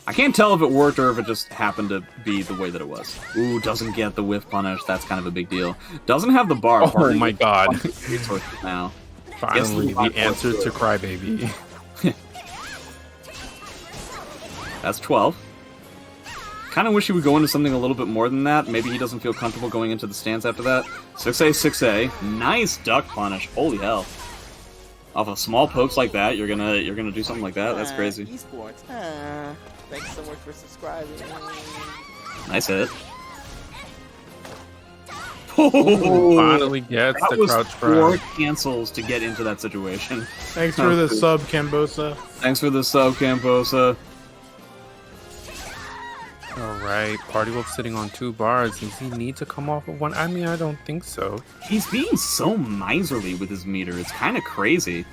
I can't tell if it worked or if it just happened to be the way that it was. Ooh, doesn't get the whiff punish. That's kind of a big deal. Doesn't have the bar. Oh my god. Now. Finally, the answer to Crybaby. That's 12. Kind of wish he would go into something a little bit more than that. Maybe he doesn't feel comfortable going into the stance after that. 6A, 6A. Nice duck punish. Holy hell. Off of small pokes like that, you're gonna do something like that? That's crazy. Esports. Thanks so much for subscribing. Nice hit. Oh, finally gets that the crouch was 4 grab. cancels to get into that situation. Thanks for the sub, Cambosa. Thanks for the sub, Cambosa. Alright, Party Wolf sitting on 2 bars. Does he need to come off of one? I mean, I don't think so. He's being so miserly with his meter. It's kind of crazy.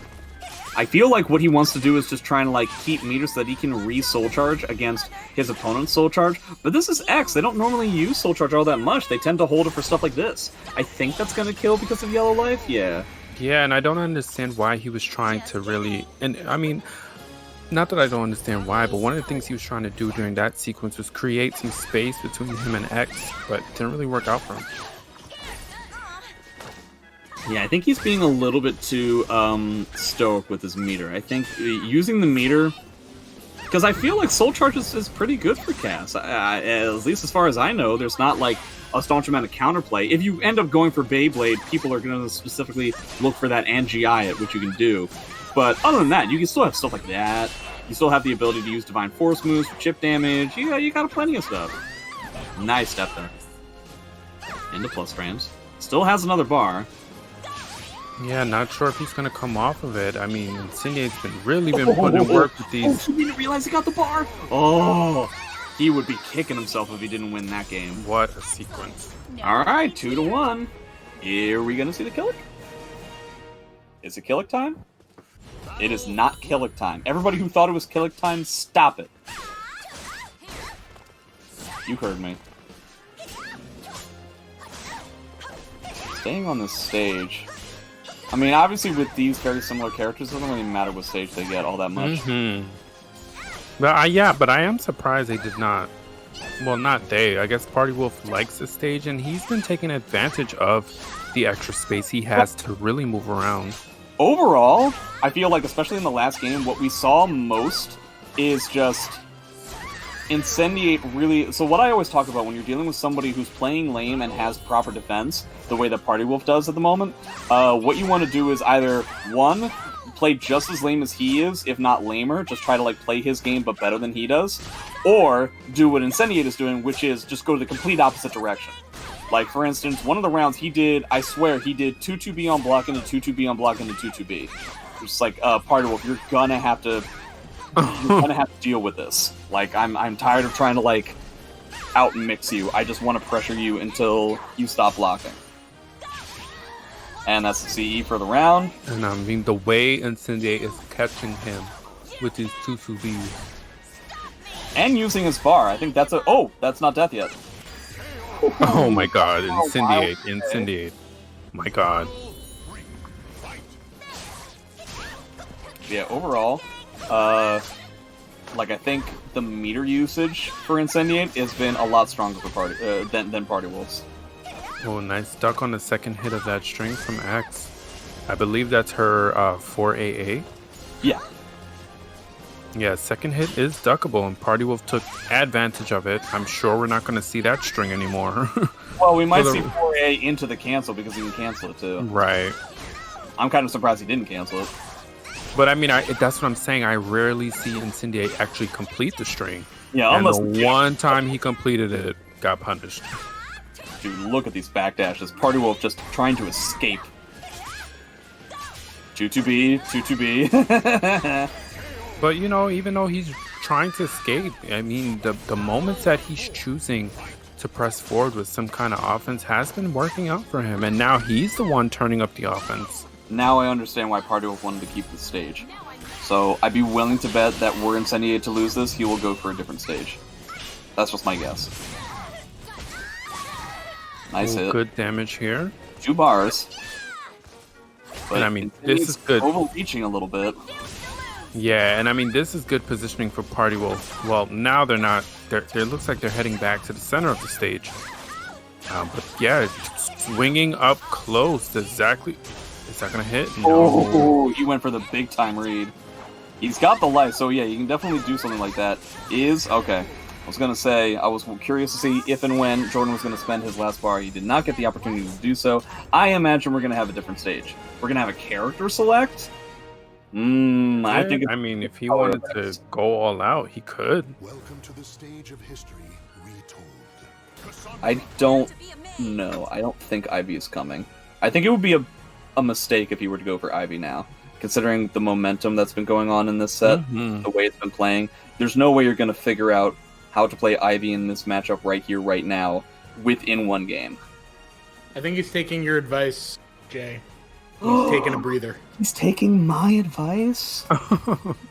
I feel like what he wants to do is just try and like keep meters so that he can re-soul charge against his opponent's soul charge. But this is X. They don't normally use soul charge all that much. They tend to hold it for stuff like this. I think that's going to kill because of Yellow Life? Yeah. Yeah, and I don't understand why he was trying to really... And I mean... Not that I don't understand why, but one of the things he was trying to do during that sequence was create some space between him and X, but it didn't really work out for him. Yeah, I think he's being a little bit too stoic with his meter. I think using the meter... Because I feel like Soul Charge is pretty good for Cass. At least as far as I know, there's not like a staunch amount of counterplay. If you end up going for Beyblade, people are going to specifically look for that and GI it, which you can do. But other than that, you can still have stuff like that. You still have the ability to use Divine Force moves for chip damage. You got plenty of stuff. Nice step there. Into plus frames. Still has another bar. Yeah, not sure if he's gonna come off of it. I mean, Incendiate's really been putting in work with these. He didn't realize he got the bar. Oh, he would be kicking himself if he didn't win that game. What a sequence! All right, 2-1. Here we gonna see the Kilik. Is it Kilik time? It is not Kilik time. Everybody who thought it was Kilik time, stop it. You heard me. Staying on this stage. I mean, obviously with these very similar characters, it doesn't really matter what stage they get all that much. But I am surprised they did not. Well, not they. I guess Party Wolf likes this stage, and he's been taking advantage of the extra space he has to really move around. Overall, I feel like, especially in the last game, what we saw most is just Incendiate really... So what I always talk about when you're dealing with somebody who's playing lame and has proper defense, the way that Party Wolf does at the moment, what you want to do is either, one, play just as lame as he is, if not lamer, just try to like play his game but better than he does, or do what Incendiate is doing, which is just go to the complete opposite direction. Like, for instance, one of the rounds he did, I swear, he did 2-2B on block into 2-2B on block into 2-2B. It's like, Party Wolf, you're gonna have to deal with this. Like, I'm tired of trying to, like, out-mix you. I just want to pressure you until you stop blocking. And that's the CE for the round. And I mean, the way Incendiate is catching him with his 2-2Bs. And using his bar. I think that's a... Oh, that's not death yet. Oh my god, Incendiate. My god. Yeah, overall, like, I think the meter usage for Incendiate has been a lot stronger for than Party Wolf's. Oh, nice duck on the second hit of that string from X. I believe that's her 4AA. Yeah. Yeah, second hit is duckable, and Party Wolf took advantage of it. I'm sure we're not going to see that string anymore. Well, we might see 4A into the cancel because he can cancel it too. Right. I'm kind of surprised he didn't cancel it. But I mean, that's what I'm saying. I rarely see Incendiate actually complete the string. Yeah, and unless the one time he completed it, got punished. Dude, look at these backdashes. Party Wolf just trying to escape. 2-2B, 2-2B. But, you know, even though he's trying to escape, I mean, the moments that he's choosing to press forward with some kind of offense has been working out for him. And now he's the one turning up the offense. Now I understand why Party Wolf wanted to keep the stage. So I'd be willing to bet that were Incendiate to lose this, he will go for a different stage. That's just my guess. Nice hit. Good damage here. 2 bars. But and I mean, this is good. Overreaching a little bit. Yeah, and I mean, this is good positioning for Party Wolf. Well, now they're not. It looks like they're heading back to the center of the stage. But yeah, swinging up close. Exactly. Is that gonna hit? No. Oh, he went for the big time read. He's got the life, so yeah, you can definitely do something like that. Okay. I was gonna say, I was curious to see if and when Jordan was gonna spend his last bar. He did not get the opportunity to do so. I imagine we're gonna have a different stage. We're gonna have a character select. I think. I mean, if he wanted to go all out, he could. Welcome to the stage of history retold. I don't know. I don't think Ivy is coming. I think it would be a mistake if he were to go for Ivy now, considering the momentum that's been going on in this set, the way it's been playing. There's no way you're going to figure out how to play Ivy in this matchup right here, right now, within one game. I think he's taking your advice, Jay. He's taking a breather. He's taking my advice?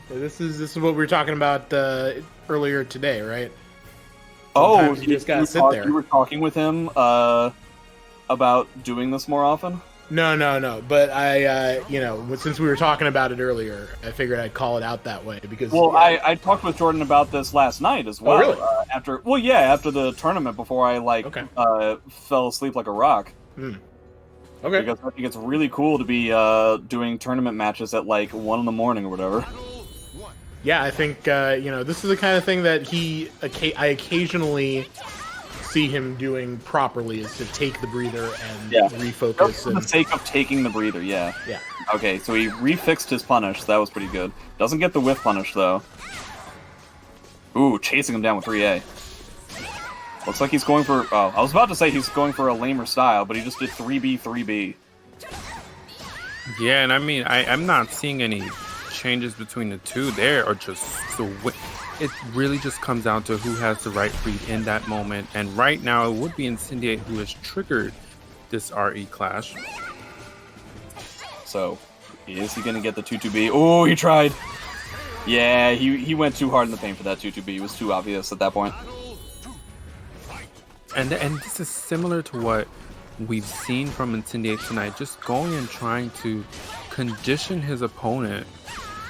This is what we were talking about earlier today, right? Sometimes you just gotta sit there. You were talking with him about doing this more often? No. But I, since we were talking about it earlier, I figured I'd call it out that way because. Well, I talked with Jordan about this last night as well. Oh, really? After the tournament, before I fell asleep like a rock. Okay. Because I think it's really cool to be doing tournament matches at like 1 in the morning or whatever. Yeah, I think this is the kind of thing that I occasionally see him doing properly, is to take the breather and refocus. Just for the sake of taking the breather, yeah. Yeah. Okay, so he refixed his punish. So that was pretty good. Doesn't get the whiff punish though. Ooh, chasing him down with 3A. Looks like he's going for... Oh, I was about to say he's going for a lamer style, but he just did 3B, 3B. Yeah, and I mean, I'm not seeing any changes between the two. There are just it really just comes down to who has the right read in that moment. And right now, it would be Incendiate who has triggered this RE clash. So, is he going to get the 2-2B? Oh, he tried. Yeah, he went too hard in the paint for that 2-2B. It was too obvious at that point. And this is similar to what we've seen from Incendiate tonight, just going and trying to condition his opponent,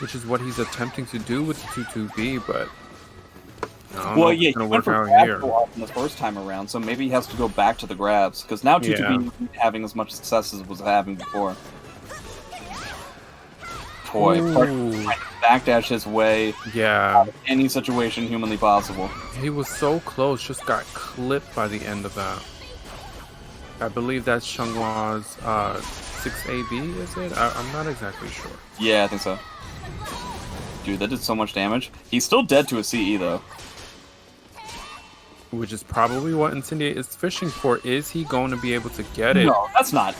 which is what he's attempting to do with the 2-2B, but well, yeah, he went for grabs in the first time around, so maybe he has to go back to the grabs, because now 2-2B isn't having as much success as it was having before. Boy, trying to backdash his way out of any situation humanly possible. He was so close, just got clipped by the end of that. I believe that's Xianghua's 6AB, is it? I'm not exactly sure. Yeah, I think so. Dude, that did so much damage. He's still dead to a CE, though. Which is probably what Incendiate is fishing for. Is he going to be able to get it? No, that's not.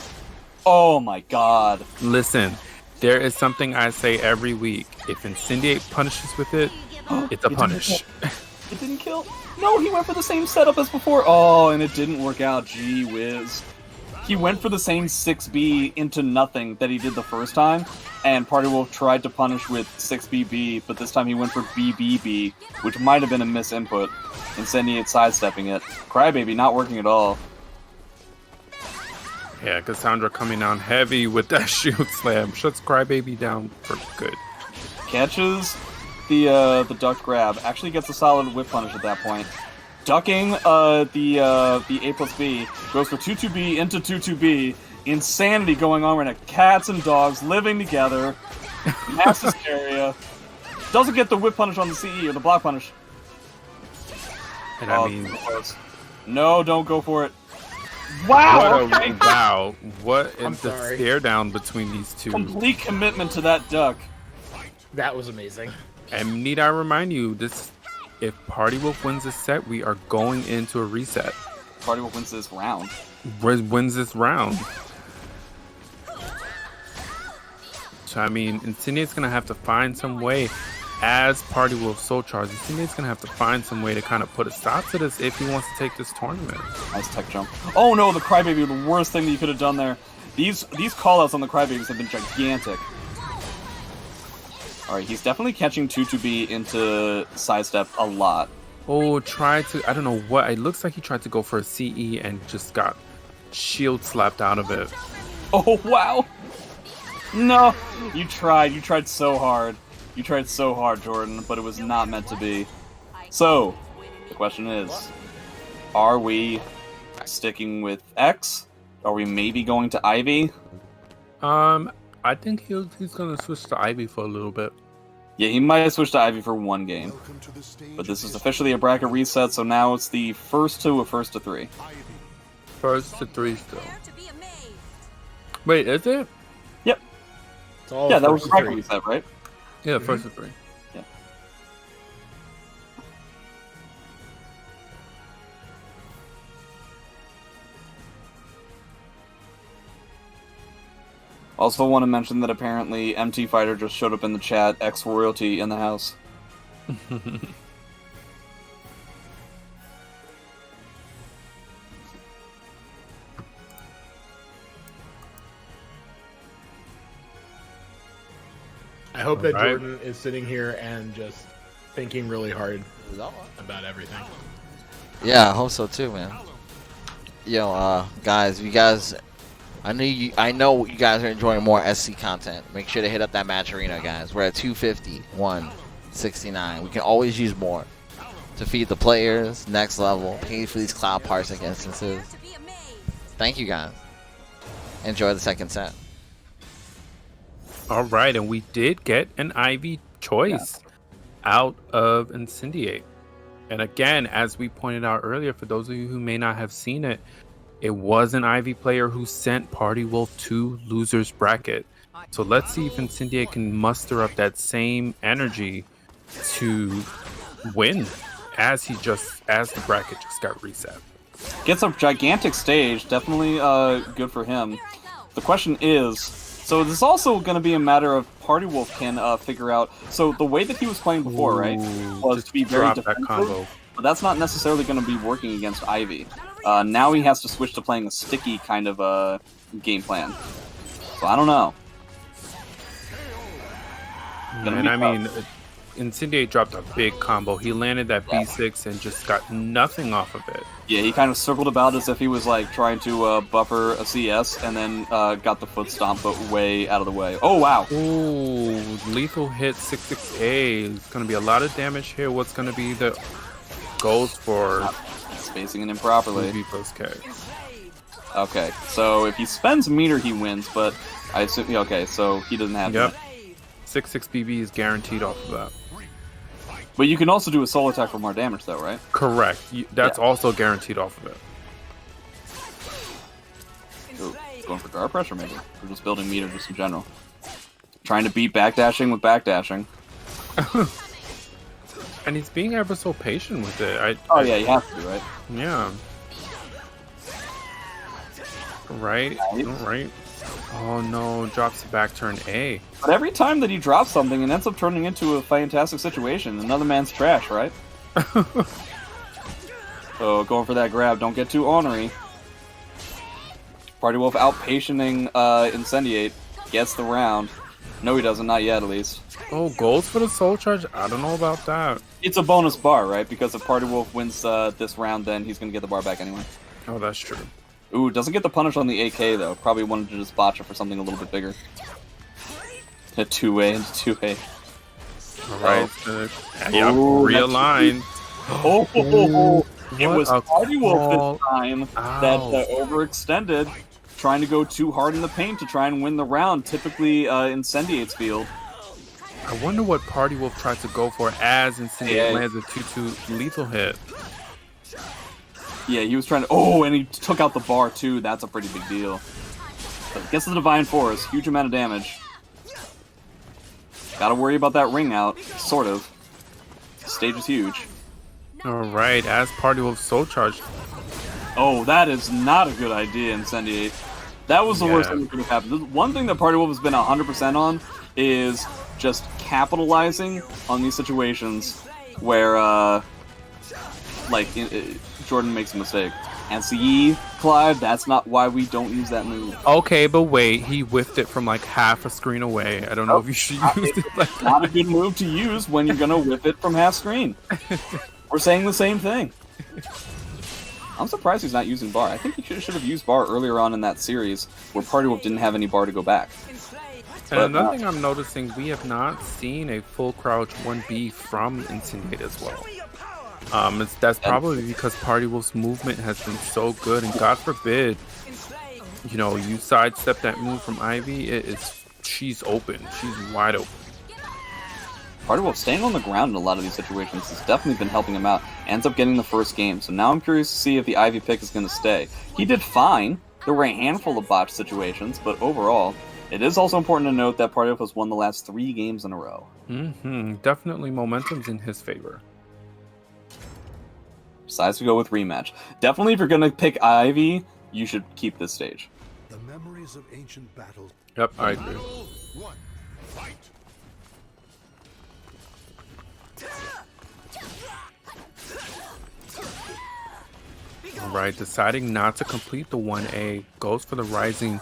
Oh my god. Listen, there is something I say every week. If Incendiate punishes with it, it's a punish. It didn't kill. No, he went for the same setup as before. Oh, and it didn't work out. Gee whiz. He went for the same 6B into nothing that he did the first time, and Party Wolf tried to punish with 6BB, but this time he went for BBB, which might have been a misinput. Incendiate sidestepping it. Crybaby not working at all. Yeah, Cassandra coming down heavy with that shield slam. Shuts Crybaby down for good. Catches the duck grab. Actually gets a solid whip punish at that point. Ducking the A+B. Goes for 2-2B into 2-2B. Insanity going on right now. Cats and dogs living together. Mass hysteria. Doesn't get the whip punish on the CE or the block punish. And I mean, no, don't go for it. Wow! Wow! What is the stare down between these two? Complete commitment to that duck. That was amazing. And need I remind you, if Party Wolf wins this set, we are going into a reset. Party Wolf wins this round. Wins this round. So I mean, Incendiate's gonna have to find some way. As Party Wolf Soul Charge, Incendiate's gonna have to find some way to kind of put a stop to this if he wants to take this tournament. Nice tech jump. Oh no, the Crybaby, the worst thing that you could have done there. These callouts on the Crybabies have been gigantic. Alright, he's definitely catching 2-2B into sidestep a lot. Oh, I don't know what, it looks like he tried to go for a CE and just got shield slapped out of it. Oh wow! No! You tried so hard. You tried so hard, Jordan, but it was not meant to be. So, the question is, are we sticking with X? Are we maybe going to Ivy? I think he's gonna switch to Ivy for a little bit. Yeah, he might have switched to Ivy for one game. But this is officially a bracket reset, so now it's the first to 3. First to 3 still. Wait, is it? Yep. Yeah, that was a bracket reset, right? Yeah, first to 3. Yeah. Also want to mention that apparently MT Fighter just showed up in the chat, ex-royalty in the house. I hope that Jordan is sitting here and just thinking really hard about everything. Yeah, I hope so too, man. Yo, guys, I know you guys are enjoying more SC content. Make sure to hit up that match arena, guys. We're at 250, 169. We can always use more to feed the players, next level, pay for these cloud parsec instances. Thank you, guys. Enjoy the second set. All right, and we did get an Ivy choice out of Incendiate. And again, as we pointed out earlier, for those of you who may not have seen it, it was an Ivy player who sent Party Wolf to losers bracket. So let's see if Incendiate can muster up that same energy to win as the bracket just got reset. Gets a gigantic stage, definitely good for him. The question is, So this is also going to be a matter of Party Wolf can figure out. So the way that he was playing before, right, was to be very defensive. But that's not necessarily going to be working against Ivy. Now he has to switch to playing a sticky kind of game plan. So I don't know. And I mean, Incendiate dropped a big combo. He landed that B6 and just got nothing off of it. Yeah, he kind of circled about as if he was like trying to buffer a CS, and then got the foot stomp, but way out of the way. Oh wow! Ooh, lethal hit 6-6A. It's gonna be a lot of damage here. What's gonna be the goals for spacing it improperly? K. Okay, so if he spends meter, he wins, but I assume okay, so he doesn't have. Yep. 6-6 BB is guaranteed off of that. But you can also do a soul attack for more damage, though, right? Correct. That's also guaranteed off of it. Ooh, going for guard pressure, maybe. We're just building meter just in general. Trying to beat backdashing with backdashing. And he's being ever so patient with it. Yeah, you have to be, right? Yeah. Right. Right. Oh no, drops the back turn A. But every time that he drops something, it ends up turning into a fantastic situation. Another man's trash, right? So going for that grab, don't get too ornery. Party Wolf out-patienting Incendiate, gets the round. No, he doesn't, not yet at least. Oh, goals for the soul charge? I don't know about that. It's a bonus bar, right? Because if Party Wolf wins this round, then he's going to get the bar back anyway. Oh, that's true. Ooh, doesn't get the punish on the AK, though. Probably wanted to just botch it for something a little bit bigger. A 2-way into 2-way. Alright. Yeah, realigned. It was Party Wolf this time that overextended, trying to go too hard in the paint to try and win the round. Typically, Incendiate's field. I wonder what Party Wolf tried to go for as Incendiate lands a 2-2 lethal hit. Yeah, he was trying to... Oh, and he took out the bar, too. That's a pretty big deal. But gets the Divine Force. Huge amount of damage. Gotta worry about that ring out. Sort of. The stage is huge. Alright, as Party Wolf soul charge. Oh, that is not a good idea, Incendiate. That was the worst thing that could have happened. One thing that Party Wolf has been 100% on is just capitalizing on these situations where, Jordan makes a mistake. And see, Clive, that's not why we don't use that move. Okay, but wait, he whiffed it from like half a screen away. I don't know if you should use it like that. Not a good move to use when you're gonna whiff it from half screen. We're saying the same thing. I'm surprised he's not using bar. I think he should have used bar earlier on in that series where Party Wolf didn't have any bar to go back. And another thing I'm noticing, we have not seen a full crouch 1B from Incendiate as well. That's probably because Party Wolf's movement has been so good, and God forbid, you sidestep that move from Ivy, she's open. She's wide open. Party Wolf staying on the ground in a lot of these situations has definitely been helping him out. Ends up getting the first game, so now I'm curious to see if the Ivy pick is going to stay. He did fine. There were a handful of botched situations, but overall, it is also important to note that Party Wolf has won the last 3 games in a row. Definitely momentum's in his favor. Decides to go with rematch. Definitely, if you're going to pick Ivy, you should keep this stage. The memories of ancient battles. Yep, I agree. One, fight. Alright, deciding not to complete the 1A, goes for the Rising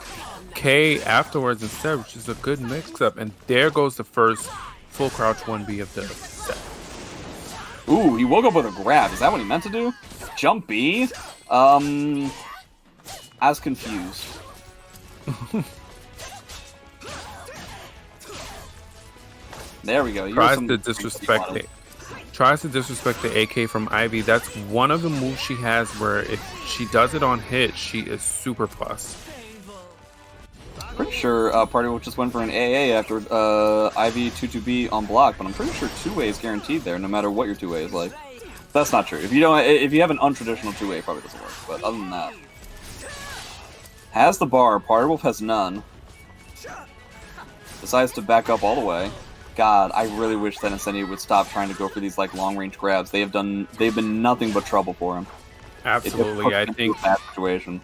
K afterwards instead, which is a good mix-up. And there goes the first full crouch 1B of the set. Ooh, he woke up with a grab. Is that what he meant to do? Jump B? I was confused. There we go. Tries to disrespect the AK from Ivy. That's one of the moves she has where if she does it on hit, she is super plus. Pretty sure Party Wolf just went for an AA after Ivy 2-2B on block, but I'm pretty sure 2-way is guaranteed there, no matter what your 2-way is like. That's not true. If you have an untraditional 2-way, it probably doesn't work. But other than that, has the bar. Party Wolf has none. Decides to back up all the way. God, I really wish that Incendiate would stop trying to go for these long range grabs. They've been nothing but trouble for him. Absolutely, I think that situation.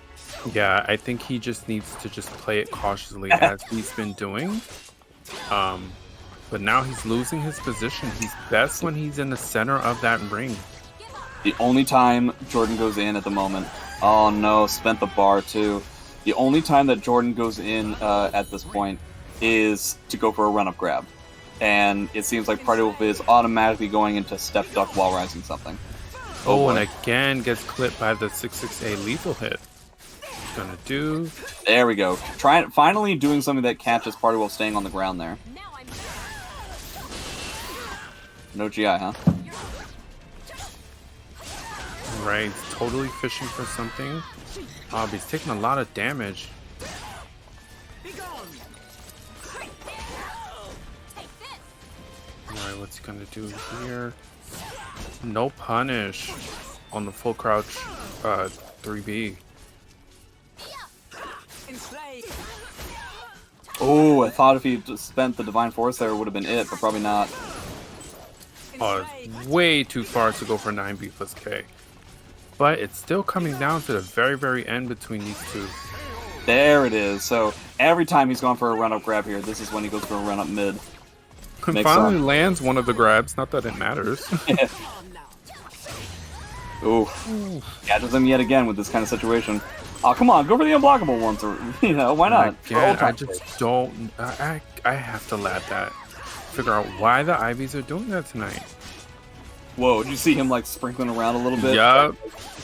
Yeah, I think he just needs to just play it cautiously as he's been doing. But now he's losing his position. He's best when he's in the center of that ring. The only time Jordan goes in at the moment... Oh no, spent the bar too. The only time that Jordan goes in at this point is to go for a run-up grab. And it seems like Party Wolf is automatically going into step duck while rising something. Oh, and again gets clipped by the 6-6A lethal hit. Gonna do... There we go. Finally doing something that catches Party Wolf staying on the ground there. No GI, huh? Right, he's totally fishing for something. Oh, but he's taking a lot of damage. Alright, what's he gonna do here? No punish on the full crouch 3B. Oh, I thought if he just spent the Divine Force there, it would have been it, but probably not. Oh, it's way too far to go for 9B plus K. But it's still coming down to the very, very end between these two. There it is. So every time he's gone for a run-up grab here, this is when he goes for a run-up mid. Finally lands one of the grabs. Not that it matters. Ooh. Catches him yet again with this kind of situation. Oh, come on. Go for the unblockable ones. Or, why not? Again, I just don't... I have to lab that. Figure out why the Ivies are doing that tonight. Whoa, did you see him like sprinkling around a little bit? Yup.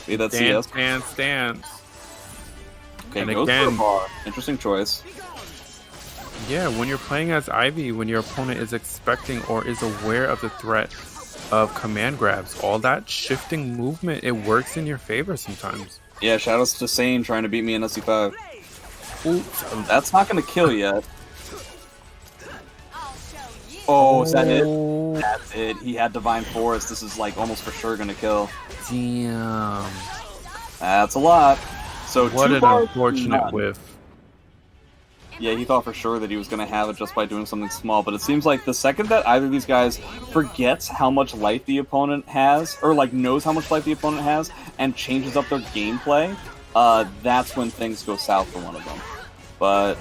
See that Dance, CS? dance. Okay, and goes again, for a bar. Interesting choice. Yeah, when you're playing as Ivy, when your opponent is expecting or is aware of the threat of command grabs, all that shifting movement, it works in your favor sometimes. Yeah, shoutouts to Sane trying to beat me in SC5. Oops. That's not going to kill yet. Oh, is that it? That's it. He had Divine Force. This is like almost for sure going to kill. Damn. That's a lot. So what an unfortunate whiff. Yeah, he thought for sure that he was going to have it just by doing something small, but it seems like the second that either of these guys forgets how much life the opponent has, or like knows how much life the opponent has, and changes up their gameplay, that's when things go south for one of them. But,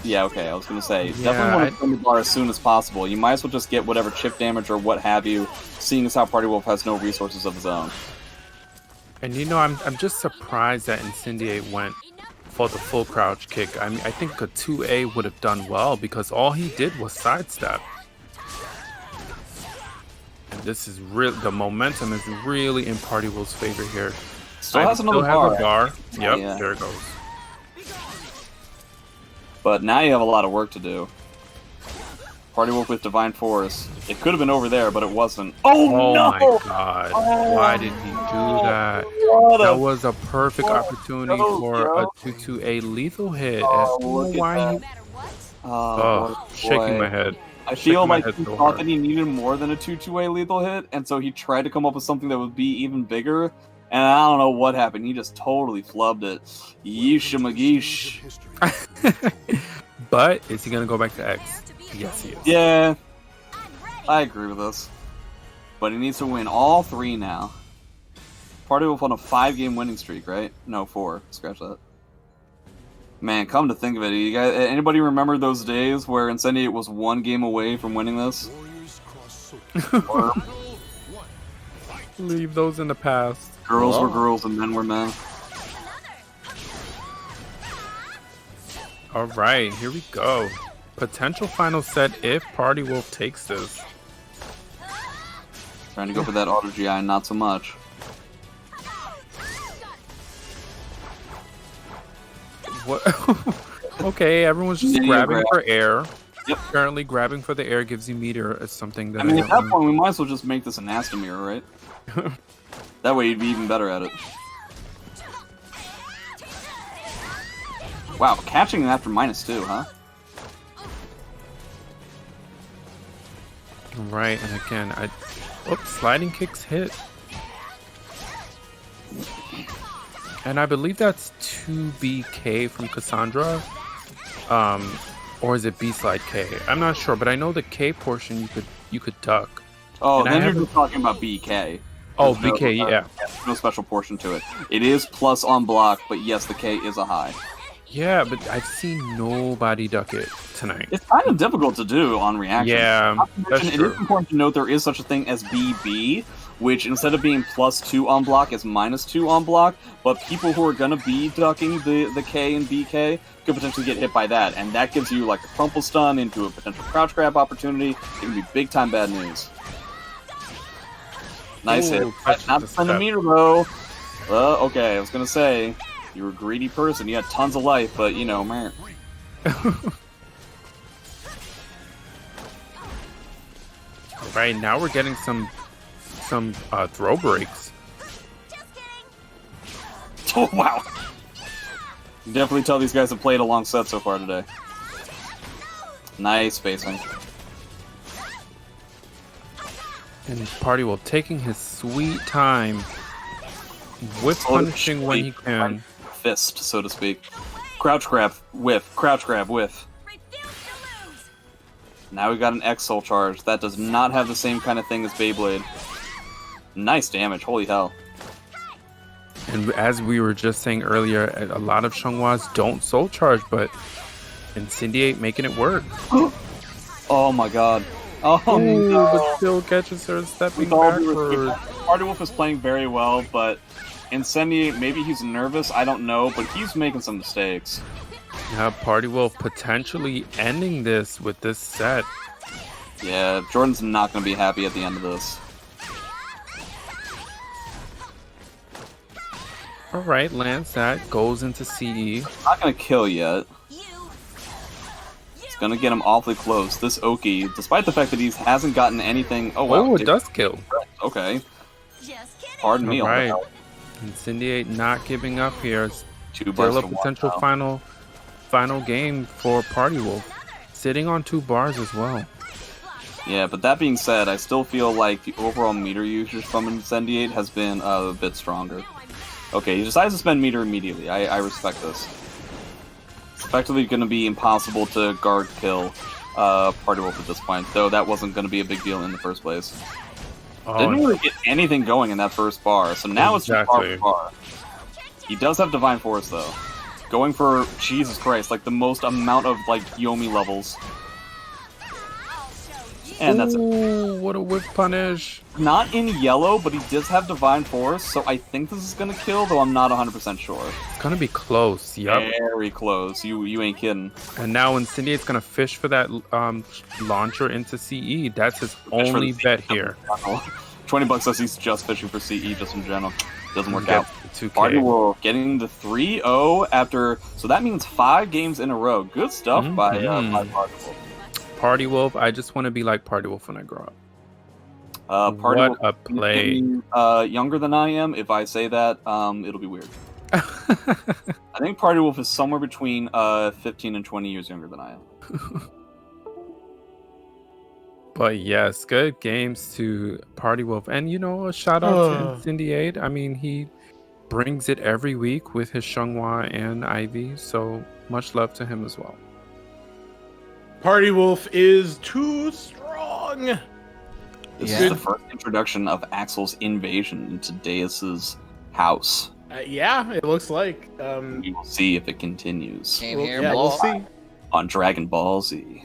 yeah, okay, I was going to say, definitely want to spin the bar as soon as possible. You might as well just get whatever chip damage or what have you, seeing as how Party Wolf has no resources of his own. And I'm just surprised that Incendiate went for the full crouch kick. I mean, I think a 2A would have done well because all he did was sidestep. And this is real. The momentum is really in Party Wolf's favor here. Still has another bar. Yep, yeah. There it goes. But now you have a lot of work to do. Party Wolf with Divine Force. It could have been over there, but it wasn't. Oh no! My god. Why did he do that? That was a perfect opportunity for a 2-2A lethal hit. Shaking my head. I feel like he thought that he needed more than a 2-2A lethal hit, and so he tried to come up with something that would be even bigger, and I don't know what happened. He just totally flubbed it. Yeesh magish. But is he going to go back to X? Yes, he is. Yeah, I agree with this. But he needs to win all 3 now. Party Wolf on a 5-game winning streak, right? No, 4. Scratch that. Man, come to think of it, you guys, anybody remember those days where Incendiate was 1 game away from winning this? Leave those in the past. Girls were girls and men were men. All right, here we go. Potential final set if Party Wolf takes this. Trying to go for that auto GI, not so much. What? Okay, everyone's just grabbing for air. Yep. Apparently, grabbing for the air gives you meter as something that I mean, at that point, we might as well just make this an Astamir, right? That way, you'd be even better at it. Wow, catching after -2, huh? Right, and again, sliding kicks hit. And I believe that's 2BK from Cassandra. Or is it B slide K? I'm not sure, but I know the K portion you could duck. Oh, and then you're just talking about BK. Oh, There's BK, yeah. no special portion to it. It is plus on block, but yes, the K is a high. Yeah, but I've seen nobody duck it tonight. It's kind of difficult to do on reaction. Yeah, that's It true. is important to note there is such a thing as BB, which instead of being +2 on block is -2 on block, but people who are going to be ducking the K and BK could potentially get hit by that, and that gives you like a crumple stun into a potential crouch grab opportunity. It can be big time bad news. Nice hit. Not the centimeter though. Okay, I was going to say, you were a greedy person, you had tons of life, but you know, man. Right, now we're getting some throw breaks. Oh, wow. You definitely tell these guys have played a long set so far today. Nice spacing. And Party Wolf taking his sweet time with punishing when he can. Fist, so to speak. Crouch grab, whiff. Crouch grab, whiff. Now we got an X Soul Charge. That does not have the same kind of thing as Beyblade. Nice damage, holy hell. And as we were just saying earlier, a lot of Xianghuas don't Soul Charge, but Incendiate making it work. Oh my god. Oh Ooh, no. but still catches her stepping With all due backwards. respect, Party Wolf is playing very well, but Incendiate, maybe he's nervous, I don't know, but he's making some mistakes. Yeah, Party Wolf potentially ending this with this set. Yeah, Jordan's not going to be happy at the end of this. All right, lands that, goes into CE. Not going to kill yet. It's going to get him awfully close. This Oki, despite the fact that he hasn't gotten anything... Oh, wow. Oh, it does kill. Okay. Pardon me. All right. Incendiate not giving up here. Two bars Still a to potential final game for Party Wolf. Sitting on 2 bars as well. Yeah, but that being said, I still feel like the overall meter usage from Incendiate has been a bit stronger. Okay, he decides to spend meter immediately. I respect this. It's effectively going to be impossible to guard kill Party Wolf at this point, though that wasn't going to be a big deal in the first place. Oh, Didn't really get anything going in that first bar, so now it's just bar for bar. He does have Divine Force, though. Going for, Jesus Christ, like the most amount of, like, Yomi levels. And that's it. Ooh, what a whip punish. Not in yellow, but he does have Divine Force, so I think this is gonna kill, though I'm not 100% sure. It's gonna be close, yup. Very close, you ain't kidding. And now Incendiate's gonna fish for that launcher into CE. That's his only bet here. $20 says he's just fishing for CE, just in general. Doesn't work Get out. 2K. Party Wolf getting the 3-0 after, so that means 5 games in a row. Good stuff by Party Wolf. Party Wolf, I just want to be like Party Wolf when I grow up. Party what Wolf a play. Younger than I am. If I say that, it'll be weird. I think Party Wolf is somewhere between 15 and 20 years younger than I am. But yes, good games to Party Wolf. And, you know, a shout out to Incendiate. I mean, he brings it every week with his Xianghua and Ivy. So much love to him as well. Party Wolf is too strong. This is the first introduction of Axel's invasion into DEUS's house. Yeah, it looks like. We will see if it continues. We'll see. On Dragon Ball Z.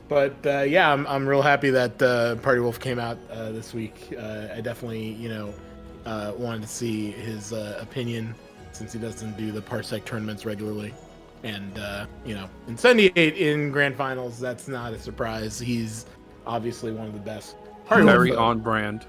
But yeah, I'm real happy that Party Wolf came out this week. I definitely, wanted to see his opinion since he doesn't do the Parsec tournaments regularly. And, Incendiate in Grand Finals, that's not a surprise. He's obviously one of the best. Very on brand.